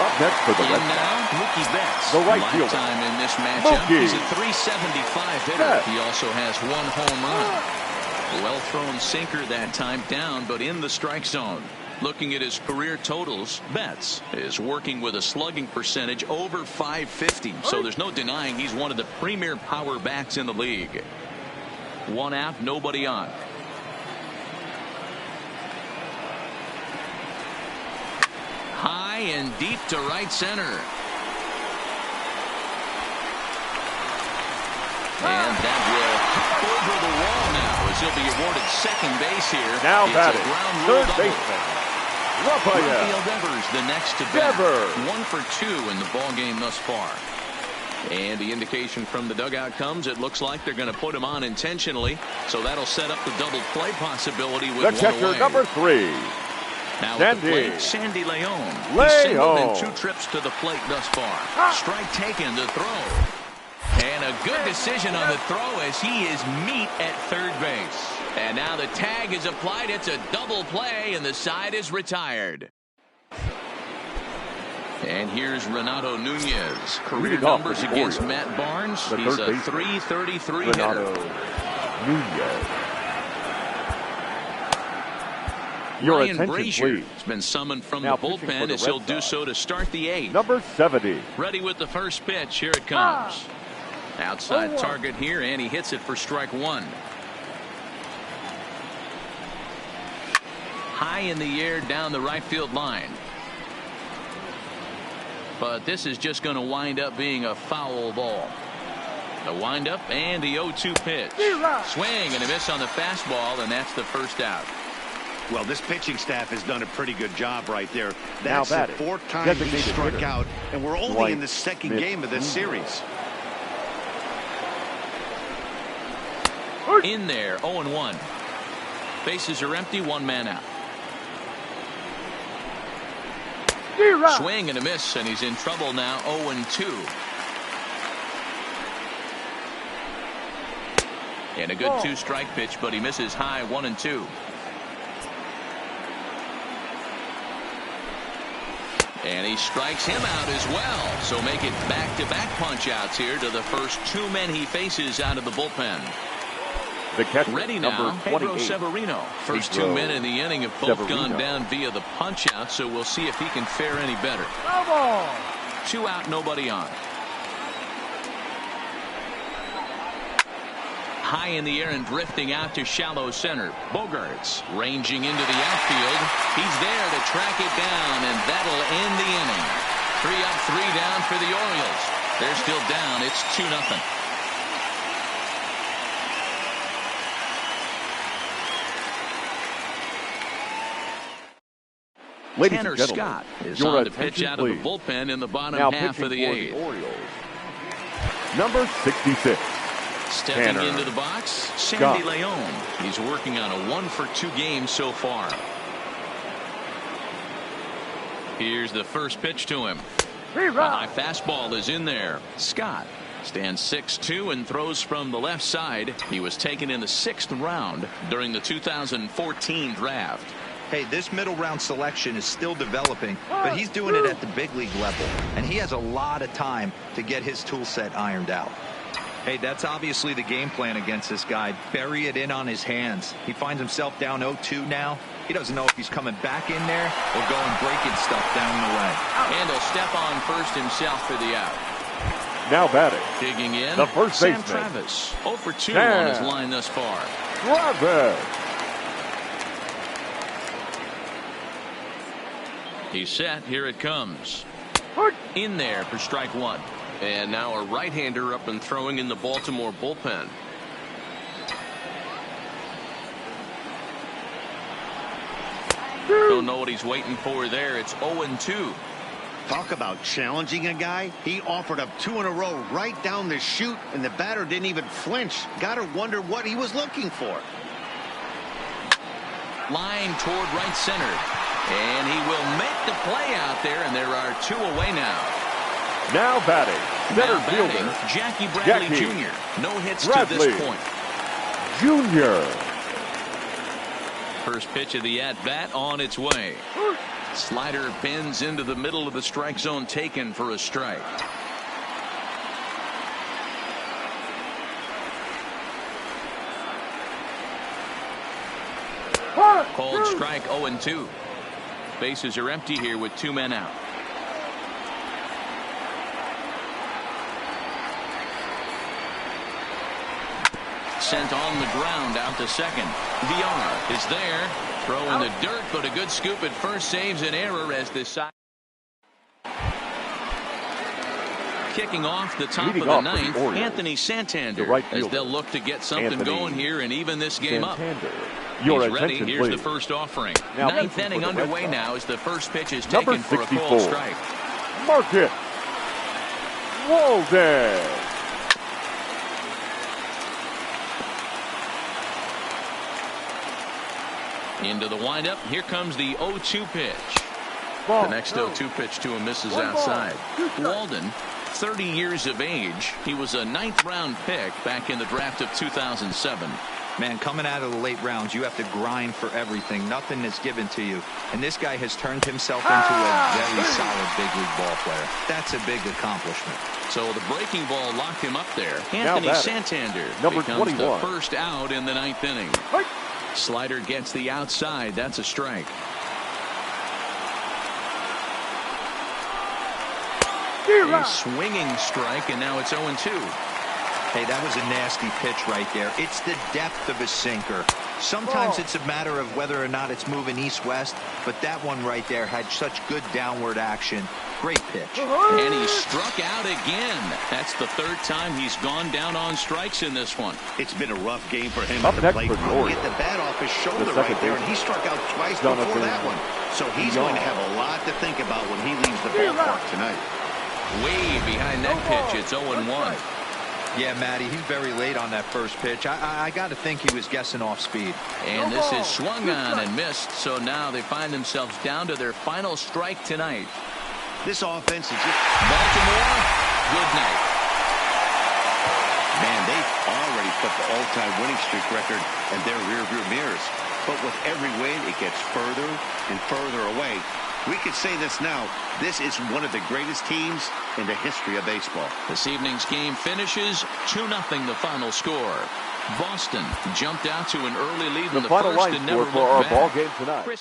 Up next for the Red Sox. Now, Mookie Betts. The right fielder. Lifetime in this matchup. Mookie. He's a .375 hitter. He also has 1 home run. Well thrown sinker that time, down but in the strike zone. Looking at his career totals, Betts is working with a slugging percentage over .550. So there's no denying he's one of the premier power bats in the league. 1 out, nobody on. High and deep to right center. And that will hop over the wall now as he'll be awarded second base here. Now it's batting, third baseman. Rafael Devers the next to bat. 1 for 2 in the ball game thus far. And the indication from the dugout comes, it looks like they're going to put him on intentionally. So that'll set up the double play possibility with the one catcher, away. number 3. Now at the plate, Sandy Leon. He's singled in 2 trips to the plate thus far. Strike taken to throw. And a good decision on the throw as he is meat at third base. And now the tag is applied. It's a double play, and the side is retired. And here's Renato Nunez. Career numbers against Matt Barnes. He's a .333 hitter. Nunez. Ryan Brazier has been summoned from the bullpen as he'll do so to start the 8th. Number 70. Ready with the first pitch. Here it comes. Outside target here, and he hits it for strike 1. High in the air down the right field line. But this is just going to wind up being a foul ball. The windup and the 0-2 pitch. Swing and a miss on the fastball, and that's the first out. Well, this pitching staff has done a pretty good job right there. Now That's the 4th time he struck out, and we're only in the 2nd game of this series. In there, 0-1. Bases are empty, 1 man out. Swing and a miss, and he's in trouble now, 0-2. And a good 2-strike pitch, but he misses high, 1-2. And he strikes him out as well. So make it back-to-back punch-outs here to the first 2 men he faces out of the bullpen. The catcher, ready now, Pedro Severino. First 2 men in the inning have both gone down via the punch-out, so we'll see if he can fare any better. 2 out, nobody on. High in the air and drifting out to shallow center. Bogarts ranging into the outfield. He's there to track it down, and that'll end the inning. 3 up, 3 down for the Orioles. They're still down. It's 2-0. Tanner Scott is on to pitch out of the bullpen in the bottom half of the 8th. Number 66. Stepping into the box, Sandy Leon. He's working on a 1-for-2 game so far. Here's the first pitch to him. A high fastball is in there. Scott stands 6'2" and throws from the left side. He was taken in the 6th round during the 2014 draft. Hey, this middle round selection is still developing, but he's doing it at the big league level, and he has a lot of time to get his tool set ironed out. Hey, that's obviously the game plan against this guy. Bury it in on his hands. He finds himself down 0-2 now. He doesn't know if he's coming back in there or going breaking stuff down the way. And he'll step on first himself for the out. Now batting. Digging in, the first Sam baseman. Travis. 0-for-2 on his line thus far. Travis. He's set. Here it comes. In there for strike 1. And now a right-hander up and throwing in the Baltimore bullpen. Don't know what he's waiting for there. It's 0-2. Talk about challenging a guy. He offered up 2 in a row right down the chute, and the batter didn't even flinch. Gotta wonder what he was looking for. Line toward right center. And he will make the play out there, and there are 2 away now. Now batting. Center fielder. Jackie Bradley Jr. No hits Bradley to this point. Jr. First pitch of the at-bat on its way. Slider bends into the middle of the strike zone, taken for a strike. Called strike 0-2. Bases are empty here with 2 men out. Sent on the ground out to second. VR is there. Throw in the dirt, but a good scoop at first saves an error as this side. Kicking off the top of the 9th, Anthony Santander, as they'll look to get something going here and even this game up. He's ready. Here's the first offering. 9th inning underway now as the first pitch is taken for a called strike. Mark it. Walden. Into the windup. Here comes the 0-2 pitch. Ball. The next 0-2 pitch to him misses outside. Walden, 30 years of age. He was a 9th-round pick back in the draft of 2007. Man, coming out of the late rounds, you have to grind for everything. Nothing is given to you. And this guy has turned himself into a very solid big league ball player. That's a big accomplishment. So the breaking ball locked him up there. Anthony Santander number becomes 21. the first out in the 9th inning. Right. Slider gets the outside. That's a strike. A swinging strike, and now it's 0-2. Hey, that was a nasty pitch right there. It's the depth of a sinker. Sometimes it's a matter of whether or not it's moving east-west, but that one right there had such good downward action. Great pitch. And he struck out again. That's the 3rd time he's gone down on strikes in this one. It's been a rough game for him Up at the plate. next for Get the bat off his shoulder right there, and he struck out twice before that one. So he's going to have a lot to think about when he leaves the ballpark tonight. Way behind that pitch, it's 0-1. Yeah, Matty, he's very late on that first pitch. I got to think he was guessing off speed. And this is swung on and missed, so now they find themselves down to their final strike tonight. This offense is just... Baltimore, good night. Man, they've already put the all-time winning streak record in their rearview mirrors. But with every win, it gets further and further away. We could say this now. This is one of the greatest teams in the history of baseball. This evening's game finishes 2-0 the final score. Boston jumped out to an early lead in the final first line and never looked for our back. ball game tonight.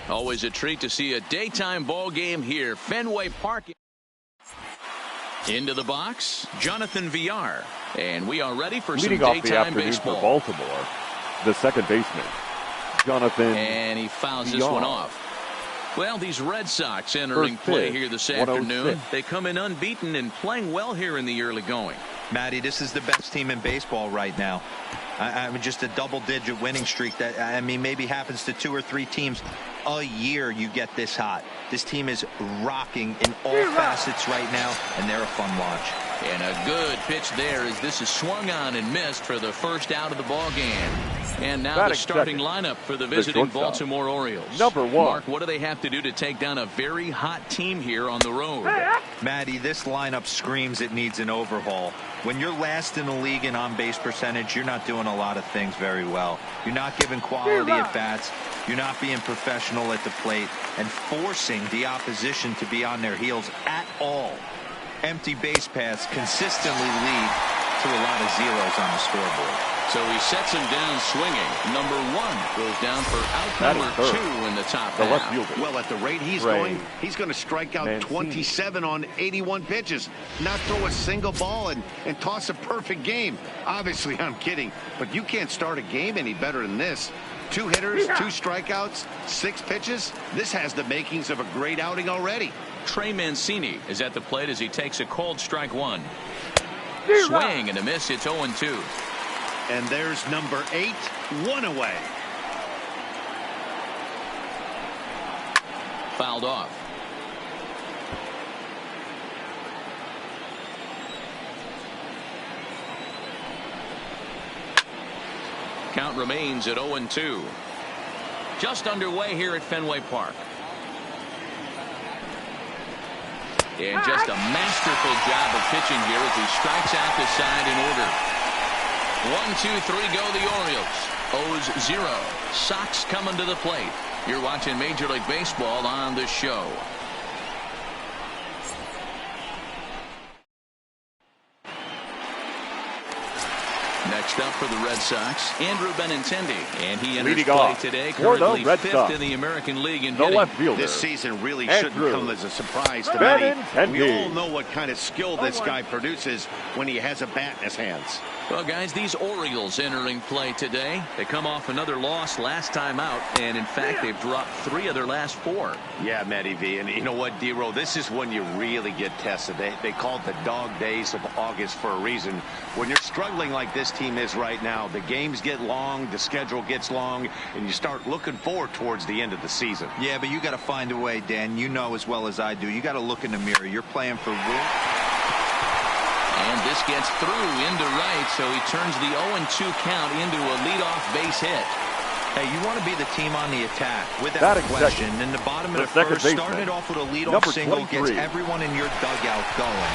Always a treat to see a daytime ball game here. Fenway Park. Into the box, Jonathan Villar. And we are ready for Leading some off the daytime afternoon baseball. for Baltimore, the second baseman, Jonathan And he fouls this Villar. one off. Well, these Red Sox entering play here this afternoon. They come in unbeaten and playing well here in the early going. Matty, this is the best team in baseball right now. I mean, just a double-digit winning streak that, I mean, maybe happens to 2 or 3 teams a year. You get this hot. This team is rocking in all facets right now, and they're a fun watch. And a good pitch there as this is swung on and missed for the first out of the ball game. And now the starting lineup for the visiting Baltimore Orioles. Number 1. Mark, what do they have to do to take down a very hot team here on the road? Matty, this lineup screams it needs an overhaul. When you're last in the league in on-base percentage, you're not doing a lot of things very well. You're not giving quality at-bats. You're not being professional at the plate and forcing the opposition to be on their heels at all. Empty base paths consistently lead to a lot of zeros on the scoreboard. So he sets him down swinging. Number 1 goes down for out number 2 in the top half. Well, at the rate he's going, he's going to strike out 27 on 81 pitches, not throw a single ball and toss a perfect game. Obviously, I'm kidding, but you can't start a game any better than this. 2 hitters, 2 strikeouts, 6 pitches. This has the makings of a great outing already. Trey Mancini is at the plate as he takes a cold strike 1. Swing and a miss. It's 0-2. And there's number 8, 1 away. Fouled off. Count remains at 0-2. Just underway here at Fenway Park. And just a masterful job of pitching here as he strikes out the side in order. 1, 2, 3 go the Orioles. O's 0. Sox coming to the plate. You're watching Major League Baseball on the show. Next up for the Red Sox, Andrew Benintendi, and he enters play today, currently 5th in the American League in hitting. This season really shouldn't come as a surprise to many. We all know what kind of skill this guy produces when he has a bat in his hands. Well, guys, these Orioles entering play today. They come off another loss last time out, and in fact, they've dropped 3 of their last 4. Yeah, Matty V, and you know what, D-Row, this is when you really get tested. They call it the dog days of August for a reason. When you're struggling like this team is right now, the games get long, the schedule gets long, and you start looking forward towards the end of the season. Yeah, but you got to find a way, Dan. You know as well as I do. You got to look in the mirror. You're playing for win. And this gets through into right, so he turns the 0-2 count into a leadoff base hit. Hey, you want to be the team on the attack, without question. In the bottom of the first, starting it off with a leadoff single gets everyone in your dugout going.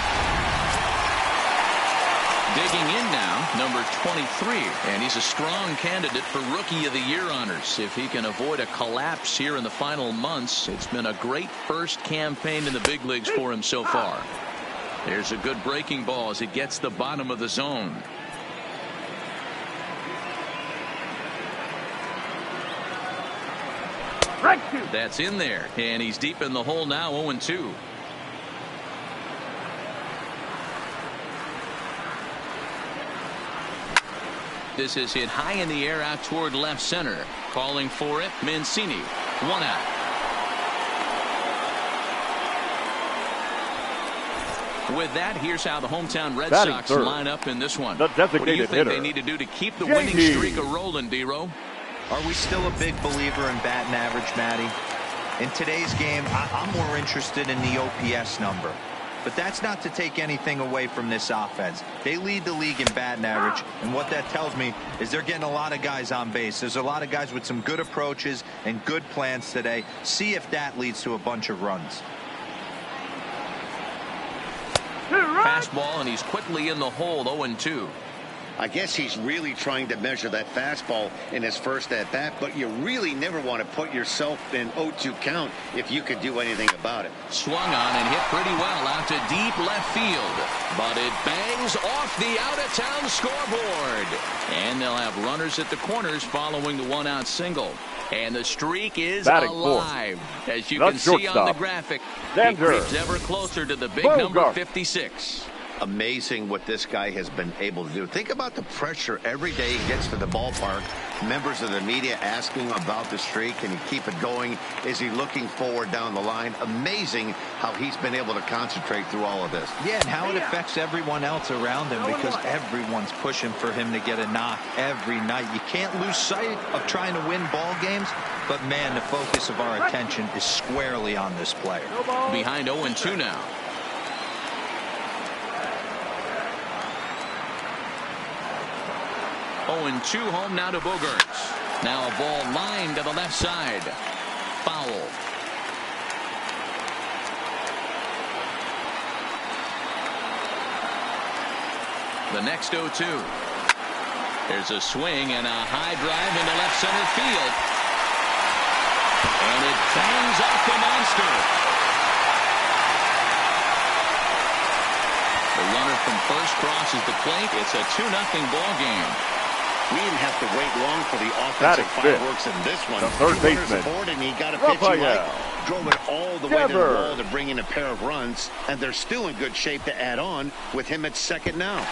Digging in now, number 23, and he's a strong candidate for Rookie of the Year honors. If he can avoid a collapse here in the final months, it's been a great first campaign in the big leagues for him so far. There's a good breaking ball as it gets the bottom of the zone. That's in there, and he's deep in the hole now, 0-2. This is hit high in the air out toward left center. Calling for it, Mancini. 1 out. With that, here's how the hometown Red Sox line up in this one. What do you think they need to do to keep the winning streak a-rolling, D-Row? Are we still a big believer in batting average, Matty? In today's game, I'm more interested in the OPS number. But that's not to take anything away from this offense. They lead the league in batting average, and what that tells me is they're getting a lot of guys on base. There's a lot of guys with some good approaches and good plans today. See if that leads to a bunch of runs. Fastball, and he's quickly in the hole, 0-2. I guess he's really trying to measure that fastball in his first at-bat, but you really never want to put yourself in 0-2 count if you could do anything about it. Swung on and hit pretty well out to deep left field, but it bangs off the out-of-town scoreboard. And they'll have runners at the corners following the 1-out single. And the streak is alive. As you can see on the graphic, it creeps ever closer to the big number 56. Amazing what this guy has been able to do. Think about the pressure every day he gets to the ballpark. Members of the media asking about the streak. Can he keep it going? Is he looking forward down the line? Amazing how he's been able to concentrate through all of this. Yeah, and how it affects everyone else around him, because everyone's pushing for him to get a knock every night. You can't lose sight of trying to win ball games, but man, the focus of our attention is squarely on this player. Behind 0-2 now. 0-2 home now to Bogaerts. Now a ball lined to the left side. Foul. The next 0-2. There's a swing and a high drive into left center field. And it bangs off the monster. The runner from first crosses the plate. It's a 2-0 ball game. We didn't have to wait long for the offensive fireworks in this one. The third baseman, aboard and he got a pitch he liked. Drove it all the way to the wall to bring in a pair of runs, and they're still in good shape to add on with him at second now.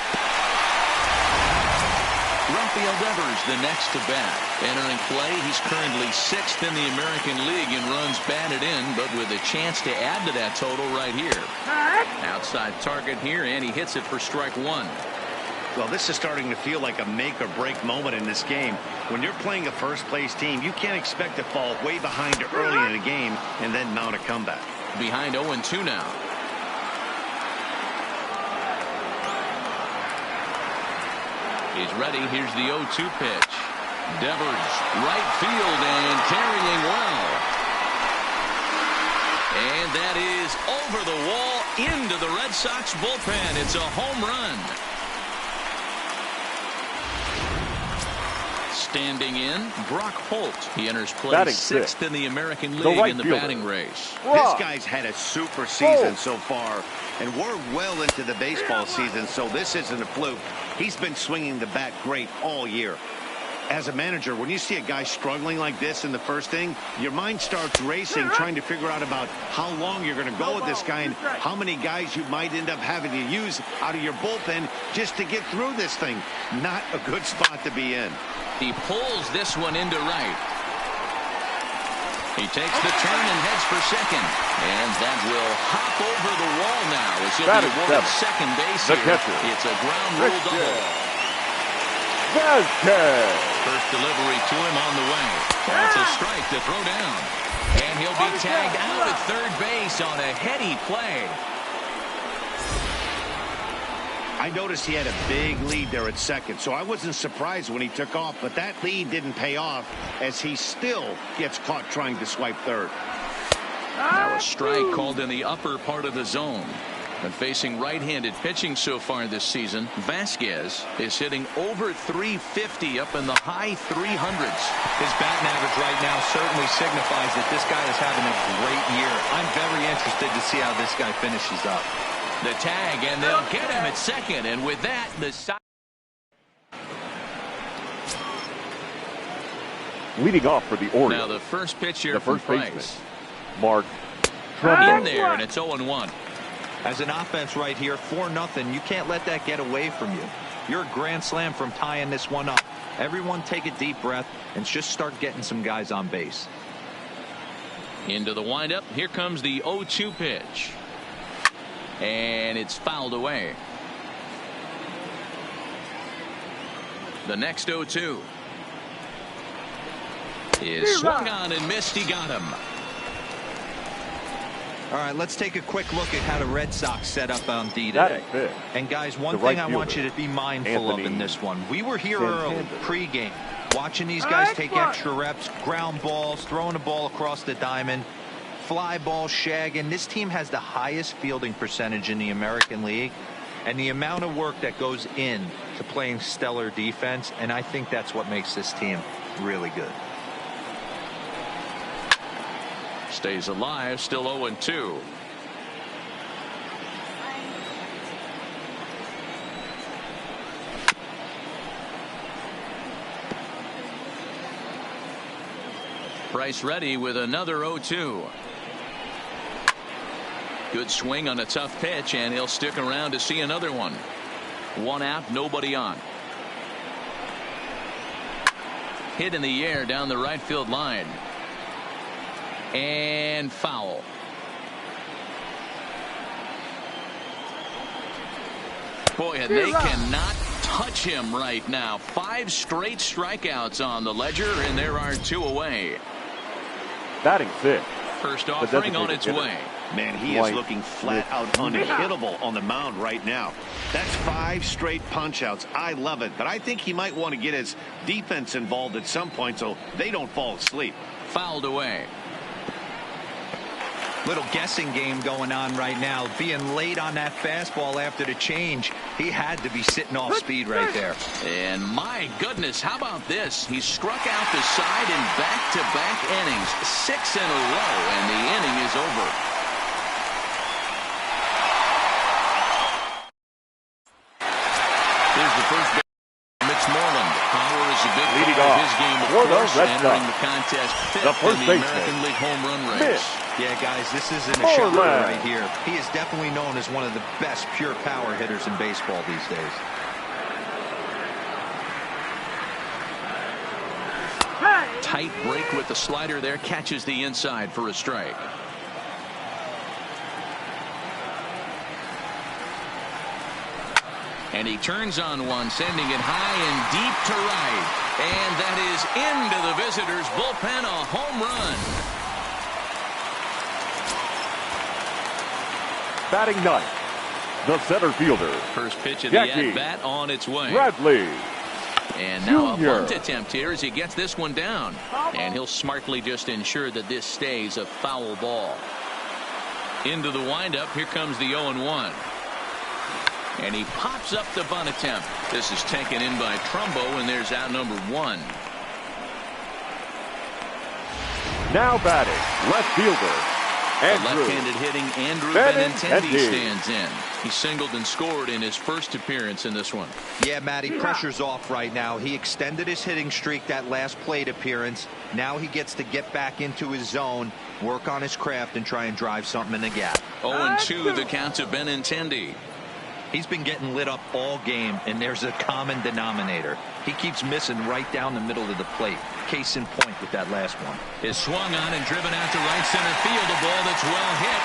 Rafael Devers the next to bat. Entering play, he's currently 6th in the American League in runs batted in, but with a chance to add to that total right here. Outside target here, and he hits it for strike one. Well, this is starting to feel like a make-or-break moment in this game. When you're playing a first-place team, you can't expect to fall way behind early in the game and then mount a comeback. Behind 0-2 now. He's ready. Here's the 0-2 pitch. Devers, right field and carrying well. And that is over the wall into the Red Sox bullpen. It's a home run. Standing in, Brock Holt. He enters play 6th in the American League in the batting race. This guy's had a super season so far, and we're well into the baseball season, so this isn't a fluke. He's been swinging the bat great all year. As a manager, when you see a guy struggling like this in the first inning, your mind starts racing, trying to figure out about how long you're going to go with this guy and how many guys you might end up having to use out of your bullpen just to get through this thing. Not a good spot to be in. He pulls this one into right. He takes the turn and heads for second. And that will hop over the wall now as he'll be awarded second base here. It's a ground rule double. First delivery to him on the way. That's a strike to throw down. And he'll be tagged out at third base on a heady play. I noticed he had a big lead there at second, so I wasn't surprised when he took off, but that lead didn't pay off as he still gets caught trying to swipe third. Now a strike called in the upper part of the zone. And facing right-handed pitching so far this season, Vasquez is hitting over 350 up in the high 300s. His batting average right now certainly signifies that this guy is having a great year. I'm very interested to see how this guy finishes up. The tag, and they'll get him at second, and with that, the side. Leading off for the Orioles. Now the first pitch here from Price. Mark in there, and it's 0-1. As an offense right here, 4-0. You can't let that get away from you. You're a grand slam from tying this one up. Everyone take a deep breath and just start getting some guys on base. Into the windup. Here comes the 0-2 pitch. And it's fouled away. The next 0-2 is swung on and missed. He got him. All right, let's take a quick look at how the Red Sox set up on D today. And guys, one thing I want you to be mindful of in this one. We were here early, pregame, watching these guys take extra reps, ground balls, throwing the ball across the diamond, fly ball, shagging. This team has the highest fielding percentage in the American League, and the amount of work that goes in to playing stellar defense, and I think that's what makes this team really good. Stays alive, still 0-2. Price ready with another 0-2. Good swing on a tough pitch, and he'll stick around to see another one. One out, nobody on. Hit in the air down the right field line. And foul. Boy, and they cannot touch him right now. 5 straight strikeouts on the ledger, and there are 2 away. Batting fifth. First offering on its way. Man, he is looking flat out unhittable on the mound right now. That's 5 straight punch-outs. I love it, but I think he might want to get his defense involved at some point so they don't fall asleep. Fouled away. Little guessing game going on right now. Being late on that fastball after the change, he had to be sitting off speed right there. And my goodness, how about this? He struck out the side in back-to-back innings, 6 in a row, and the inning is over. Here's the first base, Mitch Moreland. Power is a big leading part off of his game, of for the course, Red entering Sox. the contest fifth The first in the baseman, American League home run race. Yeah, guys, this isn't a shocker right here. He is definitely known as one of the best pure power hitters in baseball these days. Tight break with the slider there, catches the inside for a strike. And he turns on one, sending it high and deep to right. And that is into the visitors' bullpen, a home run. Batting ninth, the center fielder. First pitch of the at-bat on its way. Bradley. And now a bunt attempt here as he gets this one down. And he'll smartly just ensure that this stays a foul ball. Into the windup, here comes the 0-1. And he pops up the bunt attempt. This is taken in by Trumbo, and there's out number 1. Now batting, left fielder. Left-handed hitting Andrew Benintendi stands in. He singled and scored in his first appearance in this one. Yeah, Matty, pressure's off right now. He extended his hitting streak that last plate appearance. Now he gets to get back into his zone, work on his craft, and try and drive something in the gap. 0-2 the count to Benintendi. He's been getting lit up all game, and there's a common denominator. He keeps missing right down the middle of the plate. Case in point with that last one. Is swung on and driven out to right center field. A ball that's well hit.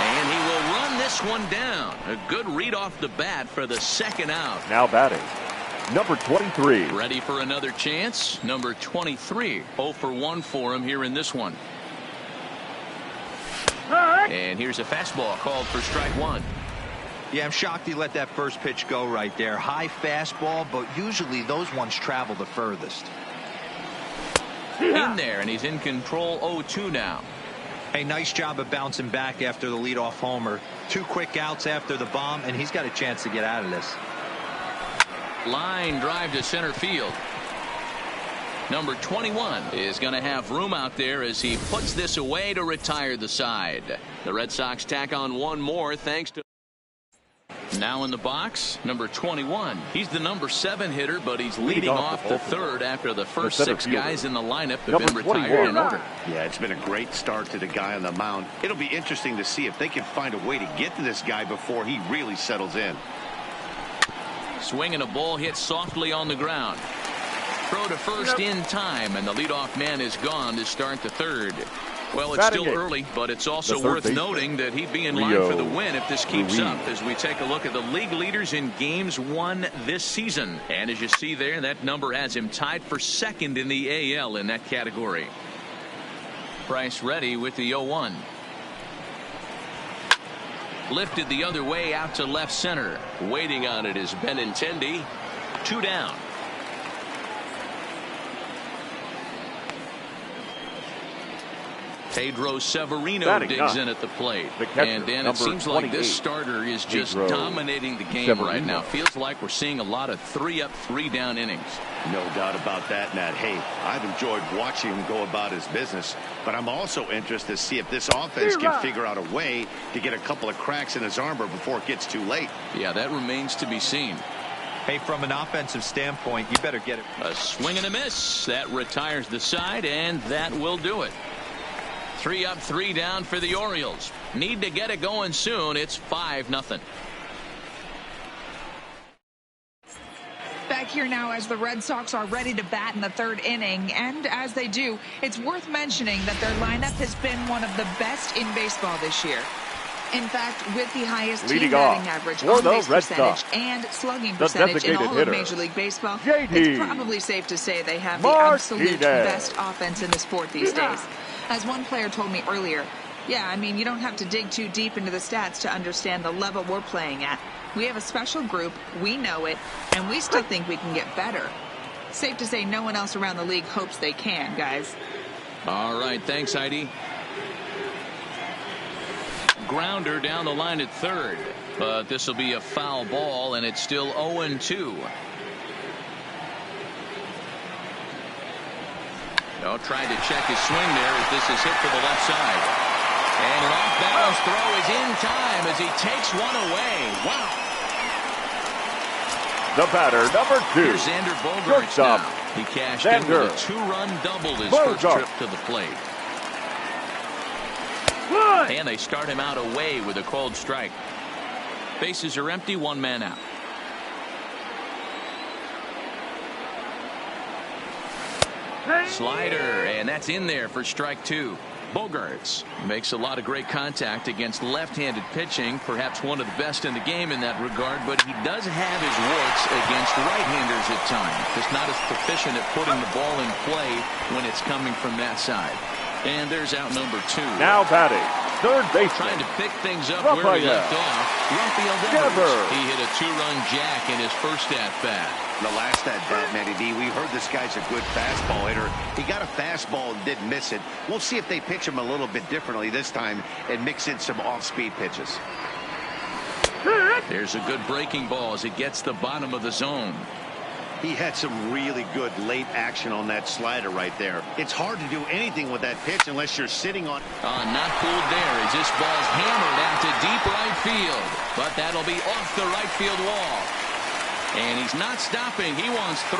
And he will run this one down. A good read off the bat for the second out. Now batting, number 23. Ready for another chance. Number 23. 0 for 1 for him here in this one. And here's a fastball called for strike 1. Yeah, I'm shocked he let that first pitch go right there. High fastball, but usually those ones travel the furthest. In there, and he's in control. 0-2 now. Hey, nice job of bouncing back after the leadoff homer. 2 quick outs after the bomb, and he's got a chance to get out of this. Line drive to center field. Number 21 is going to have room out there as he puts this away to retire the side. The Red Sox tack on one more thanks to. Now in the box, number 21. He's the number 7 hitter, but he's leading off the third after the first 6 guys in the lineup have been retired in order. Yeah, it's been a great start to the guy on the mound. It'll be interesting to see if they can find a way to get to this guy before he really settles in. Swinging a ball hit softly on the ground. Throw to first in time, and the leadoff man is gone to start the third. Well, it's still early, but it's also worth noting that he'd be in line for the win if this keeps up as we take a look at the league leaders in games won this season. And as you see there, that number has him tied for second in the AL in that category. Price ready with the 0-1. Lifted the other way out to left center. Waiting on it is Benintendi. 2 down. Pedro Severino digs in at the plate. And Dan, it seems like this starter is just dominating the game right now. Feels like we're seeing a lot of 3-up, 3-down innings. No doubt about that, Nat. Hey, I've enjoyed watching him go about his business, but I'm also interested to see if this offense can figure out a way to get a couple of cracks in his armor before it gets too late. Yeah, that remains to be seen. Hey, from an offensive standpoint, you better get it. A swing and a miss. That retires the side, and that will do it. 3 up, 3 down for the Orioles. Need to get it going soon. It's 5-0. Back here now as the Red Sox are ready to bat in the 3rd inning. And as they do, it's worth mentioning that their lineup has been one of the best in baseball this year. In fact, with the highest team batting average, on-base percentage, and slugging percentage in all of Major League Baseball, it's probably safe to say they have the absolute best offense in the sport these days. As one player told me earlier, Yeah, I mean, you don't have to dig too deep into the stats to understand the level we're playing at. We have a special group, we know it, and we still think we can get better. Safe to say no one else around the league hopes they can, guys. All right, thanks, Heidi. Grounder down the line at third, but this will be a foul ball, and it's still 0-2. Oh, trying to check his swing there as this is hit for the left side. And an off-balance throw is in time as he takes one away. Wow. The batter, number 2. Here's Xander Bogaerts now. He cashed in with a 2-run double his first trip to the plate. And they start him out away with a called strike. Bases are empty, one man out. Slider, and that's in there for strike 2. Bogaerts makes a lot of great contact against left-handed pitching, perhaps one of the best in the game in that regard, but he does have his warts against right-handers at times. Just not as proficient at putting the ball in play when it's coming from that side. And there's out number 2. Now batting, third baseman. Trying to pick things up where he left off. Raphael Devers. He hit a 2-run jack in his first at-bat. The last at-bat, Matty D, we heard this guy's a good fastball hitter. He got a fastball and didn't miss it. We'll see if they pitch him a little bit differently this time and mix in some off-speed pitches. There's a good breaking ball as it gets the bottom of the zone. He had some really good late action on that slider right there. It's hard to do anything with that pitch unless you're sitting on. Not fooled there as this ball's hammered out to deep right field. But that'll be off the right field wall. And he's not stopping. He wants 3.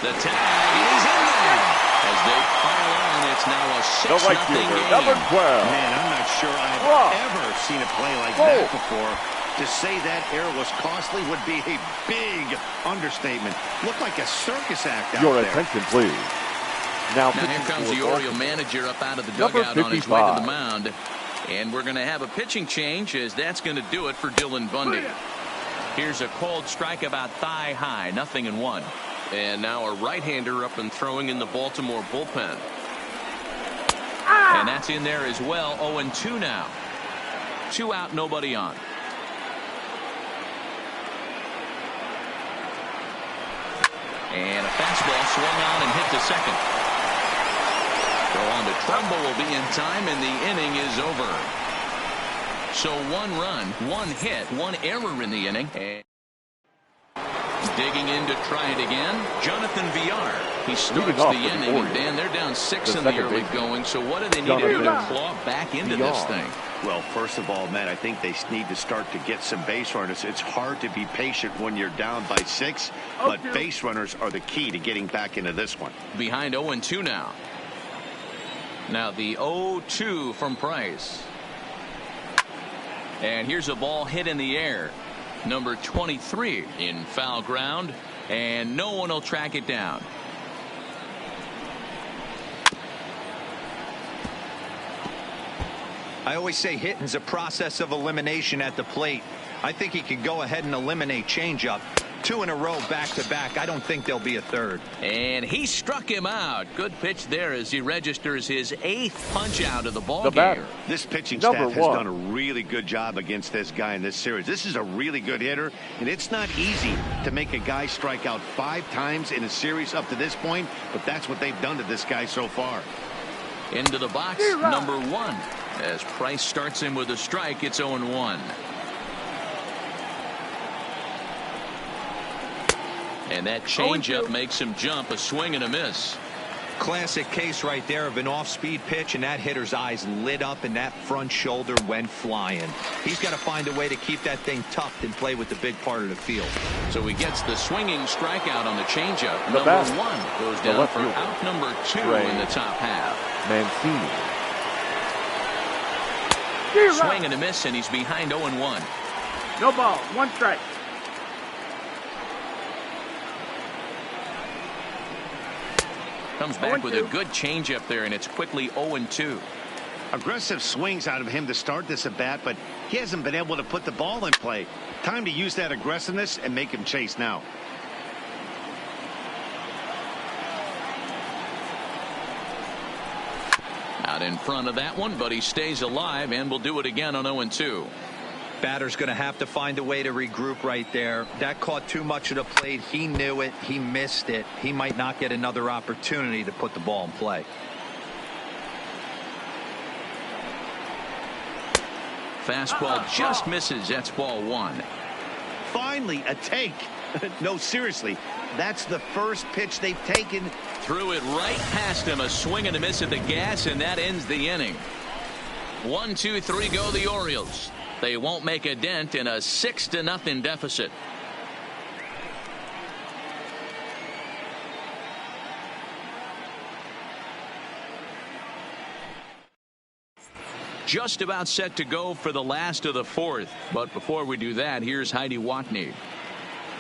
The tag is in there. As they pile on, it's now a 6-0 game. Number 12. Man, I'm not sure I've ever seen a play like that before. To say that error was costly would be a big understatement. Looked like a circus act out Your there. attention, please. Now here comes the Oriole manager up out of the dugout on his way to the mound. And we're going to have a pitching change as that's going to do it for Dylan Bundy. Here's a called strike about thigh high, 0-1. And now a right-hander up and throwing in the Baltimore bullpen. And that's in there as well. 0-2 now. 2 out, nobody on. And a fastball swung on and hit to second. Throw on to Trumbo will be in time, and the inning is over. So 1 run, 1 hit, 1 error in the inning. And digging in to try it again, Jonathan Villar. He starts the inning, and Dan, they're down 6 in the early going. So what do they need to do to claw back into this thing? Well, first of all, Matt, I think they need to start to get some base runners. It's hard to be patient when you're down by 6, but base runners are the key to getting back into this one. Behind 0-2 now. Now the 0-2 from Price. And here's a ball hit in the air. Number 23 in foul ground, and no one will track it down. I always say hitting's a process of elimination at the plate. I think he could go ahead and eliminate changeup. 2 in a row back-to-back. I don't think there'll be a third. And he struck him out. Good pitch there as he registers his 8th punch out of the ball game. This pitching staff has done a really good job against this guy in this series. This is a really good hitter, and it's not easy to make a guy strike out 5 times in a series up to this point, but that's what they've done to this guy so far. Into the box, number 1. As Price starts him with a strike, it's 0-1. And that changeup makes him jump, a swing and a miss. Classic case right there of an off-speed pitch, and that hitter's eyes lit up and that front shoulder went flying. He's got to find a way to keep that thing tucked and play with the big part of the field. So he gets the swinging strikeout on the changeup. Number 1 goes down for out number 2 in the top half. Mancini. Swing and a miss, and he's behind 0-1. No ball, 1 strike. Comes back with a good changeup there, and it's quickly 0-2. Aggressive swings out of him to start this at bat, but he hasn't been able to put the ball in play. Time to use that aggressiveness and make him chase now. Got in front of that one, but he stays alive and will do it again on 0-2. Batter's going to have to find a way to regroup right there. That caught too much of the plate. He knew it. He missed it. He might not get another opportunity to put the ball in play. Fastball just misses. That's ball one. Finally, a take. No, seriously. That's the first pitch they've taken. Threw it right past him. A swing and a miss at the gas, and that ends the inning. 1-2-3 go the Orioles. They won't make a dent in a 6-0 deficit. Just about set to go for the last of the fourth. But before we do that, here's Heidi Watney.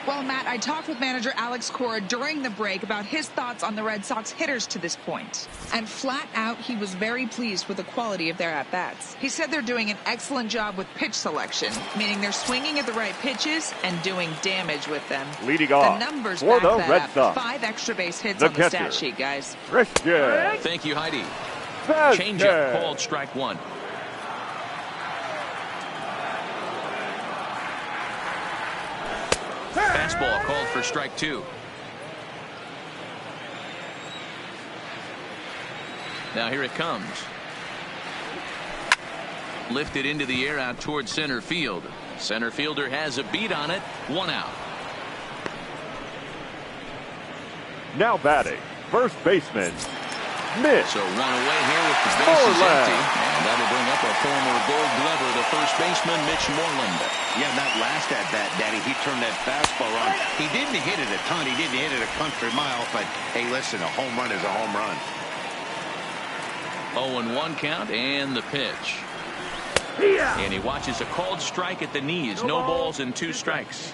Well, Matt, I talked with manager Alex Cora during the break about his thoughts on the Red Sox hitters to this point. And flat out, he was very pleased with the quality of their at-bats. He said they're doing an excellent job with pitch selection, meaning they're swinging at the right pitches and doing damage with them. Leading off the numbers for back the that Red up. Sox. 5 extra base hits The on the catcher. stat sheet, guys. Christian. Thank you, Heidi. Vasquez. Changeup called strike one. Fastball called for strike two. Now here it comes. Lifted into the air out towards center field. Center fielder has a beat on it. 1 out. Now batting, first baseman, Mitch. So run away here with the bases empty. And that'll bring up a former Gold Glover, the first baseman, Mitch Moreland. Yeah, that last at-bat, Daddy, he turned that fastball on. He didn't hit it a ton. He didn't hit it a country mile. But, hey, listen, a home run is a home run. 0-1 count and the pitch. And he watches a called strike at the knees. No balls and 2 strikes.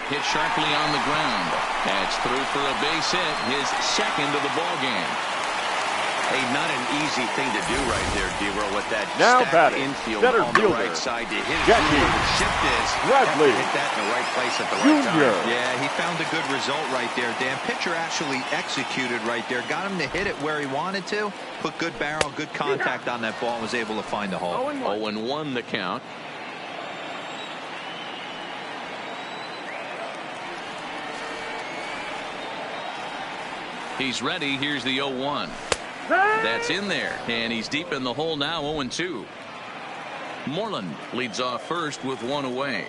Hit sharply on the ground. That's through for a base hit, his second of the ball game. Hey, not an easy thing to do right there, D-Row, with that Now stacked batting, infield center on the fielder, right side to hit Jackie it. Shift this. Bradley Hit that in the right place at the right Junior. time. Yeah, he found a good result right there, Dan. Pitcher actually executed right there. Got him to hit it where he wanted to. Put good barrel, good contact on that ball, and was able to find a hole. 0-1 the count. He's ready. Here's the 0-1. That's in there, and he's deep in the hole now. 0-2. Moreland leads off first with 1 away.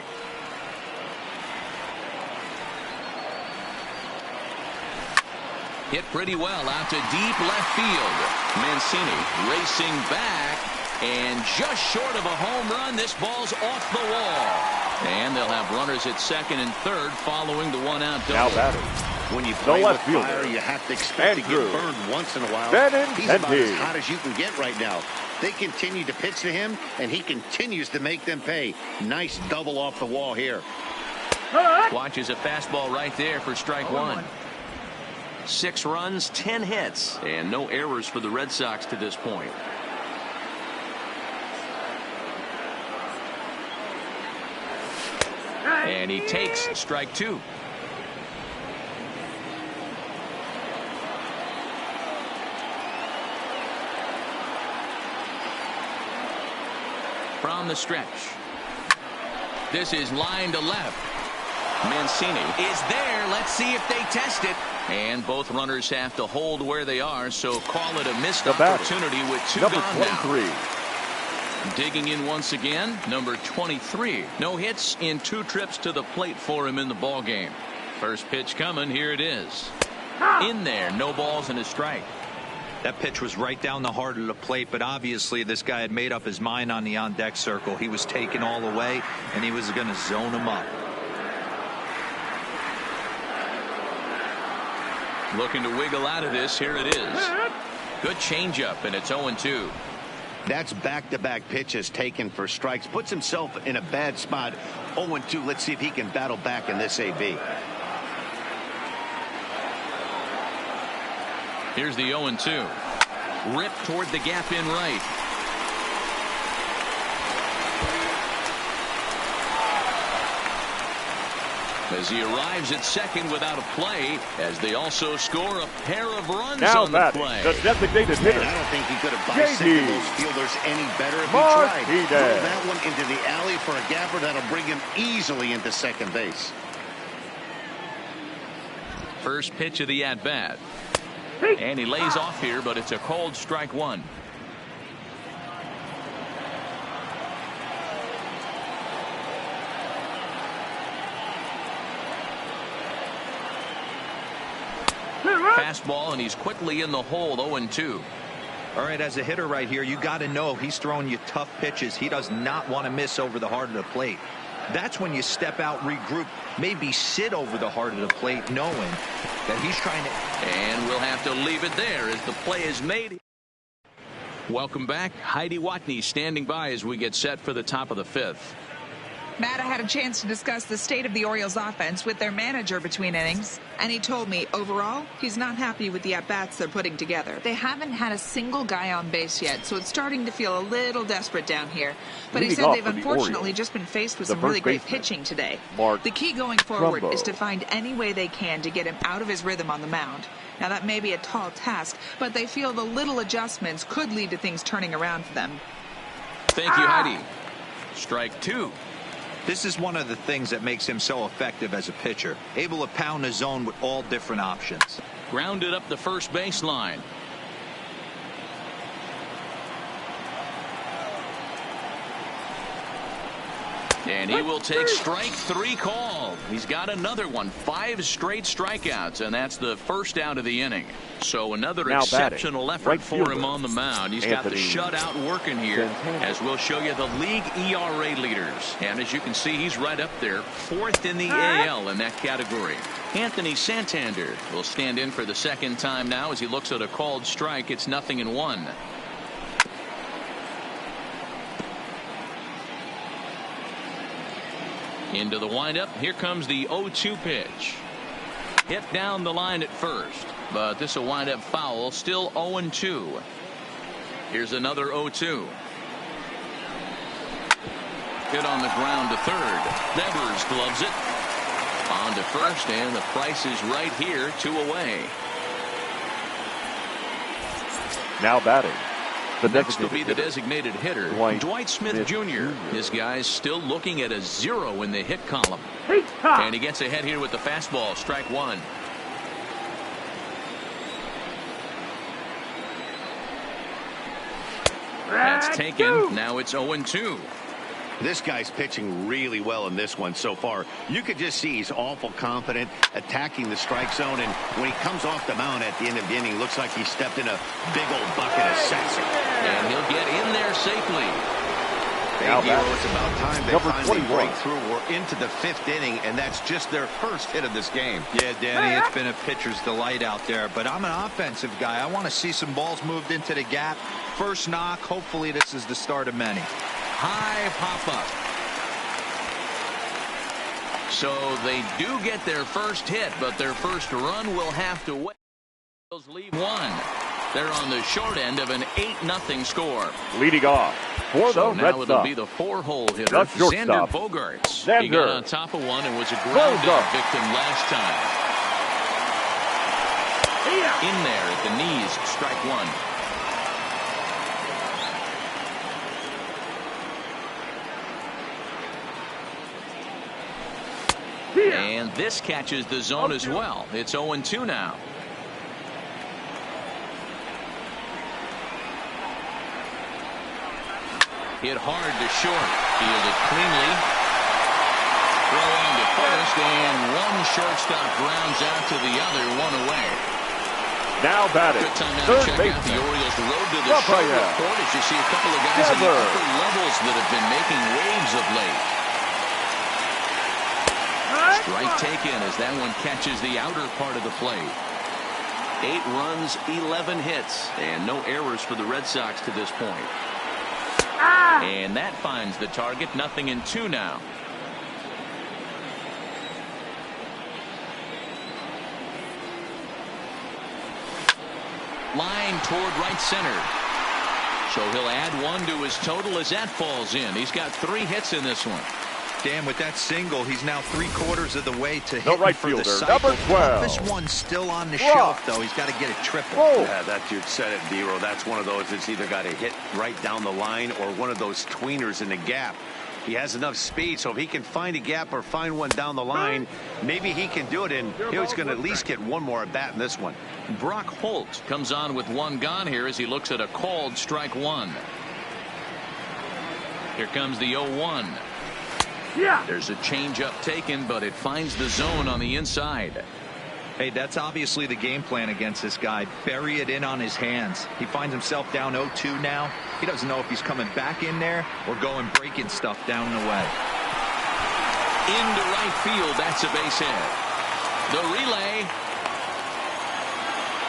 Hit pretty well out to deep left field. Mancini racing back, and just short of a home run. This ball's off the wall, and they'll have runners at second and third following the 1-out double. Now batting, When you play with left fielder, fire, you have to expect to Andrew get burned once in a while. He's Benintendi. about as hot as you can get right now. They continue to pitch to him, and he continues to make them pay. Nice double off the wall here. Watches a fastball right there for strike one. 6 runs, 10 hits, and no errors for the Red Sox to this point. And he takes strike 2. From the stretch. This is line to left. Mancini is there. Let's see if they test it. And both runners have to hold where they are, so call it a missed opportunity with 2 number gone 23. now. Digging in once again, number 23. No hits in 2 trips to the plate for him in the ball game. First pitch coming. Here it is. In there. No balls and a strike. That pitch was right down the heart of the plate, but obviously this guy had made up his mind on the on-deck circle. He was taken all the way, and he was going to zone him up. Looking to wiggle out of this. Here it is. Good changeup, and it's 0-2. That's back-to-back pitches taken for strikes. Puts himself in a bad spot. 0-2. Let's see if he can battle back in this AB. Here's the 0-2. Ripped toward the gap in right. as he arrives at second without a play, as they also score a pair of runs now on the play. The designated hitter. Man, I don't think he could have bisected those fielders any better if he tried. Throw that one into the alley for a gapper that'll bring him easily into second base. First pitch of the at-bat. And he lays off here, but it's a called strike one. Fastball, and he's quickly in the hole, 0-2. All right, as a hitter right here, you got to know he's throwing you tough pitches. He does not want to miss over the heart of the plate. That's when you step out, regroup, maybe sit over the heart of the plate, knowing that he's trying to. And we'll have to leave it there as the play is made. Welcome back. Heidi Watney standing by as we get set for the top of the fifth. Matt, I had a chance to discuss the state of the Orioles offense with their manager between innings, and he told me overall he's not happy with the at-bats they're putting together. They haven't had a single guy on base yet, so it's starting to feel a little desperate down here. But he said they've unfortunately just been faced with some really great pitching today. The key going forward is to find any way they can to get him out of his rhythm on the mound. Now, that may be a tall task, but they feel the little adjustments could lead to things turning around for them. Thank you, Heidi. Strike two. This is one of the things that makes him so effective as a pitcher, able to pound the zone with all different options. Grounded up the first baseline. And he will take strike three call. He's got another one. 5 straight strikeouts, and that's the first out of the inning. So another exceptional effort for him on the mound. He's got the shutout working here, as we'll show you the league ERA leaders. And as you can see, he's right up there, 4th in the AL in that category. Anthony Santander will stand in for the second time now as he looks at a called strike. It's 0-1. Into the windup. Here comes the 0-2 pitch. Hit down the line at first, but this will wind up foul. Still 0-2. Here's another 0-2. Hit on the ground to third. Devers gloves it. On to first, and the price is right here, 2 away. Now batting. Next will be the designated hitter, Dwight Smith Jr. This guy's still looking at a 0 in the hit column. And he gets ahead here with the fastball, strike one. That's taken. Now it's 0-2. This guy's pitching really well in this one so far. You could just see he's awful confident, attacking the strike zone, and when he comes off the mound at the end of the inning, looks like he stepped in a big old bucket of sassy. And he'll get in there safely. It's about time they finally break through. We're into the 5th inning, and that's just their first hit of this game. Yeah, Danny, it's been a pitcher's delight out there, but I'm an offensive guy. I want to see some balls moved into the gap. First knock. Hopefully this is the start of many. High pop-up. So they do get their first hit, but their first run will have to wait. Leave one. They're on the short end of an 8-0 score. Leading off for the Red Sox. Now it'll be the 4-hole hitter, Xander Bogaerts. He got on top of one and was a ground-out victim last time. In there at the knees, strike one. And this catches the zone as well. It's 0-2 now. Hit hard to short. Fielded cleanly. Throwing to first, and one shortstop grounds out to the other, one away. Now batting. Good time now to check out the Orioles' road to the short report as you see a couple of guys in the upper levels that have been making waves of late. Strike taken as that one catches the outer part of the plate. 8 runs, 11 hits, and no errors for the Red Sox to this point. And that finds the target. 0-2 now. Line toward right center. So he'll add 1 to his total as that falls in. He's got 3 hits in this one. Dan, with that single, he's now 3/4 of the way to the right for the fielder, cycle. number 12. This one's still on the shelf, though. He's got to get it triple. Yeah, that dude said it, D-Row. That's one of those that's either got to hit right down the line or one of those tweeners in the gap. He has enough speed, so if he can find a gap or find one down the line, maybe he can do it, and he's going to at least get one more at bat in this one. Brock Holt comes on with one gone here as he looks at a called strike one. Here comes the 0-1. Yeah. There's a changeup taken, but it finds the zone on the inside. Hey, that's obviously the game plan against this guy. Bury it in on his hands. He finds himself down 0-2 now. He doesn't know if he's coming back in there or going breaking stuff down the way. Into right field. That's a base hit. The relay.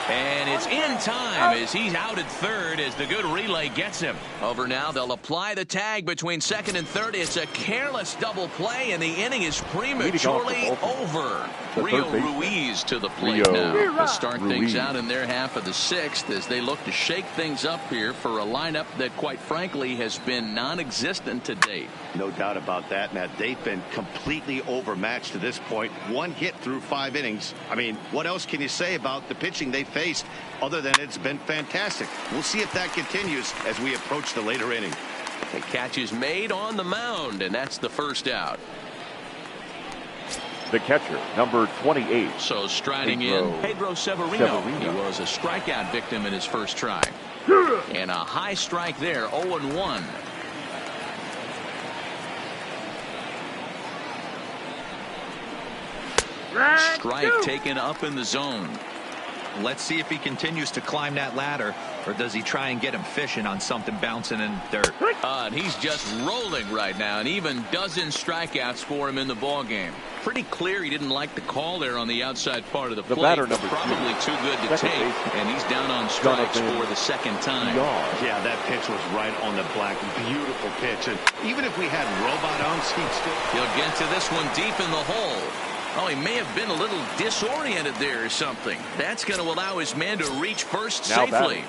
And it's in time as he's out at third as the good relay gets him. Over now, they'll apply the tag between second and third. It's a careless double play, and the inning is prematurely over. Rio Ruiz to the plate now. They'll start things out in their half of the sixth as they look to shake things up here for a lineup that, quite frankly, has been non-existent to date. No doubt about that, Matt. They've been completely overmatched to this point. One hit through 5 innings. I mean, what else can you say about the pitching they faced other than it's been fantastic? We'll see if that continues as we approach the later inning. The catch is made on the mound, and that's the first out. The catcher, number 28. So striding in, Pedro Severino. He was a strikeout victim in his first try. And a high strike there, 0-1. Strike taken up in the zone. Let's see if he continues to climb that ladder, or does he try and get him fishing on something bouncing in dirt? And he's just rolling right now, and even dozen strikeouts for him in the ball game. Pretty clear he didn't like the call there on the outside part of the plate. Batter number probably too good to take, and he's down on strikes for the second time. Yeah, that pitch was right on the black. Beautiful pitch, and even if we had robot arms, he'll get to this one deep in the hole. Oh, he may have been a little disoriented there or something. That's going to allow his man to reach first safely.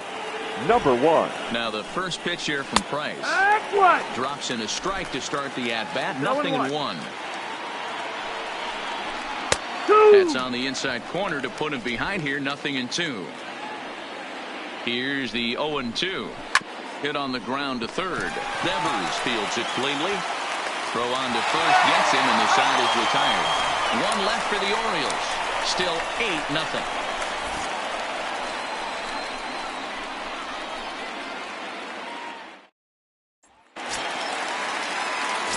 Number 1. Now the first pitch here from Price. Drops in a strike to start the at-bat. Nothing in 1. That's on the inside corner to put him behind here. Nothing in 2. Here's the 0-2. Hit on the ground to third. Devers fields it cleanly. Throw on to first gets him, and the side is retired. 1 left for the Orioles. Still 8-0.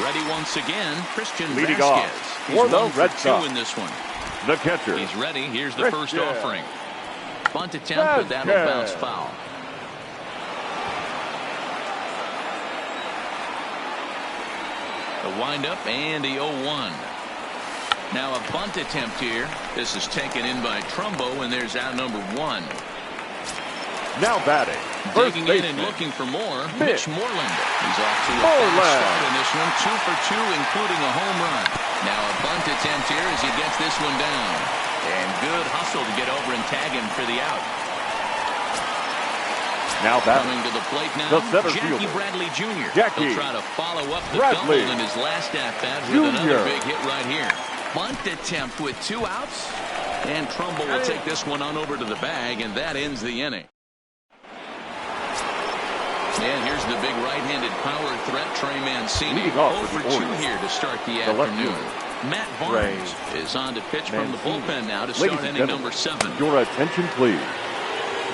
Ready once again, Christian Leading Vasquez. off He's for the 1 for Red 2 Sox. in this one. The catcher. He's ready. Here's the first offering. Bunt attempt, but that'll bounce foul. The windup and the 0-1. Now a bunt attempt here. This is taken in by Trumbo, and there's out number 1. Now batting. Digging in and looking for more, Mitch Moreland. He's off to a fast start in this one. 2 for 2, including a home run. Now a bunt attempt here as he gets this one down. And good hustle to get over and tag him for the out. Now coming to the plate now, Jackie Bradley Jr. He'll try to follow up the double in his last at-bat with another big hit right here. Bunt attempt with 2 outs. And Trumbo will take this one on over to the bag, and that ends the inning. And here's the big right-handed power threat, Trey Mancini. 0 for 2 here to start the afternoon. Matt Barnes is on to pitch from the bullpen now to start inning number 7. Your attention, please.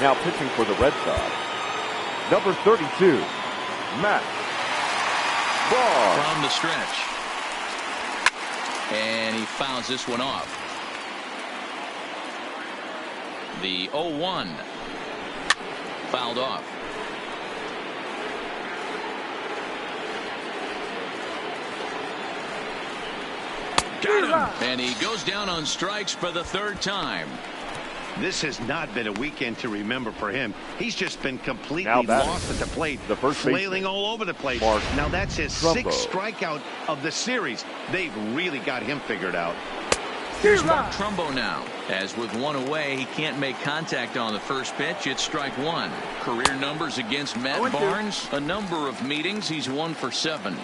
Now pitching for the Red Sox, number 32, Matt Barnes. From the stretch. And he fouls this one off. The 0-1 fouled off. Got him. And he goes down on strikes for the 3rd time. This has not been a weekend to remember for him. He's just been completely lost at the plate, flailing all over the place. Now that's his 6th strikeout of the series. They've really got him figured out. Here's Mark Trumbo now. As with 1 away, he can't make contact on the first pitch. It's strike 1. Career numbers against Matt Barnes. A number of meetings. He's 1 for 7.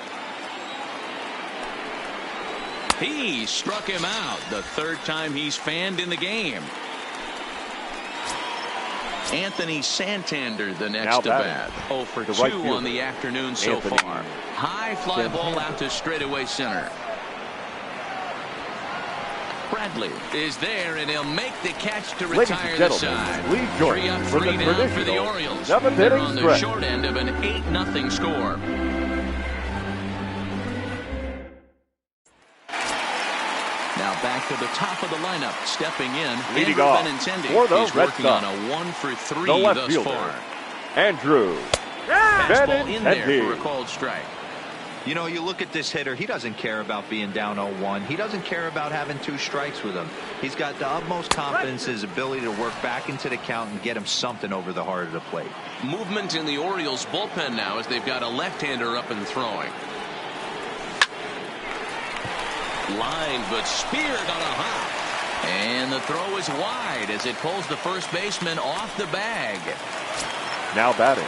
He struck him out. The third time he's fanned in the game. Anthony Santander, the next to bat. 0 for 2 on the afternoon so far. High fly ball out to straightaway center. Bradley is there, and he'll make the catch to retire the side. 3 up, 3 down for the Orioles. They're on the short end of an 8-0 score. Now back to the top of the lineup, stepping in. Leading off for the He's working on a 1 for 3 thus far. Andrew Fastball in there for a called strike. You know, you look at this hitter, he doesn't care about being down 0-1. He doesn't care about having 2 strikes with him. He's got the utmost confidence in his ability to work back into the count and get him something over the heart of the plate. Movement in the Orioles bullpen now as they've got a left-hander up and throwing. Line, but speared on a hop. And the throw is wide as it pulls the first baseman off the bag. Now batting,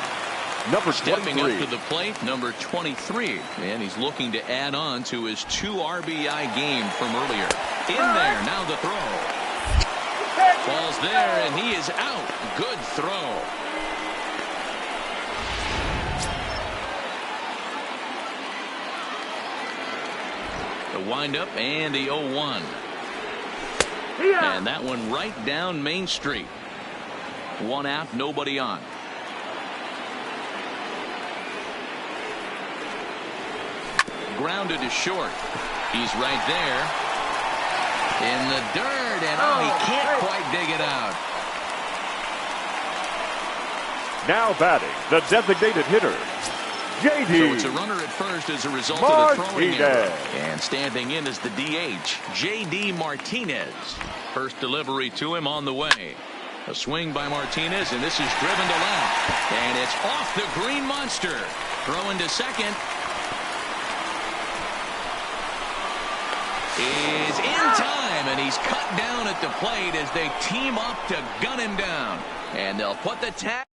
number 23. Stepping up to the plate, number 23. And he's looking to add on to his 2 RBI game from earlier. In there, now the throw. Falls there, and he is out. Good throw. The windup and the 0-1. And that one right down Main Street. 1 out, nobody on. Grounded to short. He's right there. In the dirt, and he can't quite dig it out. Now batting, the designated hitter, JD. So it's a runner at first as a result of the throwing error. And standing in is the DH, JD Martinez. First delivery to him on the way. A swing by Martinez, and this is driven to left. And it's off the Green Monster. Throwing to second. Is in time, and he's cut down at the plate as they team up to gun him down. And they'll put the tag.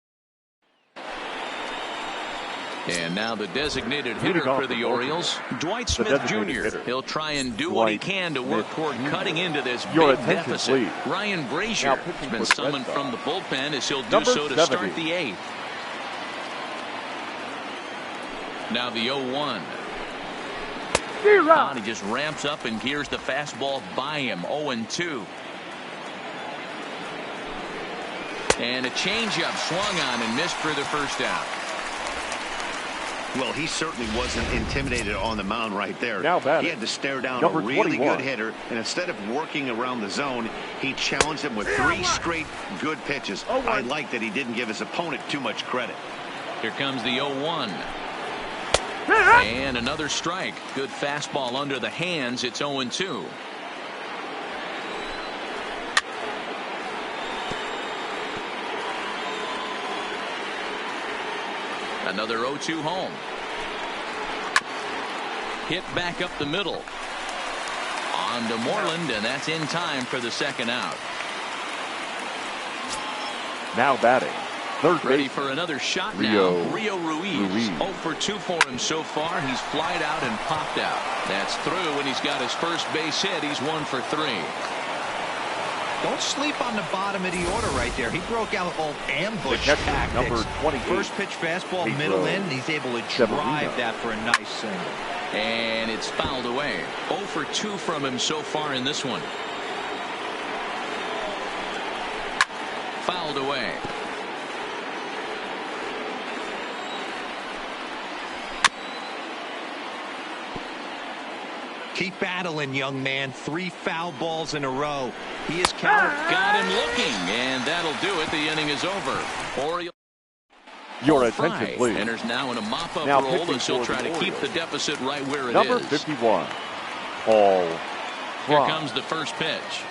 And now the designated hitter for the Orioles, Dwight Smith Jr. He'll try and do what he can to work toward cutting into this big deficit. Ryan Brazier has been summoned from the bullpen as he'll do so to start the 8th. Now the 0-1. He just ramps up and gears the fastball by him. 0-2. And a changeup swung on and missed for the first out. Well, he certainly wasn't intimidated on the mound right there. Now he had to stare down a really good hitter, and instead of working around the zone, he challenged him with 3 straight good pitches. I like that he didn't give his opponent too much credit. Here comes the 0-1. And another strike. Good fastball under the hands. It's 0-2. Another 0-2 home. Hit back up the middle. On to Moreland, and that's in time for the second out. Now batting, third Ready base. for another shot now. Rio Ruiz. 0 for 2 for him so far. He's flied out and popped out. That's through, and he's got his first base hit. He's 1 for 3. Don't sleep on the bottom of the order right there. He broke out old ambush tactics. Number 28. First pitch fastball, middle in. He's able to drive that for a nice single. And it's fouled away. 0 for 2 from him so far in this one. Fouled away. Keep battling, young man. 3 foul balls in a row. He is countered. Got him looking, and that'll do it. The inning is over. Orioles. Your attention, please. Enters now in a mop-up role as he'll try to keep the deficit right where it is. Number 51, Paul. Here comes the first pitch.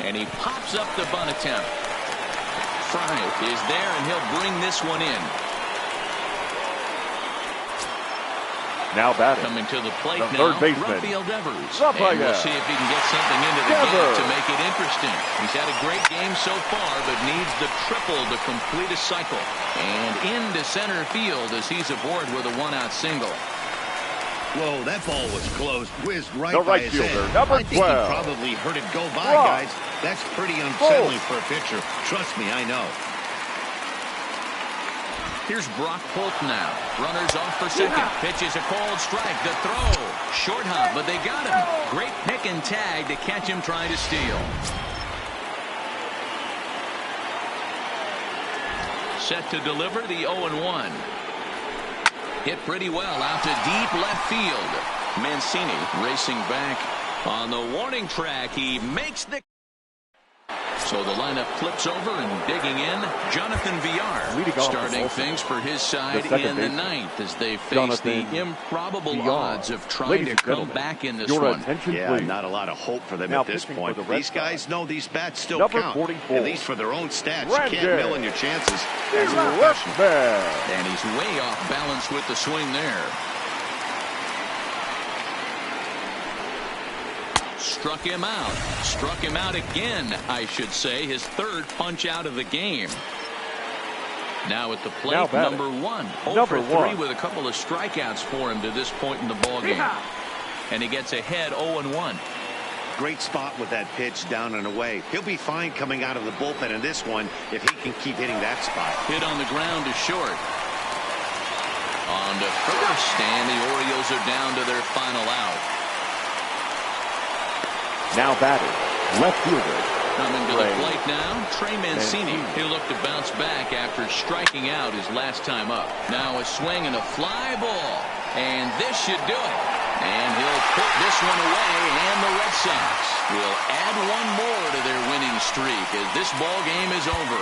And he pops up the bunt attempt. Fry is there, and he'll bring this one in. Now batting. Coming to the plate the now, third baseman, Rafael Devers. And we'll see if he can get something into the game to make it interesting. He's had a great game so far, but needs the triple to complete a cycle. And into center field as he's aboard with a 1-out single. Whoa, that ball was close. Whizzed right The by right his fielder, head. number I think 12. he probably heard it go by, guys. That's pretty unsettling for a pitcher. Trust me, I know. Here's Brock Holt now. Runners off for second. Pitches a cold strike. The throw. Short hop, but they got him. Great pick and tag to catch him trying to steal. Set to deliver the 0-1. Hit pretty well out to deep left field. Mancini racing back on the warning track. He makes the... So the lineup flips over and digging in. Jonathan Villar starting things for his side in the ninth as they face the improbable odds of trying to come back in this one. Yeah, not a lot of hope for them at this point. These guys know these bats still count, at least for their own stats. You can't mill in your chances as a professional. And he's way off balance with the swing there. Struck him out. Struck him out again, I should say. His third punch out of the game. Now at the plate, number 1. 0 for 3 with a couple of strikeouts for him to this point in the ballgame. And he gets ahead 0-1. Great spot with that pitch down and away. He'll be fine coming out of the bullpen in this one if he can keep hitting that spot. Hit on the ground to short. On to first, and the Orioles are down to their final out. Now batting, left fielder. Coming to the plate now, Trey Mancini. He'll look to bounce back after striking out his last time up. Now a swing and a fly ball. And this should do it. And he'll put this one away, and the Red Sox will add one more to their winning streak as this ball game is over.